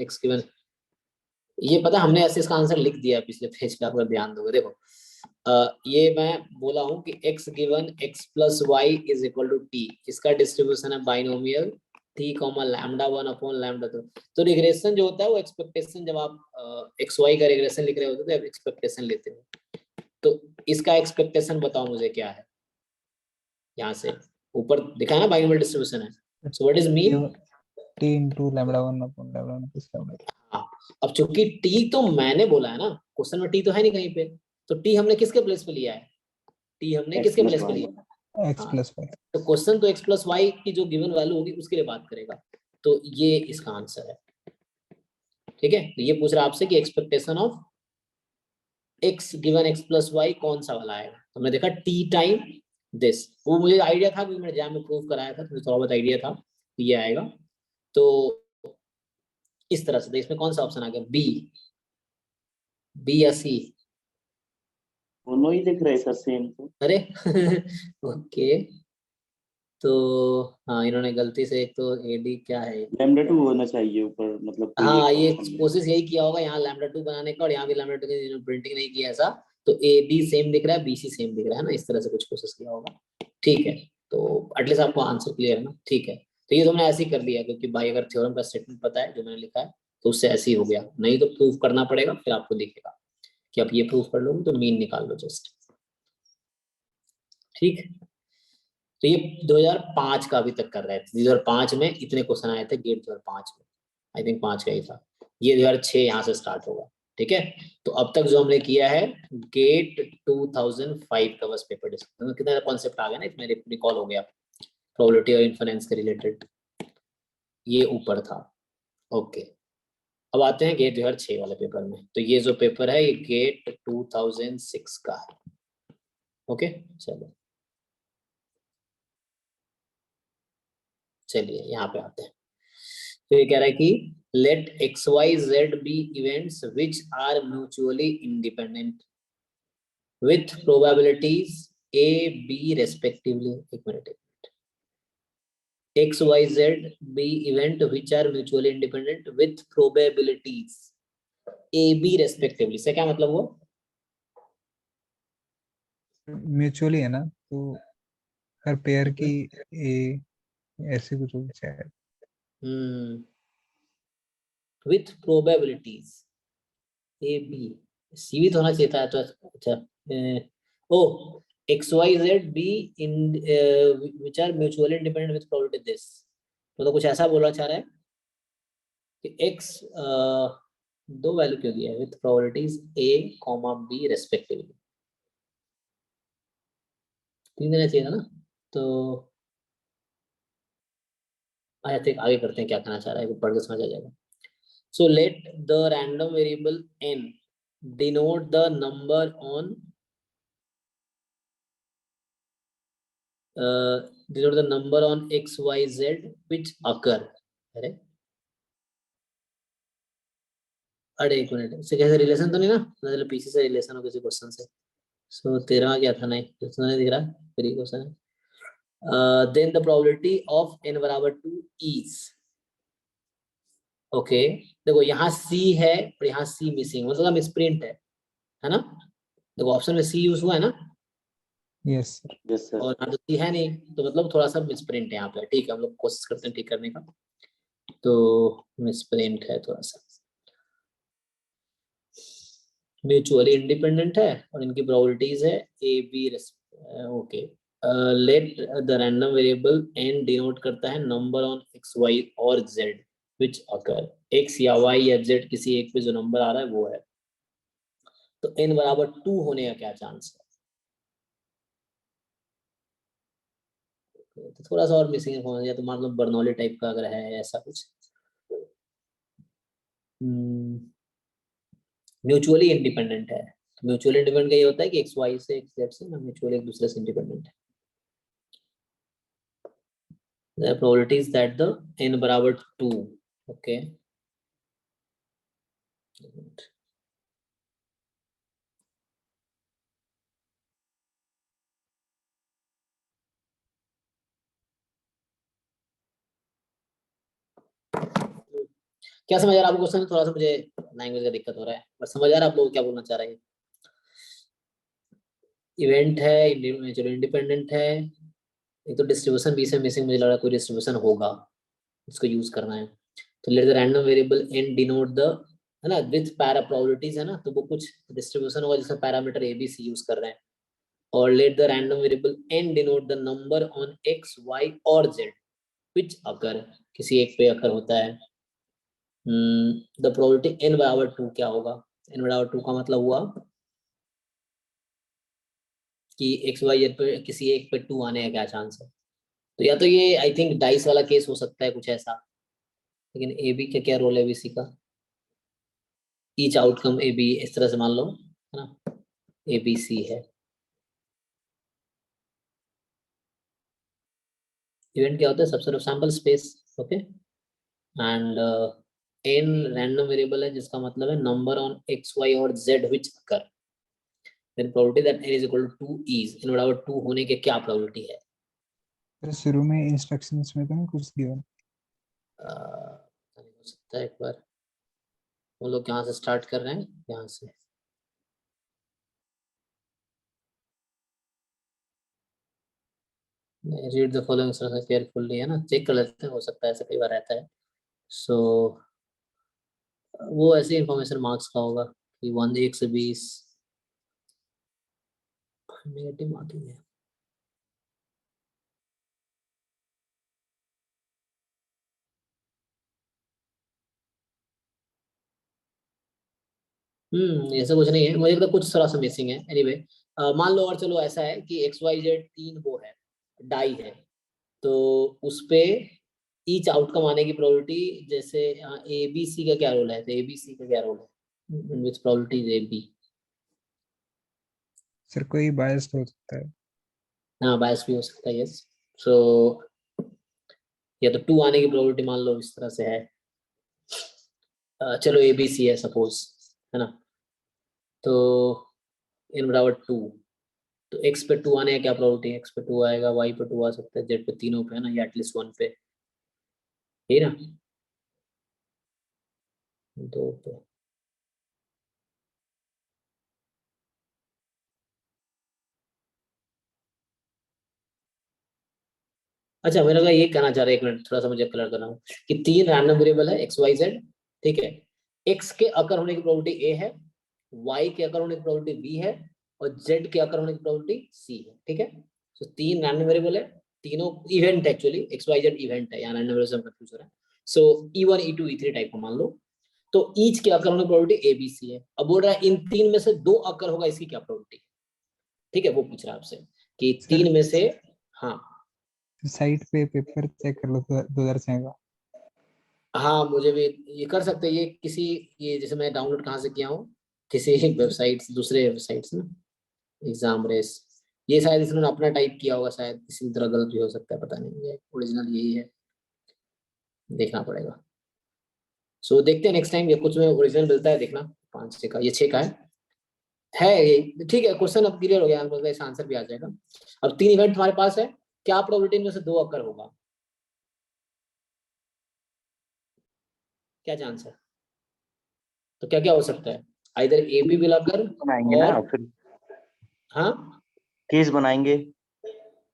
x गिवन, ये पता है हमने ऐसे इसका आंसर लिख दिया है पिछले पेज पे, आप अगर ध्यान दोगे देखो। ये मैं बोला हूँ कि x given x plus Y is equal to t, इसका डिस्ट्रीब्यूशन है binomial t comma lambda 1 upon lambda 2। तो रिग्रेशन जो होता है वो एक्सपेक्टेशन, जब आप एक्स वाई का रिग्रेशन लिख रहे होते हो तो एक्सपेक्टेशन लेते हो। तो इसका एक्सपेक्टेशन बताओ मुझे क्या है, यहाँ से ऊपर दिखा है ना बाइनोमियल डिस्ट्रीब्यूशन है। So what is mean, t into lambda 1 upon lambda 1 plus lambda 2। हाँ, अब चूंकि टी तो मैंने बोला है ना, क्वेश्चन में टी तो है नहीं कहीं पे, तो टी हमने किसके प्लेस पे लिया है, टी हमने X किसके plus प्लेस पे Y। लिया है? x हाँ, plus y। तो क्वेश्चन तो x प्लस वाई की जो गिवन वैल्यू होगी उसके लिए बात करेगा, तो ये इसका आंसर है। ठीक है, तो ये पूछ रहा है आपसे कि expectation of x given x plus Y कौन सा वाला आएगा। हमने देखा t टाइम दिस, वो मुझे आइडिया था क्योंकि मैंने एग्जाम में प्रूव कराया था, तो मुझे थोड़ा बहुत आइडिया था कि ये आएगा। तो इस तरह से, तो इसमें कौन सा ऑप्शन आ गया, बी या सी? दोनों ही दिख रहे सर सेम तो। अरे ओके, तो हाँ इन्होंने गलती से एक तो एडी क्या है, लैम्डा 2 होना चाहिए ऊपर, मतलब कोई हाँ एक ये option में। कोशिश यही किया होगा यहाँ लैम्डा 2 बनाने का, और यहाँ भी लैम्डा 2 की प्रिंटिंग नहीं किया ऐसा, तो ए बी सेम दिख रहा है, बी सी सेम दिख रहा है ना, इस तरह से कुछ कोशिश किया होगा। ठीक है, तो एटलीस्ट आपको आंसर क्लियर है ना। ठीक है, तो ये तो मैंने ऐसे ही कर दिया क्योंकि भाई अगर थ्योरम का स्टेटमेंट पता है जो मैंने लिखा है तो उससे ऐसे ही हो गया, नहीं तो प्रूफ करना पड़ेगा, फिर आपको दिखेगा कि आप ये प्रूफ कर लोगे तो मीन निकाल लो जस्ट। ठीक है, तो ये 2005 का अभी तक कर रहे थे, 2005 में इतने क्वेश्चन आए थे गेट 2005 में, आई थिंक 5 का ही था, ये 2006 यहाँ से स्टार्ट होगा। ठीक है, तो अब तक जो हमने किया है गेट 2005 का बस पेपर डिस्कस, कितना कॉन्सेप्ट आ गया ना इसमें, रिकॉल हो गया, प्रोबेबिलिटी और इन्फरेंस के रिलेटेड ये ऊपर था। ओके, अब आते हैं गेट 2006 वाले पेपर में। तो ये जो पेपर है ये गेट 2006 का है। ओके, चलो चलिए यहाँ पे आते हैं। तो ये कह रहा है कि let X Y Z be events which are mutually independent with probabilities A B respectively. एक minute, X Y Z be event which are mutually independent with probabilities A B respectively से क्या मतलब हुआ? म्यूचुअली है ना, तो हर pair की ए ऐसे कुछ होगी शायद। With probabilities A B, C भी तो होना चाहिए था। तो अच्छा, oh X Y Z be in which are mutually independent with probability this, तो कुछ ऐसा बोलना चाह रहा है कि एक्स दो वैल्यू क्यों दिया है with probabilities A comma B respectively, 3 देना चाहिए था ना। तो आया थे, आगे करते हैं क्या कहना चाह रहा है, पढ़ के समझ आ जाएगा। So let the random variable n denote the number on denote the number on x y z which occur। अरे अरे एक मिनट, इससे कैसे रिलेशन तो नहीं ना, मतलब पीछे से रिलेशन हो किसी क्वेश्चन से। सो 13 क्या था, नहीं क्वेश्चन नहीं दिख रहा, फ्री क्वेश्चन है। Then the probability of n बराबर 2 इज, ओके देखो यहाँ c है और यहाँ c मिसिंग, मतलब मिसप्रिंट है ना। देखो ऑप्शन में c यूज हुआ है ना, यस सर। Yes sir. और यहाँ तो c है नहीं, तो मतलब थोड़ा सा मिसप्रिंट है यहाँ पे। ठीक है, हम लोग कोशिश करते हैं ठीक करने का। तो मिसप्रिंट है थोड़ा सा, म्यूचुअली इंडिपेंडेंट है और इनकी प्रोबेबिलिटीज है A B. Okay, let the random variable n denote करता है नंबर ऑन x y और z विच अकर, x या y या z किसी एक पे जो नंबर आ रहा है वो है। तो n बराबर 2 होने का क्या चांस है? तो थोड़ा सा और मिसिंग है, या तो मान लो बर्नौली टाइप का अगर है ऐसा कुछ। म्यूचुअली इंडिपेंडेंट है, म्यूचुअली इंडिपेंडेंट का ये होता है कि एक्स वाई से एक्स जेड से ना म्यूचुअली एक दूसरे से इंडिपेंडेंट है। The probability is that the n बराबर 2, okay, क्या समझ आ रहा है आपको क्वेश्चन? थोड़ा सा मुझे लैंग्वेज का दिक्कत हो रहा है, पर समझ आ रहा है आप लोग क्या बोलना चाह रहे हैं? इवेंट है, चलो इंडिपेंडेंट है, एक तो डिस्ट्रीब्यूशन बीच में मिसिंग, मुझे लग रहा है कोई डिस्ट्रीब्यूशन होगा, इसको यूज करना है। तो let the random variable N denote the, है ना, विथ पैरा प्रोबेबिलिटीज, है ना, तो वो कुछ डिस्ट्रीब्यूशन होगा जिसमें पैरामीटर एबीसी यूज कर रहे हैं। और let the random variable N denote the number on X Y और जेड विच अगर किसी एक पे अकर होता है। द प्रोबेबिलिटी n बराबर 2 क्या होगा? n बराबर 2 का मतलब हुआ कि एक्स वाई जेड पे किसी एक पे 2 आने का क्या चांस है। तो या तो ये आई थिंक डाइस वाला केस हो सकता है कुछ ऐसा, लेकिन ए बी का क्या रोल है बीसी का? ईच आउटकम ए बी इस तरह से मान लो, है ना, ए बी सी है। इवेंट क्या होता है? Subset of sample space, okay, and n random variable है जिसका मतलब है नंबर ऑन एक्स वाई और Z which occur, then probability that n is equal to 2 is, n बराबर 2 होने के क्या प्रोबेबिलिटी है? तो शुरू में इंस्ट्रक्शंस में तो नहीं कुछ दिया? हो सकता है एक बार हम लोग यहाँ से स्टार्ट कर रहे हैं, यहाँ से read the following instruction carefully, है ना, चेक कर लेते हैं, हो सकता है ऐसा कई बार रहता है। सो वो ऐसे इंफॉर्मेशन मार्क्स का होगा कि 1 से 20 नेगेटिव मार्किंग है। ऐसा कुछ नहीं है, मुझे लगता है कुछ थोड़ा सा मिसिंग है। एनीवे मान लो और चलो ऐसा है कि एक्स वाई जेड 3 वो है, डाई है, तो उस पे ईच आउटकम आने की प्रोबेबिलिटी, जैसे ए बी सी का क्या रोल है, तो ए बी सी का क्या रोल है, which probability is A B? Sir कोई बायस्ड हो सकता है। हाँ बायस भी हो सकता है, यस। सो या तो 2 आने की प्रोबेबिलिटी मान लो इस तरह से है, चलो ए बी सी है सपोज, है ना, तो n बराबर 2, तो x पे 2 आने का क्या प्रोबेबिलिटी है? x पे 2 आएगा, y पे 2 आ सकता है, z पे तीनों पे, है ना, या एटलीस्ट 1 पे, है ना, 2 पे। अच्छा मेरा ये कहना चाह रहा है, एक मिनट थोड़ा सा मुझे क्लियर करना हूँ कि 3 रैंडम वेरिएबल है x y z, ठीक है, x के अकर होने की प्रोबेबिलिटी a है, y के अकर होने की प्रोबेबिलिटी b है, और z के अकर होने की प्रोबेबिलिटी c है, ठीक है। तो 3 रैंडम वेरिएबल है, तीनों event actually x y z event है, यहाँ रैंडम वेरिएबल से कंफ्यूज हो रहा है। सो e1 e2 e3 टाइप का मान लो, तो ईच के अकर होने की प्रोबेबिलिटी a b c है। अब बोल रहा है इन 3 में से 2 अकर होगा, इसकी क्या प्रोबेबिलिटी? ठीक है, वो पूछ रहा है आपसे कि 3 में से, हाँ साइट पे पेपर चेक कर लो 2006 का। हाँ मुझे भी ये कर सकते हैं, ये किसी, ये जैसे मैं डाउनलोड कहाँ से किया हूँ, किसी वेबसाइट, दूसरे वेबसाइट्स ना, एग्जाम रेस, ये शायद इन्होंने अपना टाइप किया होगा, शायद किसी तरह गलत भी हो सकता है, पता नहीं, ये ओरिजिनल यही है, देखना पड़ेगा। सो देखते हैं नेक्स्ट टाइम, ये कुछ में ओरिजिनल मिलता है देखना। 5 का, ये 6 का है ये, ठीक है। क्वेश्चन अब क्लियर हो गया, मतलब इसका आंसर भी आ जाएगा। अब 3 इवेंट हमारे पास है, क्या प्रोबेबिलिटी में से 2 अकर होगा? क्या चांस है? तो क्या क्या हो सकता है? Either A B will occur, बनाएंगे ना और फिर हाँ केस बनाएंगे।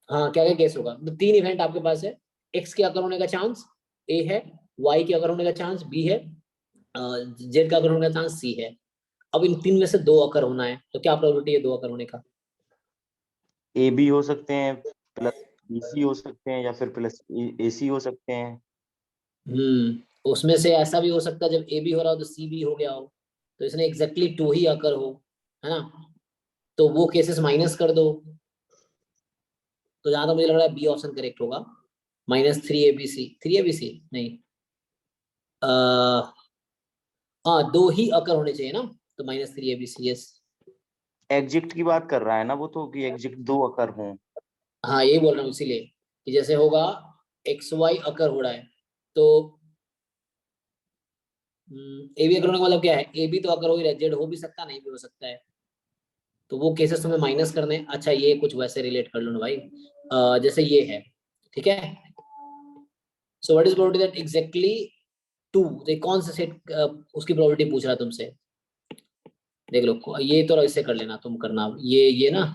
हाँ क्या क्या केस होगा? तो 3 इवेंट आपके पास है, एक्स के अकर होने का चांस ए है, वाई के अकर होने का चांस बी है, जेड का अकर होने का चांस सी है। अब इन 3 में से 2 अकर होना है, तो क्या प्रोबेबिलिटी है 2 अकर होने का? ए बी हो सकते हैं, प्लस बी सी हो सकते हैं, या फिर प्लस ए सी हो सकते हैं। उसमें से ऐसा भी हो सकता है जब ए बी हो रहा हो तो सी भी हो गया हो, तो इसने एग्जैक्टली 2 ही अकर हो, है ना, तो वो केसेस माइनस कर दो। तो जहां तक मुझे लग रहा है बी ऑप्शन करेक्ट होगा, -3 ABC, 3 ABC नहीं, हाँ 2 ही अकर होने चाहिए ना, तो -3 ABC, यस। एग्जिट की बात कर रहा है ना वो, तो कि एग्जिट 2 अकर हों। हाँ यही बोल रहा हूँ, इसीलिए कि जैसे होगा एक्स वाई अकर हो रहा है, तो ए बी अकर होने का मतलब क्या है? ए बी तो अकर हो ही रहा है, जेड हो भी सकता, नहीं भी हो सकता है, तो वो केसेस तुम्हें माइनस करने हैं। अच्छा ये कुछ वैसे रिलेट कर लो ना भाई, जैसे ये है, ठीक है, so what is probability that exactly 2, तो कौन सा सेट उसकी प्रोबेबिलिटी पूछ रहा है तुमसे, देख लो। ये तो इससे कर लेना, तुम करना ये ना,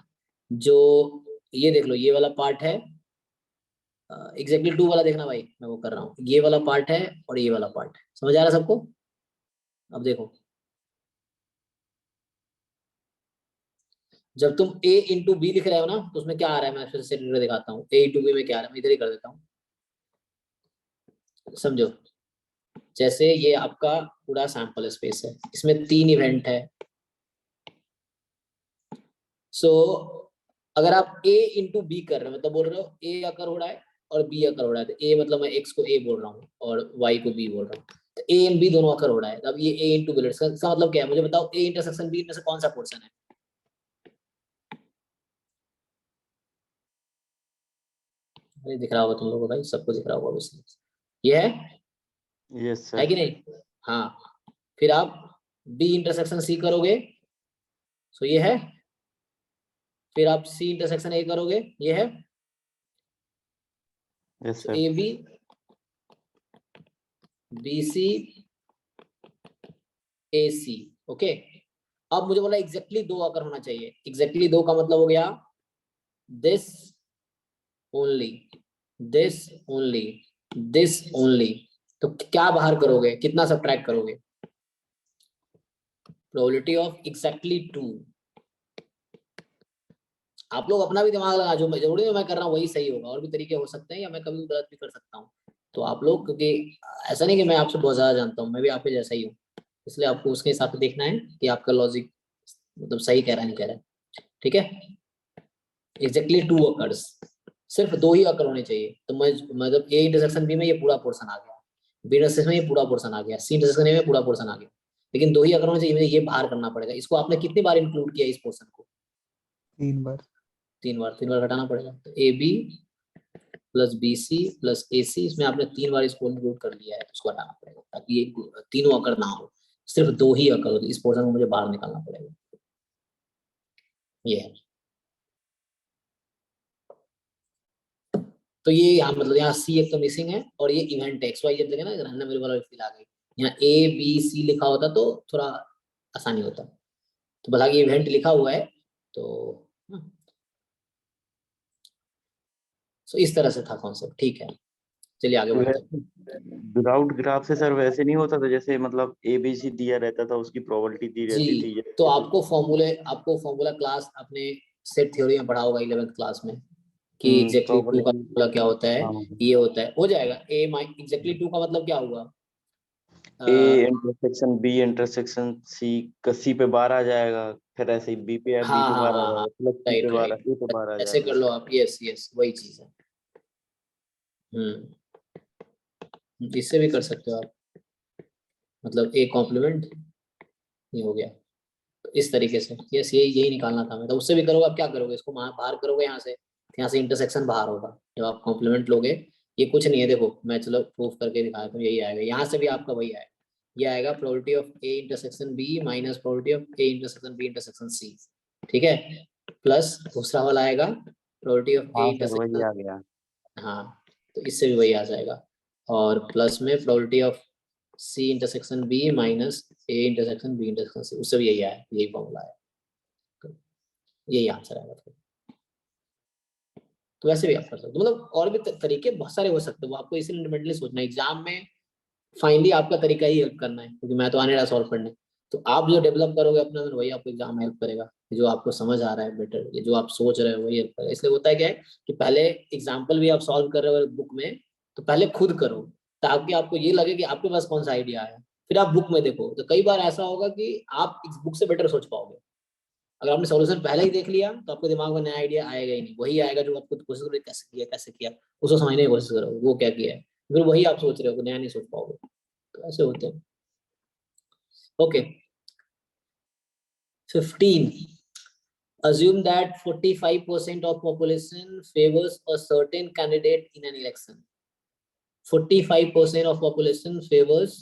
जो ये देख लो, ये वाला पार्ट है एग्जैक्टली 2 वाला, देखना भाई मैं वो कर रहा हूँ, ये वाला पार्ट है और ये वाला पार्ट है, समझ आ रहा है सबको? अब देखो, जब तुम a इंटू बी लिख रहे हो ना, तो उसमें क्या आ रहा है, मैं फिर से दिखाता हूँ। a इंटू बी में क्या आ रहा है, मैं इधर ही कर देता हूँ, समझो। जैसे ये आपका पूरा सैंपल स्पेस है, इसमें 3 इवेंट है। सो अगर आप a इंटू बी कर रहे हो, मतलब बोल रहे हो a अकर हो रहा है और b अकर हो रहा है, तो a मतलब मैं x को a बोल रहा हूँ और y को b बोल रहा हूँ, तो a एंड b दोनों अकर हो रहा है। अब ये a इंटू b, इसका मतलब क्या है, मुझे बताओ a इंटरसेक्शन b में से कौन सा पोर्शन है? अरे दिख रहा होगा तुम लोगों को भाई, सबको दिख रहा होगा ऑब्वियसली, ये है यस है सर। कि नहीं? हाँ, फिर आप b इंटरसेक्शन c करोगे, सो ये है। फिर आप c इंटरसेक्शन a करोगे, ये है। Yes so sir. A B B C A C, okay. अब मुझे बोला एग्जैक्टली 2 अगर होना चाहिए, एग्जैक्टली 2 का मतलब हो गया this only, this only, this only. तो क्या बाहर करोगे, कितना सब्ट्रैक्ट करोगे? Probability of exactly 2। आप लोग अपना भी दिमाग लगा, जो जरूरी है मैं कर रहा हूँ वही सही होगा, और भी तरीके हो सकते हैं, या मैं कभी गलत भी कर सकता हूँ। तो आप लोग, क्योंकि ऐसा नहीं कि मैं आपसे बहुत ज्यादा जानता हूँ, मैं भी आप पे जैसा ही हूँ, इसलिए आपको उसके हिसाब से देखना है कि आपका लॉजिक मतलब सही कह रहा है नहीं कह रहा है, ठीक है। एग्जैक्टली 2 अकर्स, सिर्फ 2 ही अकर होने चाहिए। तो मैं मतलब ए इंटरसेक्शन बी में ये पूरा पोर्शन आ गया, बी इंटरसेक्शन में ये पूरा पोर्शन आ गया, सी इंटरसेक्शन ए में पूरा पोर्शन आ गया, लेकिन 2 ही अकर होने चाहिए, मुझे ये बाहर करना पड़ेगा। इसको आपने कितनी बार इंक्लूड किया इस पोर्शन को? 3 बार। 3 बार, 3 बार घटाना पड़ेगा। तो A B plus B C plus A C, इसमें आपने 3 बार इसको इंक्लूड कर लिया है, उसको हटाना पड़ेगा ताकि ये तीनों अकर ना हो, सिर्फ 2 ही अकर हो। इस पोर्शन को मुझे बाहर निकालना पड़ेगा, ये है। तो ये यहाँ मतलब यहाँ सी एक तो मिसिंग है, और ये इवेंट एक्स वाई, जब देखे ना रैंडम वेरिएबल वाली फील आ गई, यहाँ ए बी सी लिखा होता तो थोड़ा आसानी होता। तो भला ये इवेंट लिखा हुआ है, तो सो इस तरह से था कॉन्सेप्ट, ठीक है। चलिए आगे बढ़ते हैं। विदाउट ग्राफ से सर वैसे नहीं होता था, जैसे मतलब ABC दिया रहता था, उसकी प्रोबेबिलिटी दी जी, रहती थी तो आपको फॉर्मूला क्लास आपने सेट थ्योरी में पढ़ा होगा 11th क्लास में, कि एग्जैक्टली 2 का प्रोबेबिलिटी। फॉर्मूला क्या होता है, हाँ, ये होता है, हो जाएगा। ए एग्जैक्टली 2 का मतलब क्या हुआ? A intersection B intersection C पे बार आ जाएगा, फिर ऐसे ही B पे B हाँ पे हाँ बार आ हाँ हाँ, जाएगा, प्लस C पे राइट बार राइट, A पे बार आ ऐसे जाएगा। कर लो आप, यस यस वही चीज है। इससे भी कर सकते हो आप, मतलब ए कॉम्प्लीमेंट, ये हो गया। तो इस तरीके से यस, यही निकालना था मैं। तो उससे भी करोगे, आप क्या करोगे, इसको बाहर करोगे यहाँ से इंटरसेक्शन बाहर होगा जब आप कॉम्प्लीमेंट लोगे। ये कुछ नहीं है, देखो मैं चलो प्रूफ करके दिखाया तो यही आएगा, यहाँ से भी आपका वही आएगा, ये आएगा probability of A intersection B minus probability of A intersection B intersection C, ठीक है। प्लस दूसरा वाला आएगा प्रोबेबिलिटी ऑफ ए हाँ सर, वही इंटरसेक्शन, आ गया। हाँ, तो इससे भी वही आ जाएगा। और प्लस में probability of C intersection B minus A intersection B intersection C, उससे भी यही आया, यही फॉर्मूला है, तो यही आंसर आएगा फिर। तो वैसे भी आप कर सकते हो, मतलब और भी तरीके बहुत सारे हो सकते हैं, वो आपको इसे इंडिपेंडेंटली सोचना है। एग्जाम में फाइनली आपका तरीका ही हेल्प करना है, क्योंकि मैं तो आने रहा सॉल्व करने, तो आप जो डेवलप करोगे अपना, वही आपको एग्जाम में हेल्प करेगा। जो आपको समझ आ रहा है बेटर, ये जो आप सोच रहे हो वही हेल्प करेगा। इसलिए होता है क्या है कि पहले एग्जाम्पल भी आप सॉल्व कर रहे हो बुक में, तो पहले खुद करो, ताकि आपको ये लगे कि आपके पास कौन सा आइडिया है, फिर आप बुक में देखो। तो कई बार ऐसा होगा कि आप इस बुक से बेटर सोच पाओगे। अगर आपने सॉल्यूशन पहले ही देख लिया, तो आपके दिमाग में नया आइडिया आएगा ही नहीं, वही आएगा जो आपको कोशिश करोगे कैसे किया उसको समझने की कोशिश करो वो क्या किया है, फिर वही आप सोच रहे हो, नया नहीं सोच पाओगे। तो ऐसे होते हैं। Okay, 15, assume that 45% of population favors a certain candidate in an election. 45% of population favors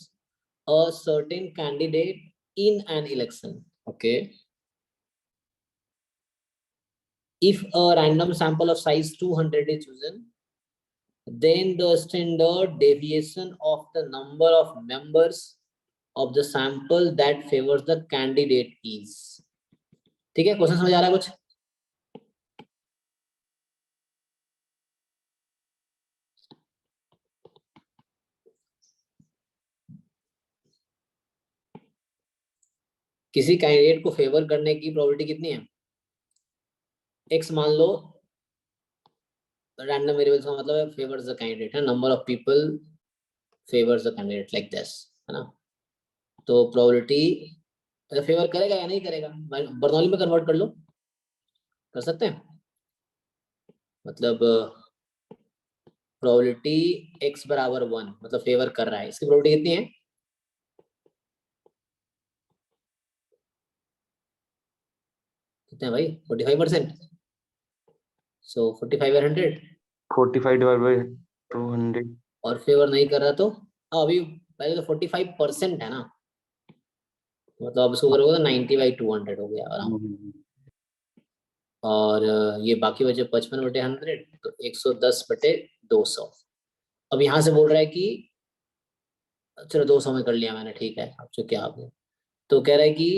a certain candidate in an election, okay. If a random sample of size 200 is chosen, then the standard deviation of the number of members of the sample that favors the candidate is. ठीक है, question समझ आ रहा है कुछ? किसी candidate को favour करने की प्रोबेबिलिटी कितनी है? x मान लो, रैंडम वेरिएबल्स का मतलब है फेवर्स द कैंडिडेट है, number of people favours the candidate like this, है ना? तो प्रोबेबिलिटी फेवर करेगा या नहीं करेगा, बर्नौली में कन्वर्ट कर लो, कर सकते हैं। मतलब प्रोबेबिलिटी x बराबर 1 मतलब फेवर कर रहा है, इसकी प्रोबेबिलिटी कितनी है? कितने भाई? 45%। सो 45 बाय 100 45 डिवाइड बाय 200 और फेवर नहीं कर रहा तो अभी पहले तो 45% है ना, मतलब अब इसको करोगे तो 90 बाई 200 हो गया आराम। और ये बाकी बचे 55 बटे 100 तो 110 बटे 200। अब यहाँ से बोल रहा है कि चलो 200 में कर लिया मैंने, ठीक है, अब जो क्या आपने तो कह रहा है कि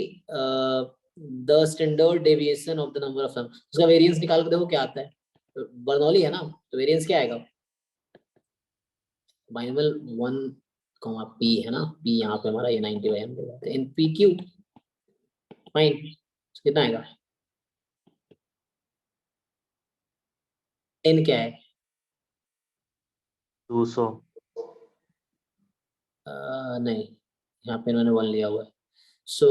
the standard deviation of the number of sum, उसका वेरिएंस निकाल के देखो क्या आता है। तो बर्नौली है ना, तो वेरिएंस क्या आएगा? बाइनोमियल 1 p है ना, p यहाँ पे हमारा ये 90 by 100 in P Q fine, कितना आएगा? n क्या है? 200 नहीं, यहाँ पे मैंने 1 लिया हुआ है। सो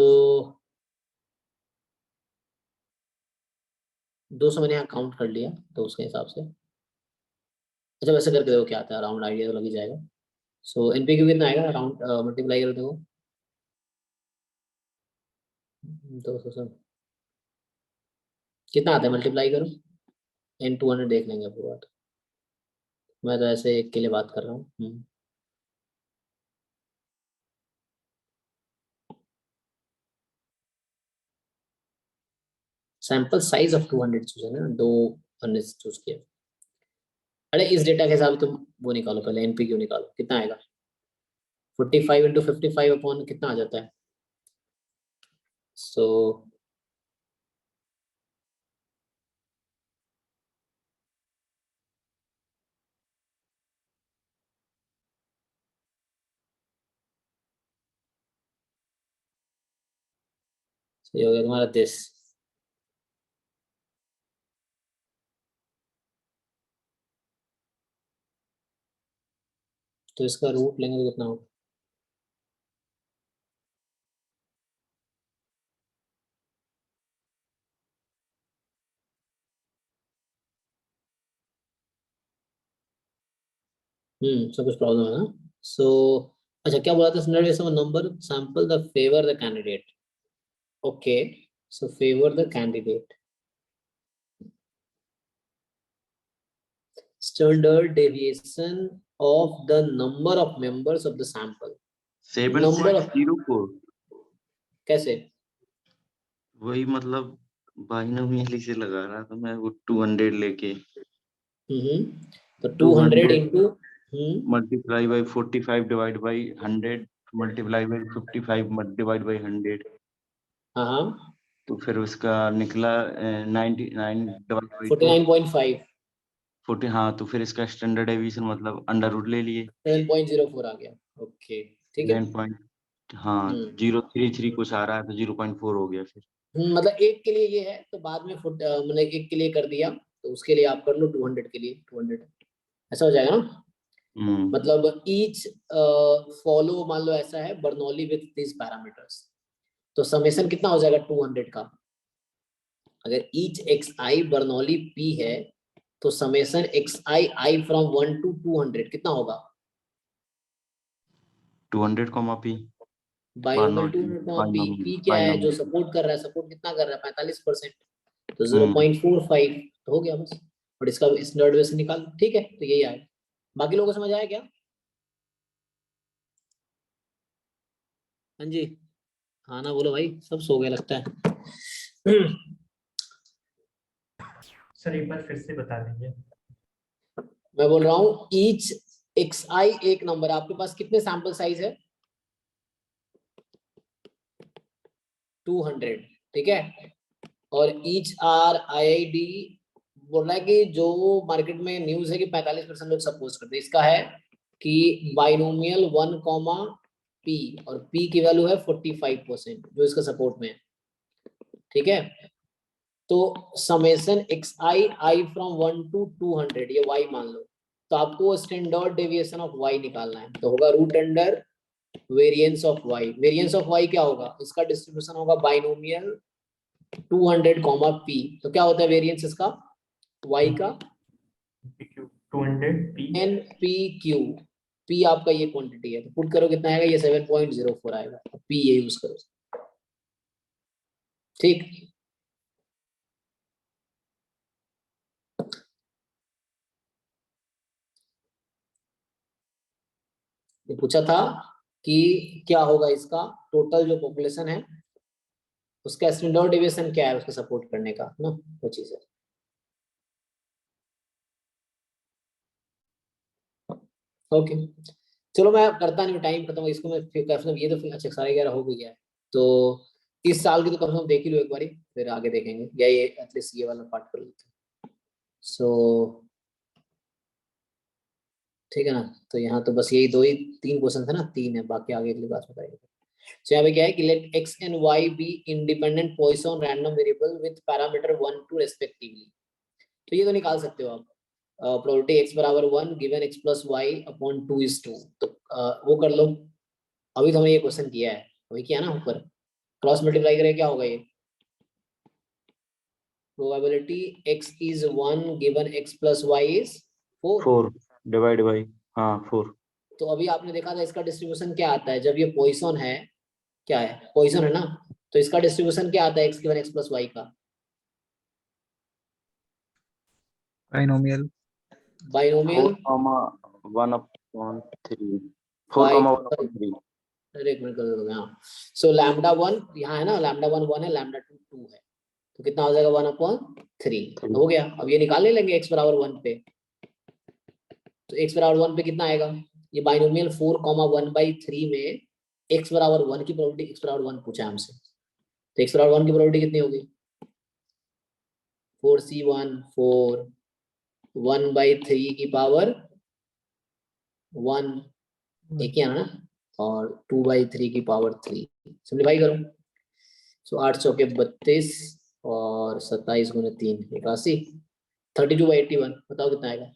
200 मैंने यहाँ काउंट कर लिया तो उसके हिसाब से, अच्छा वैसे करके देखो क्या आता है, अराउंड आइडिया तो लग ही जाएगा। सो एनपीक्यू कितना आएगा अराउंड, मल्टीप्लाई करो देखो 200 से कितना आता है, मल्टीप्लाई करो n 200 देख लेंगे पूरी बात, मैं तो ऐसे एक के लिए बात कर रहा हूँ। सैंपल साइज ऑफ 200 चूज है ना, 200 चूज किया। अरे इस डेटा के हिसाब से तुम वो निकालो, पहले एनपीक्यू निकालो, कितना आएगा? 45 इंटू 55 अपॉन कितना आ जाता है? सो ये हो गया तुम्हारा दिस। तो इसका रूट लेंगे तो कितना होगा? सब कुछ प्रॉब्लम है ना। सो अच्छा क्या बोला था, standard number sample the favour the candidate. Okay, so favour the candidate, standard deviation of the number of members of the sample, number of 7.04 कैसे? वही मतलब बाइनोमियल से लगा रहा था मैं वो 200 लेके तो 200 200 into multiply by 45 divide by 100 multiply by 55 divide by 100 हाँ तो फिर उसका निकला 99 डिवाइड बाय 49.5 40। हाँ तो फिर इसका स्टैंडर्ड डेविएशन मतलब अंडर रूट ले लिए 7.04 आ गया। ओके ठीक है। 9 पॉइंट हाँ 033 कुछ आ रहा है तो 0.4 हो गया फिर। मतलब एक के लिए ये है तो बाद में मैंने एक के लिए कर दिया तो उसके लिए आप कर लो 200 के लिए 200, ऐसा हो जाएगा ना। मतलब ईच फॉलो मान लो ऐसा है बर्नौली विथ दिस पैरामीटर्स, तो समेशन कितना हो जाएगा 200 का। अगर ईच एक्स आई बर्नौली पी है तो summation x I I from 1 to 200 कितना होगा? 200 comma P binomial 200 P, P क्या है जो सपोर्ट कर रहा है, सपोर्ट कितना कर रहा है 45%, तो 0.45 तो हो गया बस। और इसका स्टैंडर्ड वेरिएशन निकाल, ठीक है, तो यही आएगा। बाकी लोगों को समझ आया क्या? हाँ जी, हाँ ना बोलो भाई, सब सो गए लगता है। सर एक बार फिर से बता दीजिए। मैं बोल रहा हूँ ईच xi एक नंबर, आपके पास कितने सैंपल साइज है? 200, ठीक है। और ईच आर IID बोल रहा है कि जो मार्केट में न्यूज है कि 45% लोग सपोज करते हैं, इसका है कि बाइनोमियल 1, p और p की वैल्यू है 45% जो इसका सपोर्ट में है, ठीक है। तो summation xi i from 1 to 200 ये y मान लो, तो आपको स्टैंडर्ड डेविएशन ऑफ y निकालना है, तो होगा root under variance of y। Variance of y क्या होगा? इसका डिस्ट्रीब्यूशन होगा बाइनोमियल 200, p, तो क्या होता है वेरिएंस इसका y का? 200 p NPQ, p आपका ये क्वांटिटी है, तो पुट करो कितना आएगा? ये 7.04 आएगा, p ये यूज करो, ठीक। ये पूछा था कि क्या होगा इसका टोटल जो पॉपुलेशन है उसका स्टैंडर्ड डेविएशन क्या है उसको सपोर्ट करने का ना, वो चीज है। ओके चलो मैं करता नहीं, टाइम खत्म हो इसको, मैं फिर ये तो फिर अच्छा 11:30 हो गया है, तो इस साल की तो कम से कम देख ही लो एक बारी, फिर आगे देखेंगे, या ये एटलीस्ट ये वाला पार्ट कर लेते हैं। सो ठीक है ना, तो यहाँ तो बस यही 3 क्वेश्चन थे ना, 3 है, बाकी आगे अगली क्लास में करेंगे। So यहाँ पे क्या है कि let x and y be independent Poisson random variable with parameter 1, 2 respectively। तो ये तो निकाल सकते हो आप, प्रोबेबिलिटी x बराबर 1 given x plus y upon 2 is 2, तो वो कर लो। अभी तो हमने ये क्वेश्चन किया है, अभी किया ना ऊपर, क्रॉस मल्टीप्लाई करें क्या होगा? ये probability x is 1 given x plus y is 4 divide by 4। तो अभी आपने देखा था इसका डिस्ट्रीब्यूशन क्या आता है जब ये पॉइसन है, क्या है? पॉइसन है ना, तो इसका डिस्ट्रीब्यूशन क्या आता है x given x plus y का? Binomial binomial 4,1/3 4,1/3। अरे एक मिनट कर दो यहाँ। सो लैम्डा 1 यहाँ है ना, लैम्डा 1 1 है, लैम्डा 2 2 है, तो कितना हो जाएगा 1/3 हो गया। अब ये निकालने लेंगे x बराबर 1 पे, तो x बराबर 1 पे कितना आएगा? ये बाइनोमियल 4,1/3 में x बराबर 1 की प्रोबेबिलिटी, x बराबर 1 पूछा हमसे, तो x बराबर 1 की प्रोबेबिलिटी कितनी होगी? 4c1 4 1/3 की पावर 1 एक ही आना ना, और 2/3 की पावर 3, सिंप्लीफाई करो। सो 8 चौके 32 और 27 गुने 3 81, 32/81 बताओ कितना आएगा?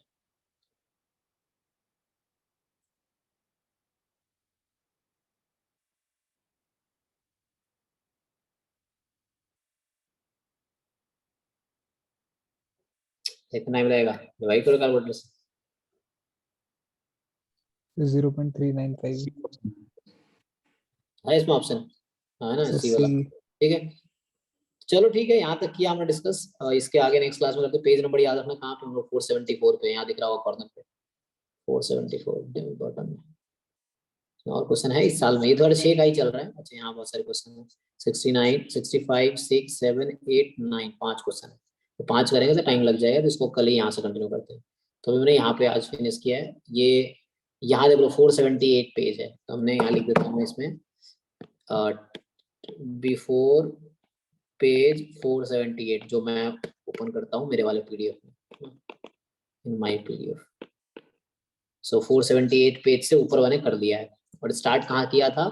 कितना टाइम लगेगा? डिवाइड करो कैलकुलेटर से। 0.395 है इसमें ऑप्शन? हाँ ना, सी वाला, 80। ठीक है। चलो ठीक है, यहाँ तक किया हमने डिस्कस, इसके आगे नेक्स्ट क्लास में करते हैं। पेज नंबर याद रखना कहाँ पे, हम लोग 474 पे, यहाँ दिख रहा होगा कॉर्नर पे 474 बॉटम में। और क्वेश्चन है इस साल में, ये तो 6 का ही चल रहा है। अच्छा यहाँ बहुत सारे क्वेश्चन है, 69 65 6 7 8 9 5 क्वेश्चन है, तो 5 करेंगे तो टाइम लग जाएगा, तो इसको कल ही यहाँ से कंटिन्यू करते हैं। तो अभी मैंने यहाँ पे आज फिनिश किया है, ये यहाँ देख लो 478 पेज है, तो हमने यहाँ लिख देता हूँ मैं इसमें बिफोर पेज 478, जो मैं ओपन करता हूँ मेरे वाले PDF में, in my PDF। So 478 page से ऊपर मैंने कर दिया है। और स्टार्ट कहाँ किया था?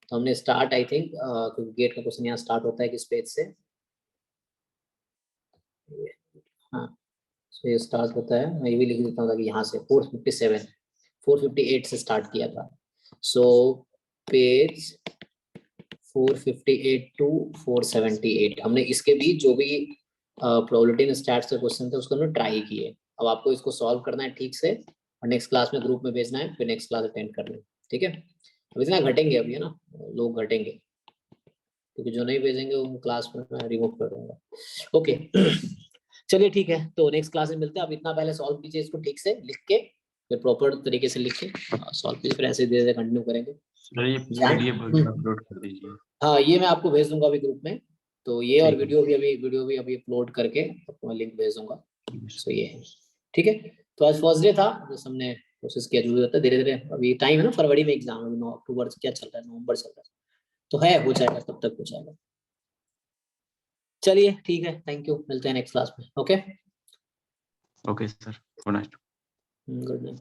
तो हमने स्टार्ट आई थिंक, क्योंकि गेट का क्वेश्चन यहाँ स्टार्ट होता है किस पेज से? हाँ, सो ये स्टार्ट होता है, मैं ये भी लिख देता हूँ ताकि यहाँ से 458 से स्टार्ट किया था। सो पेज 458 टू 478 हमने इसके भी जो भी प्रोबेबिलिटी एंड स्टैट्स के क्वेश्चन थे उसको हमने ट्राई किए। अब आपको इसको सॉल्व करना है ठीक से, और नेक्स्ट क्लास में ग्रुप में भेजना है, फिर नेक्स्ट क्लास अटेंड करना है, ठीक है। अब इतना घटेंगे अभी, है ना, लोग घटेंगे, क्योंकि जो नहीं भेजेंगे वो क्लास में मैं रिमूव कर दूंगा। ओके चलिए ठीक है, तो नेक्स्ट क्लास में मिलते हैं। अब इतना पहले सॉल्व कीजिए इसको ठीक से लिख के, फिर प्रॉपर तरीके से लिख के सॉल्व कीजिए, फिर ऐसे धीरे धीरे कंटिन्यू करेंगे। ये PDF अपलोड कर दीजिए। हाँ ये मैं आपको भेज दूंगा अभी ग्रुप में, तो ये और ठीक है। वीडियो भी अभी अपलोड करके आपको मैं लिंक भेज दूंगा। सो ये है, ठीक है। तो आज फर्स्ट डे था, बस हमने कोशिश किया जो भी होता है धीरे धीरे। अभी टाइम है ना, फरवरी में एग्जाम, अभी 9 अक्टूबर क्या चल रहा है, नवंबर चल रहा है, तो है हो जाएगा, तब तक हो जाएगा। चलिए ठीक है, थैंक यू, मिलते हैं नेक्स्ट क्लास में। Okay, okay sir, good night. Good night.